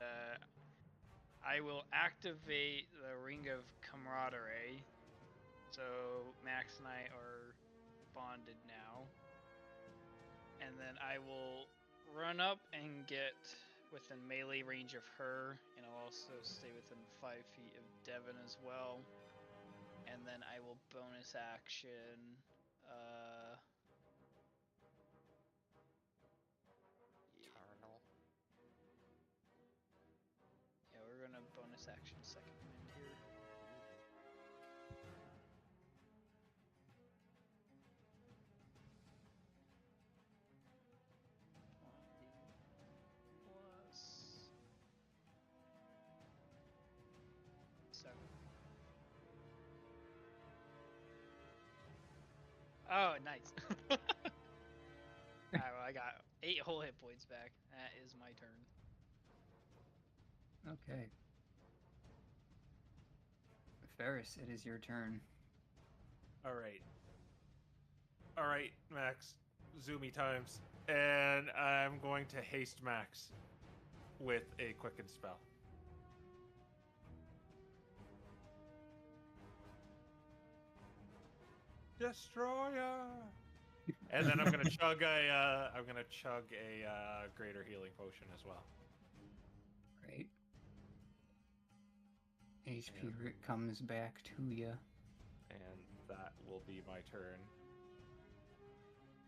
I will activate the Ring of Camaraderie. So Max and I are bonded now, and then I will run up and get within melee range of her, and I'll also stay within 5 feet of Devin as well. And then I will bonus action. Eternal. Yeah, we're gonna bonus action second wind here. Plus 7. Oh, nice. Alright, well, I got 8 whole hit points back. That is my turn. Okay. Ferris, it is your turn. Alright, Max. Zoomy times. And I'm going to haste Max with a quicken spell. Destroyer! And then I'm gonna chug a greater healing potion as well. Great. HP comes back to you. And that will be my turn.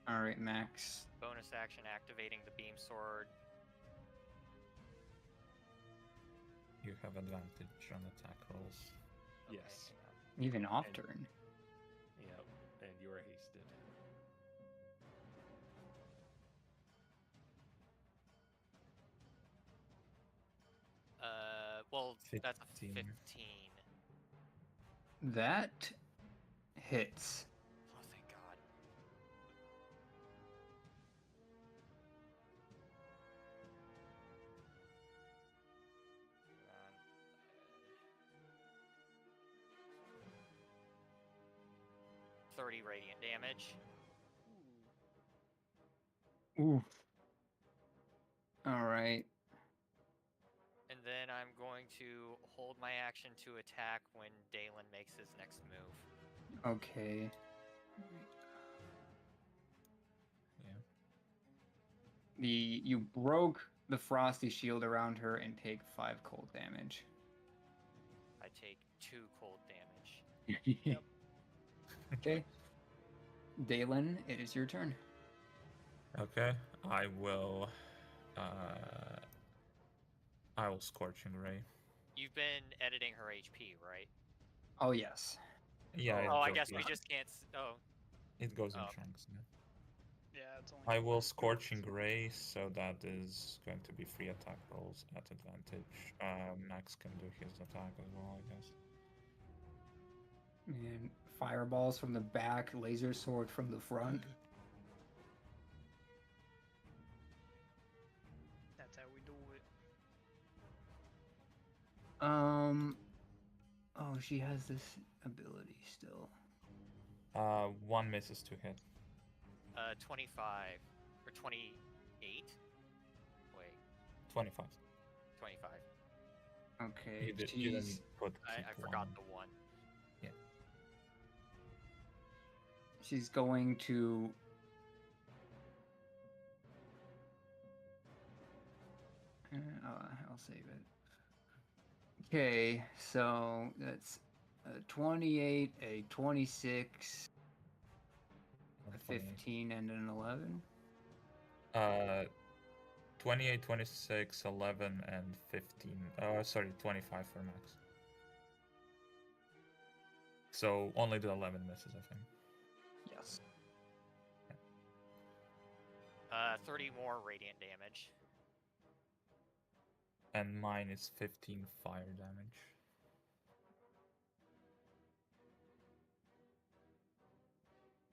All right, Max. Bonus action activating the beam sword. You have advantage on attack rolls. Okay, Yes. hang on. Even off And- turn. Yep. And you are hasted. Well, that's a 15. 15. That hits. Oh, thank God. Hang on. 30 radiant damage. Oof. All right. And then I'm going to hold my action to attack when Dalen makes his next move. Okay. Yeah. You broke the frosty shield around her and take 5 cold damage. I take 2 cold damage. Yep. Okay. Dalen, it is your turn. Okay, I will Scorching Ray. You've been editing her HP, right? Oh yes. Yeah. Oh, I it guess goes- we just can't. Oh, It goes in Oh. chunks. Yeah. Yeah, it's only. I will Scorching Ray, so that is going to be 3 attack rolls at advantage. Max can do his attack as well, I guess. And fireballs from the back, laser sword from the front. That's how we do it. Oh, she has this ability still. 1 misses to hit. 25 or 28. Wait, 25. 25. Okay, You didn't she's put I keep forgot one. the one. she's going to I'll save it. Okay, so that's a 28, a 26, a 15, and an 11. 28, 26, 11, and 15. Sorry, 25 for Max. So only the 11 misses, I think. Yes. 30 more radiant damage. And mine is 15 fire damage.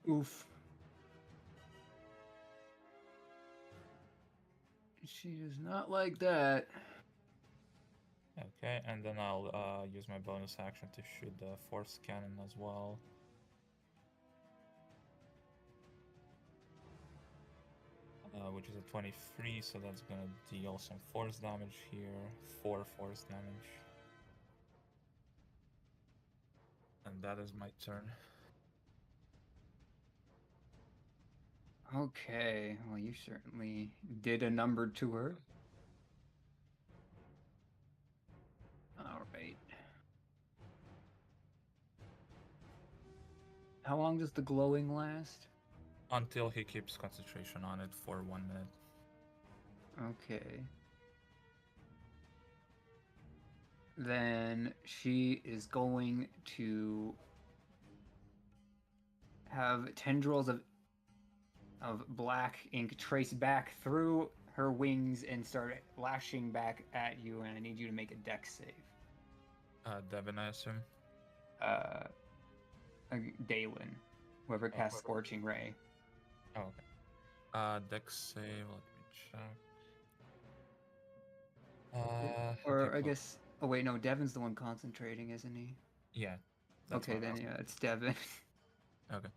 Oof. She does not like that. Okay, and then I'll use my bonus action to shoot the force cannon as well. Which is a 23, so that's gonna deal some force damage here. 4 force damage. And that is my turn. Okay, well, you certainly did a number to her. All right. How long does the glowing last? Until he keeps concentration on it for 1 minute. Okay. Then she is going to have tendrils of black ink trace back through her wings and start lashing back at you, and I need you to make a dex save. Devin, I assume? Dalen. Whoever casts Scorching Ray. Oh, okay. Dex save, let me check. Or okay, I cool. guess... Oh wait, no, Devin's the one concentrating, isn't he? Yeah. that's Okay, what I then was- yeah, it's Devin. Okay.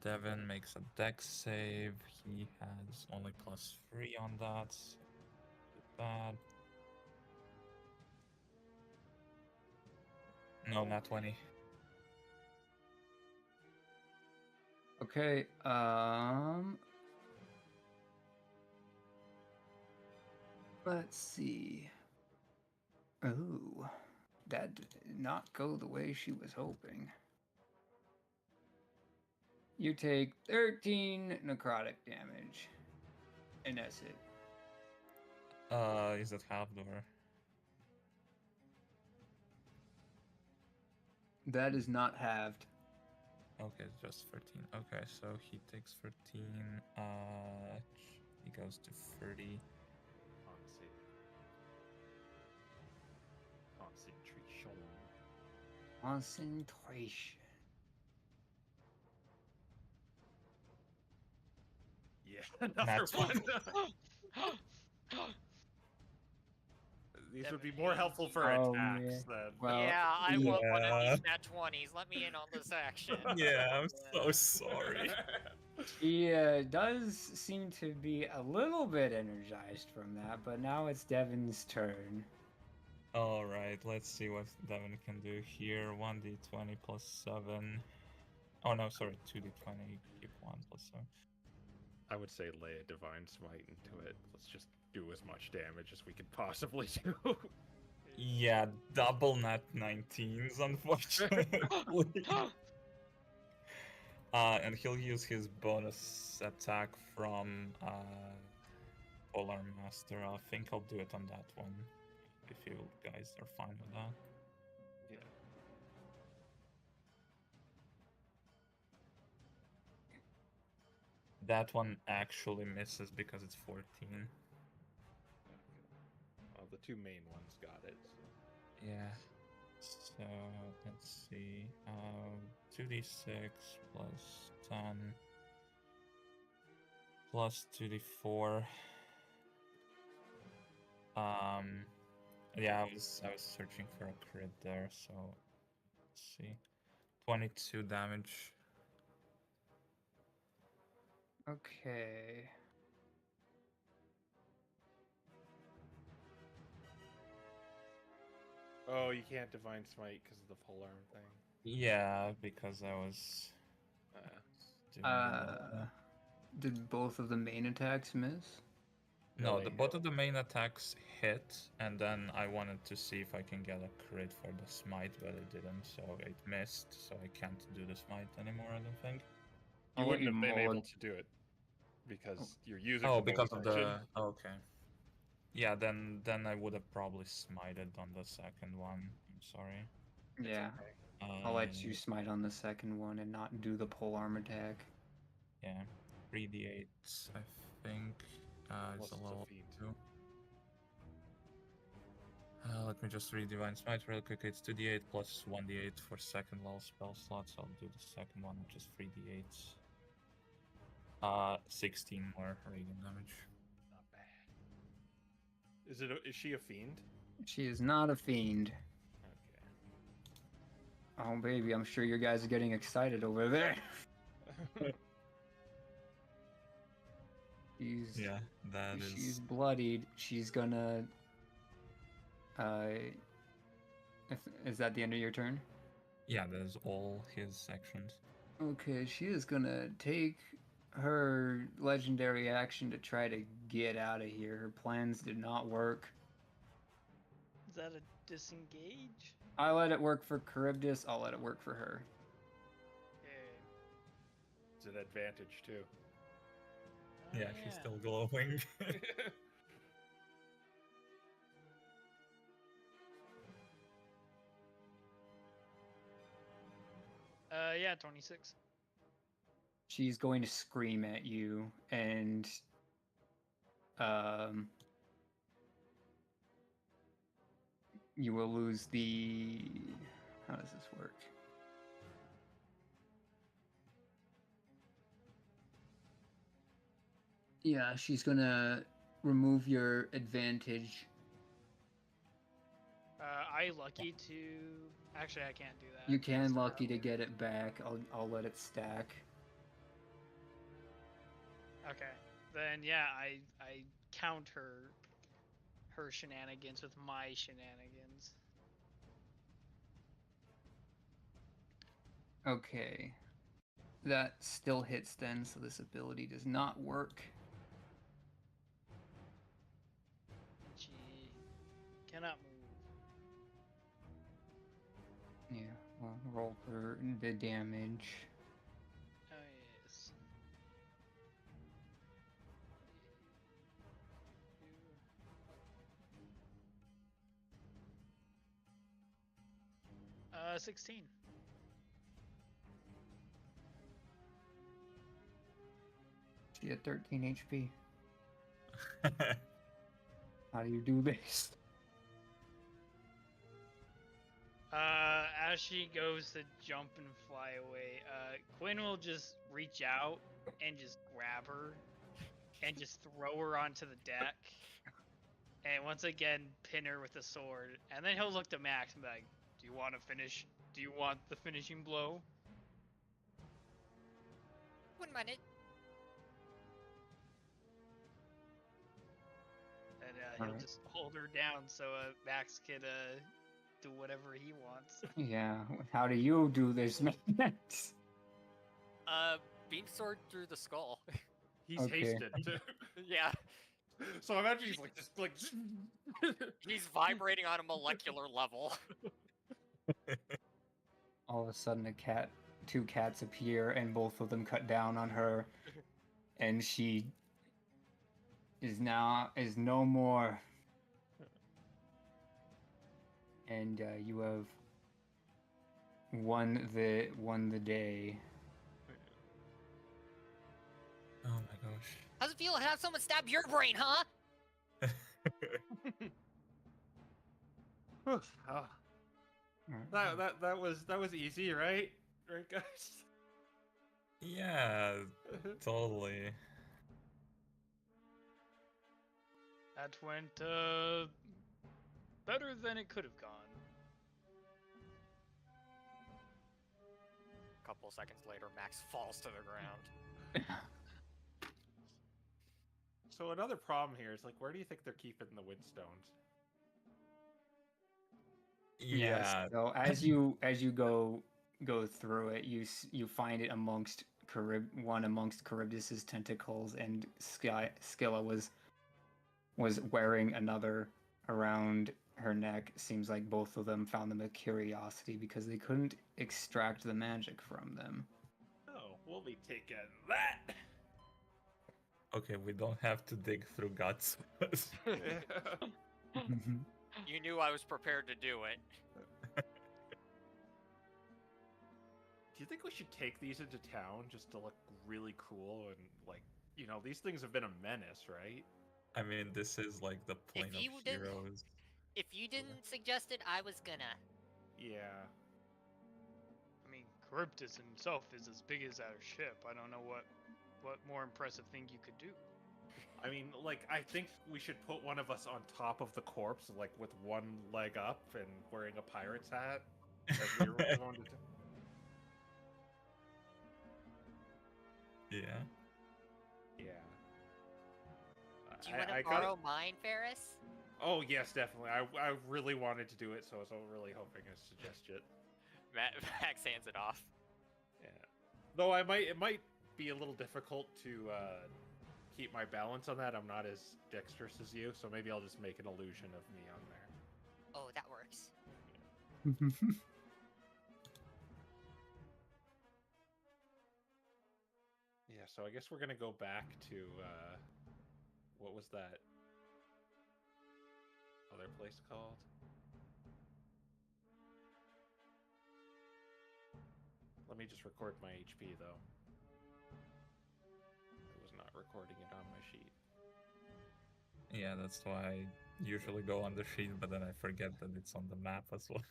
Devin makes a dex save. He has only +3 on that. So bad. No, not 20. Okay, let's see. Oh, that did not go the way she was hoping. You take 13 necrotic damage. And that's it. Is that half door? That is not halved. Okay, just 13. Okay, so he takes 13. He goes to 30. Concentration. Yeah, another That's one. Oh, These would be more helpful for Oh, attacks yeah. than. Well, yeah, I want one of yeah. these nat 20s. Let me in on this action. Yeah, I'm so sorry. He does seem to be a little bit energized from that, but now it's Devin's turn. Alright, let's see what Devin can do here. 1d20 plus 7. Oh no, sorry, 2d20, keep 1 plus 7. I would say lay a divine smite into it. Let's just do as much damage as we can possibly do. Yeah, double nat 19s, unfortunately. And he'll use his bonus attack from Polar Master. I think I'll do it on that one, if you guys are fine with that. Yeah. That one actually misses because it's 14. Well, the two main ones got it. So. Yeah. So let's see. 2d6 plus 10 plus 2d4. Yeah, I was searching for a crit there, so let's see. 22 damage. Okay. Oh, you can't divine smite because of the polearm thing. Yeah, because I was doing the Did both of the main attacks miss? No, No, both of the main attacks hit, and then I wanted to see if I can get a crit for the smite, but it didn't, so it missed, so I can't do the smite anymore, I don't think. You I'll let wouldn't have been mull able it. to do it because you're using Oh, the because bonus of the... action. Oh, okay. Yeah, then I would have probably smited on the second one. I'm sorry. Yeah. I'll let you smite on the second one and not do the polearm attack. Yeah, 3d8, I think. Unless It's a it's a level feat. 2. Let me just read Divine Smite real quick. It's 2d8 plus 1d8 for second level spell slots. I'll do the second one, which is 3d8. 16 more radiant damage. Not bad. Is she a fiend? She is not a fiend. Okay. Oh, baby, I'm sure you guys are getting excited over there. Yeah, She's bloodied. She's gonna... is that the end of your turn? Yeah, that is all his actions. Okay, she is gonna take her legendary action to try to get out of here. Her plans did not work. Is that a disengage? I let it work for Charybdis, I'll let it work for her. Okay. It's an advantage too. Oh, Yeah, she's still glowing. Yeah, 26. She's going to scream at you, and you will lose the... How does this work? Yeah, she's gonna remove your advantage. I lucky to... Actually, I can't do that. You can It's lucky to not- get it back. I'll let it stack. Okay. Then, yeah, I counter her shenanigans with my shenanigans. Okay. That still hits then, so this ability does not work. She cannot move. Yeah, well, roll for the damage. Oh, yes. 16. She had 13 HP. How do you do this? As she goes to jump and fly away, Quinn will just reach out and just grab her and just throw her onto the deck. And once again, pin her with the sword. And then he'll look to Max and be like, do you want to finish? Do you want the finishing blow? Wouldn't mind it. he'll Alright. just hold her down so Max can do whatever he wants. Yeah. How do you do this, Max? Beam sword through the skull. He's Okay. hasted too. Yeah, So I imagine he's like just like. he's vibrating on a molecular level. All of a sudden, two cats appear, and both of them cut down on her, and she is no more. And you have won the day. Oh my gosh. How's it feel to have someone stab your brain, huh? Oh, Alright. that was easy, right? Right, guys. Yeah, totally. That went better than it could have gone. A couple seconds later, Max falls to the ground. So another problem here is like, where do you think they're keeping the Windstones? Yeah. So as you go through it, you find it amongst one amongst Charybdis's tentacles, and Scylla was wearing another around her neck. Seems like both of them found them a curiosity because they couldn't extract the magic from them. Oh, we'll be taking that. Okay, we don't have to dig through guts. You knew I was prepared to do it. Do you think we should take these into town just to look really cool and like, you know, these things have been a menace, right? I mean, this is like the plane you of didn't- heroes. If you didn't suggest it, I was gonna. Yeah. I mean, Charybdis himself is as big as our ship. I don't know what more impressive thing you could do. I mean, like, I think we should put one of us on top of the corpse, like with one leg up and wearing a pirate's hat. As we were going to do. Yeah. Yeah. Do you want to borrow mine, Ferris? Oh yes, definitely. I really wanted to do it, so I was really hoping to suggest it. Max hands it off. Yeah. Though it might be a little difficult to keep my balance on that. I'm not as dexterous as you, so maybe I'll just make an illusion of me on there. Oh, that works. Yeah, so I guess we're gonna go back to what was that other place called? Let me just record my HP though. I was not recording it on my sheet. Yeah, that's why I usually go on the sheet, but then I forget that it's on the map as well.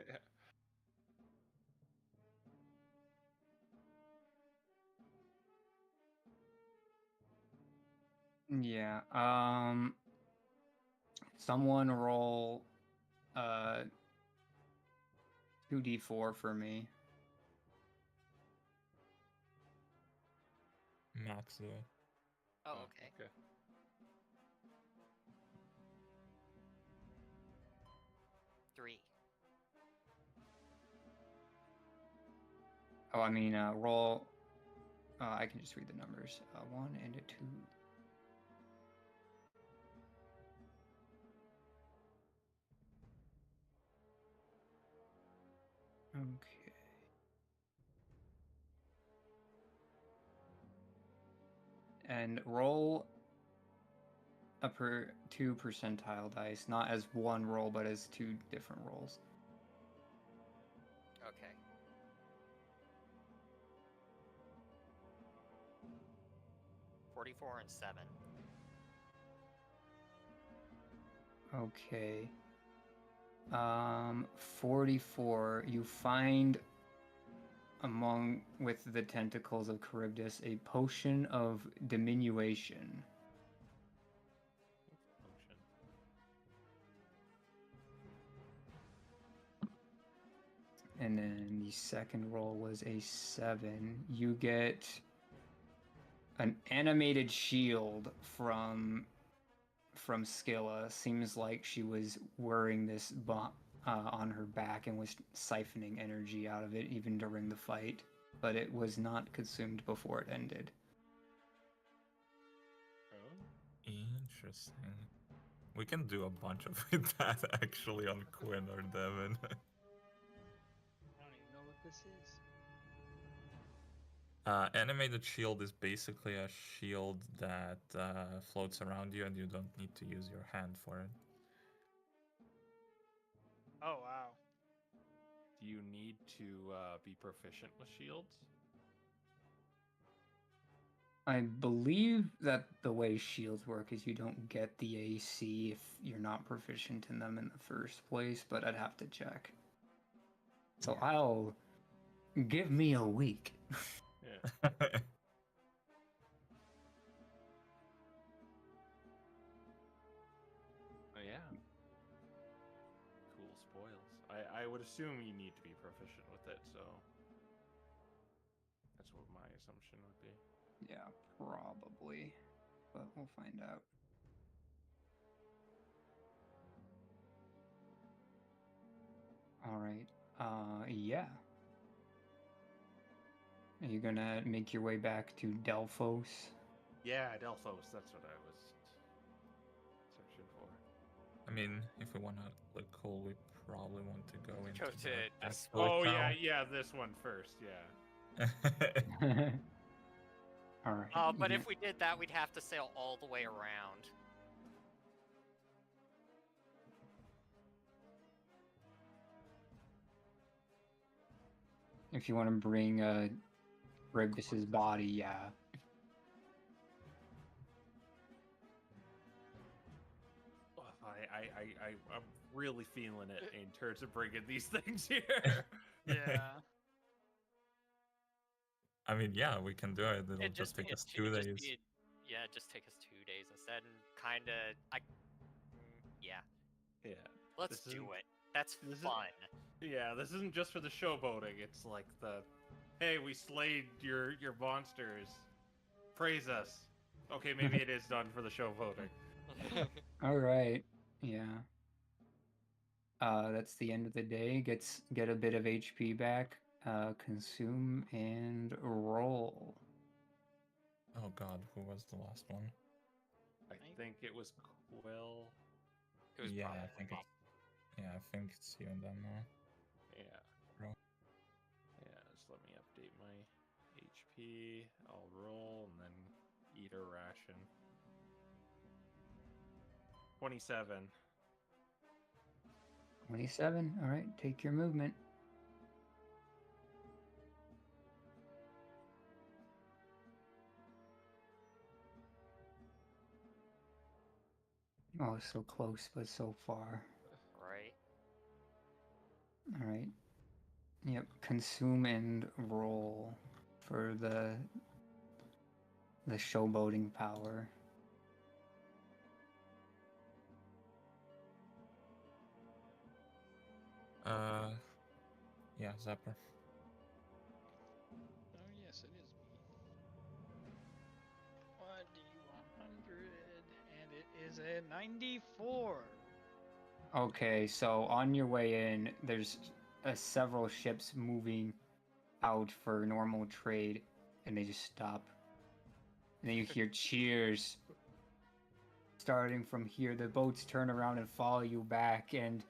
Yeah. Yeah. Someone roll 2d4 for me. Max, though. Oh, okay. Okay. Three. Oh, I mean, roll. I can just read the numbers. 1 and a 2. Okay. And roll a 2 percentile dice, not as one roll, but as 2 different rolls. Okay. $44 and 7. Okay. 44. You find with the tentacles of Charybdis a potion of diminution. And then the second roll was a 7. You get an animated shield from from Skilla. Seems like she was wearing this on her back and was siphoning energy out of it even during the fight, but it was not consumed before it ended. Interesting. We can do a bunch of that actually on Quinn or Devin. I don't even know what this is. Animated shield is basically a shield that floats around you and you don't need to use your hand for it. Oh wow. Do you need to be proficient with shields? I believe that the way shields work is you don't get the AC if you're not proficient in them in the first place, but I'd have to check. So Yeah. I'll give me a week. Yeah. Oh yeah. Cool spoils. I would assume you need to be proficient with it, so that's what my assumption would be. Yeah, probably, but we'll find out. All right. Yeah. Are you gonna make your way back to Delphos? Yeah, Delphos, that's what I was searching for. I mean, if we want to look cool, we probably want to go into Go to the this actual Oh town. yeah, this one first, yeah. All right. But yeah. if we did that, we'd have to sail all the way around. If you want to bring Charybdis's body, yeah. I'm really feeling it in terms of bringing these things here. Yeah. I mean, yeah, we can do it. It'll just take us 2 days. Yeah, just take us 2 days instead, and kind of, yeah. Yeah. Let's This do isn't- it. That's this is- fun. Yeah, this isn't just for the showboating. It's like the, hey, we slayed your monsters. Praise us. Okay, maybe it is done for the showboating. All right. Yeah. That's the end of the day. Get a bit of HP back. Consume and roll. Oh god, who was the last one? I think it was Quill. It was Yeah, I probably think me. I think it's you and them now. Yeah. Roll. Yeah, just let me update my HP. I'll roll and then eat a ration. 27. 27. All right. Take your movement. Oh, so close, but so far. Right. All right. Yep. Consume and roll for the showboating power. Yeah, Zapper. Oh yes, it is me. 1d100, and it is a 94. Okay, so on your way in, there's several ships moving out for normal trade, and they just stop. And then you hear cheers. Starting from here, the boats turn around and follow you back, and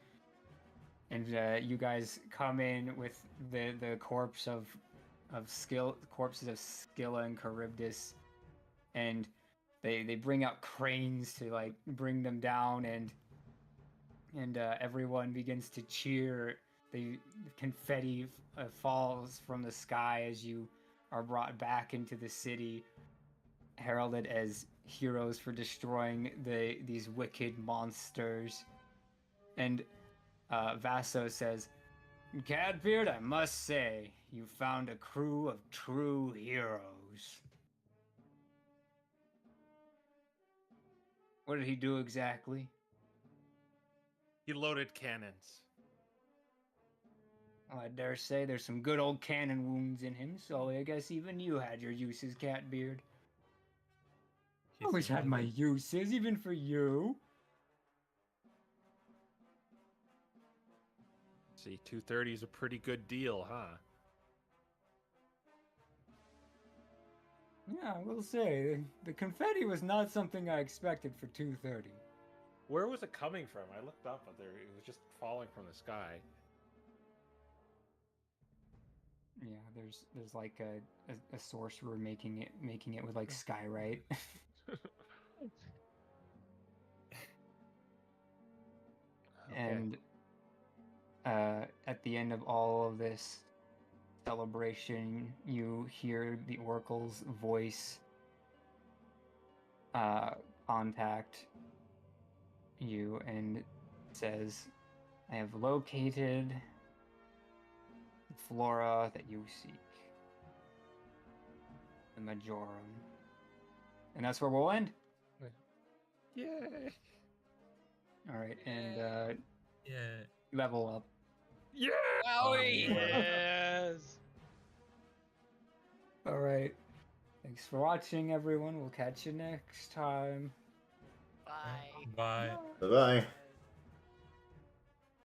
you guys come in with the corpses of Scylla and Charybdis, and they bring out cranes to like bring them down, and everyone begins to cheer. The confetti falls from the sky as you are brought back into the city, heralded as heroes for destroying these wicked monsters. And Vaso says, "Cadbeard, I must say, you found a crew of true heroes." What did he do exactly? He loaded cannons. Well, I dare say there's some good old cannon wounds in him, so I guess even you had your uses, Catbeard. I always had my uses, even for you. See, 230 is a pretty good deal, huh? Yeah, I will say, the confetti was not something I expected for 230. Where was it coming from? I looked up, but it was just falling from the sky. Yeah, there's like a sorcerer making it with like skyrite. And at the end of all of this celebration, you hear the oracle's voice contact you and says, I have located the flora that you seek, the Majorum. And that's where we'll end. Yay! All right, and Yeah. level up. Yeah! Wowie! Yes. All right. Thanks for watching, everyone. We'll catch you next time. Bye. Bye. Bye bye.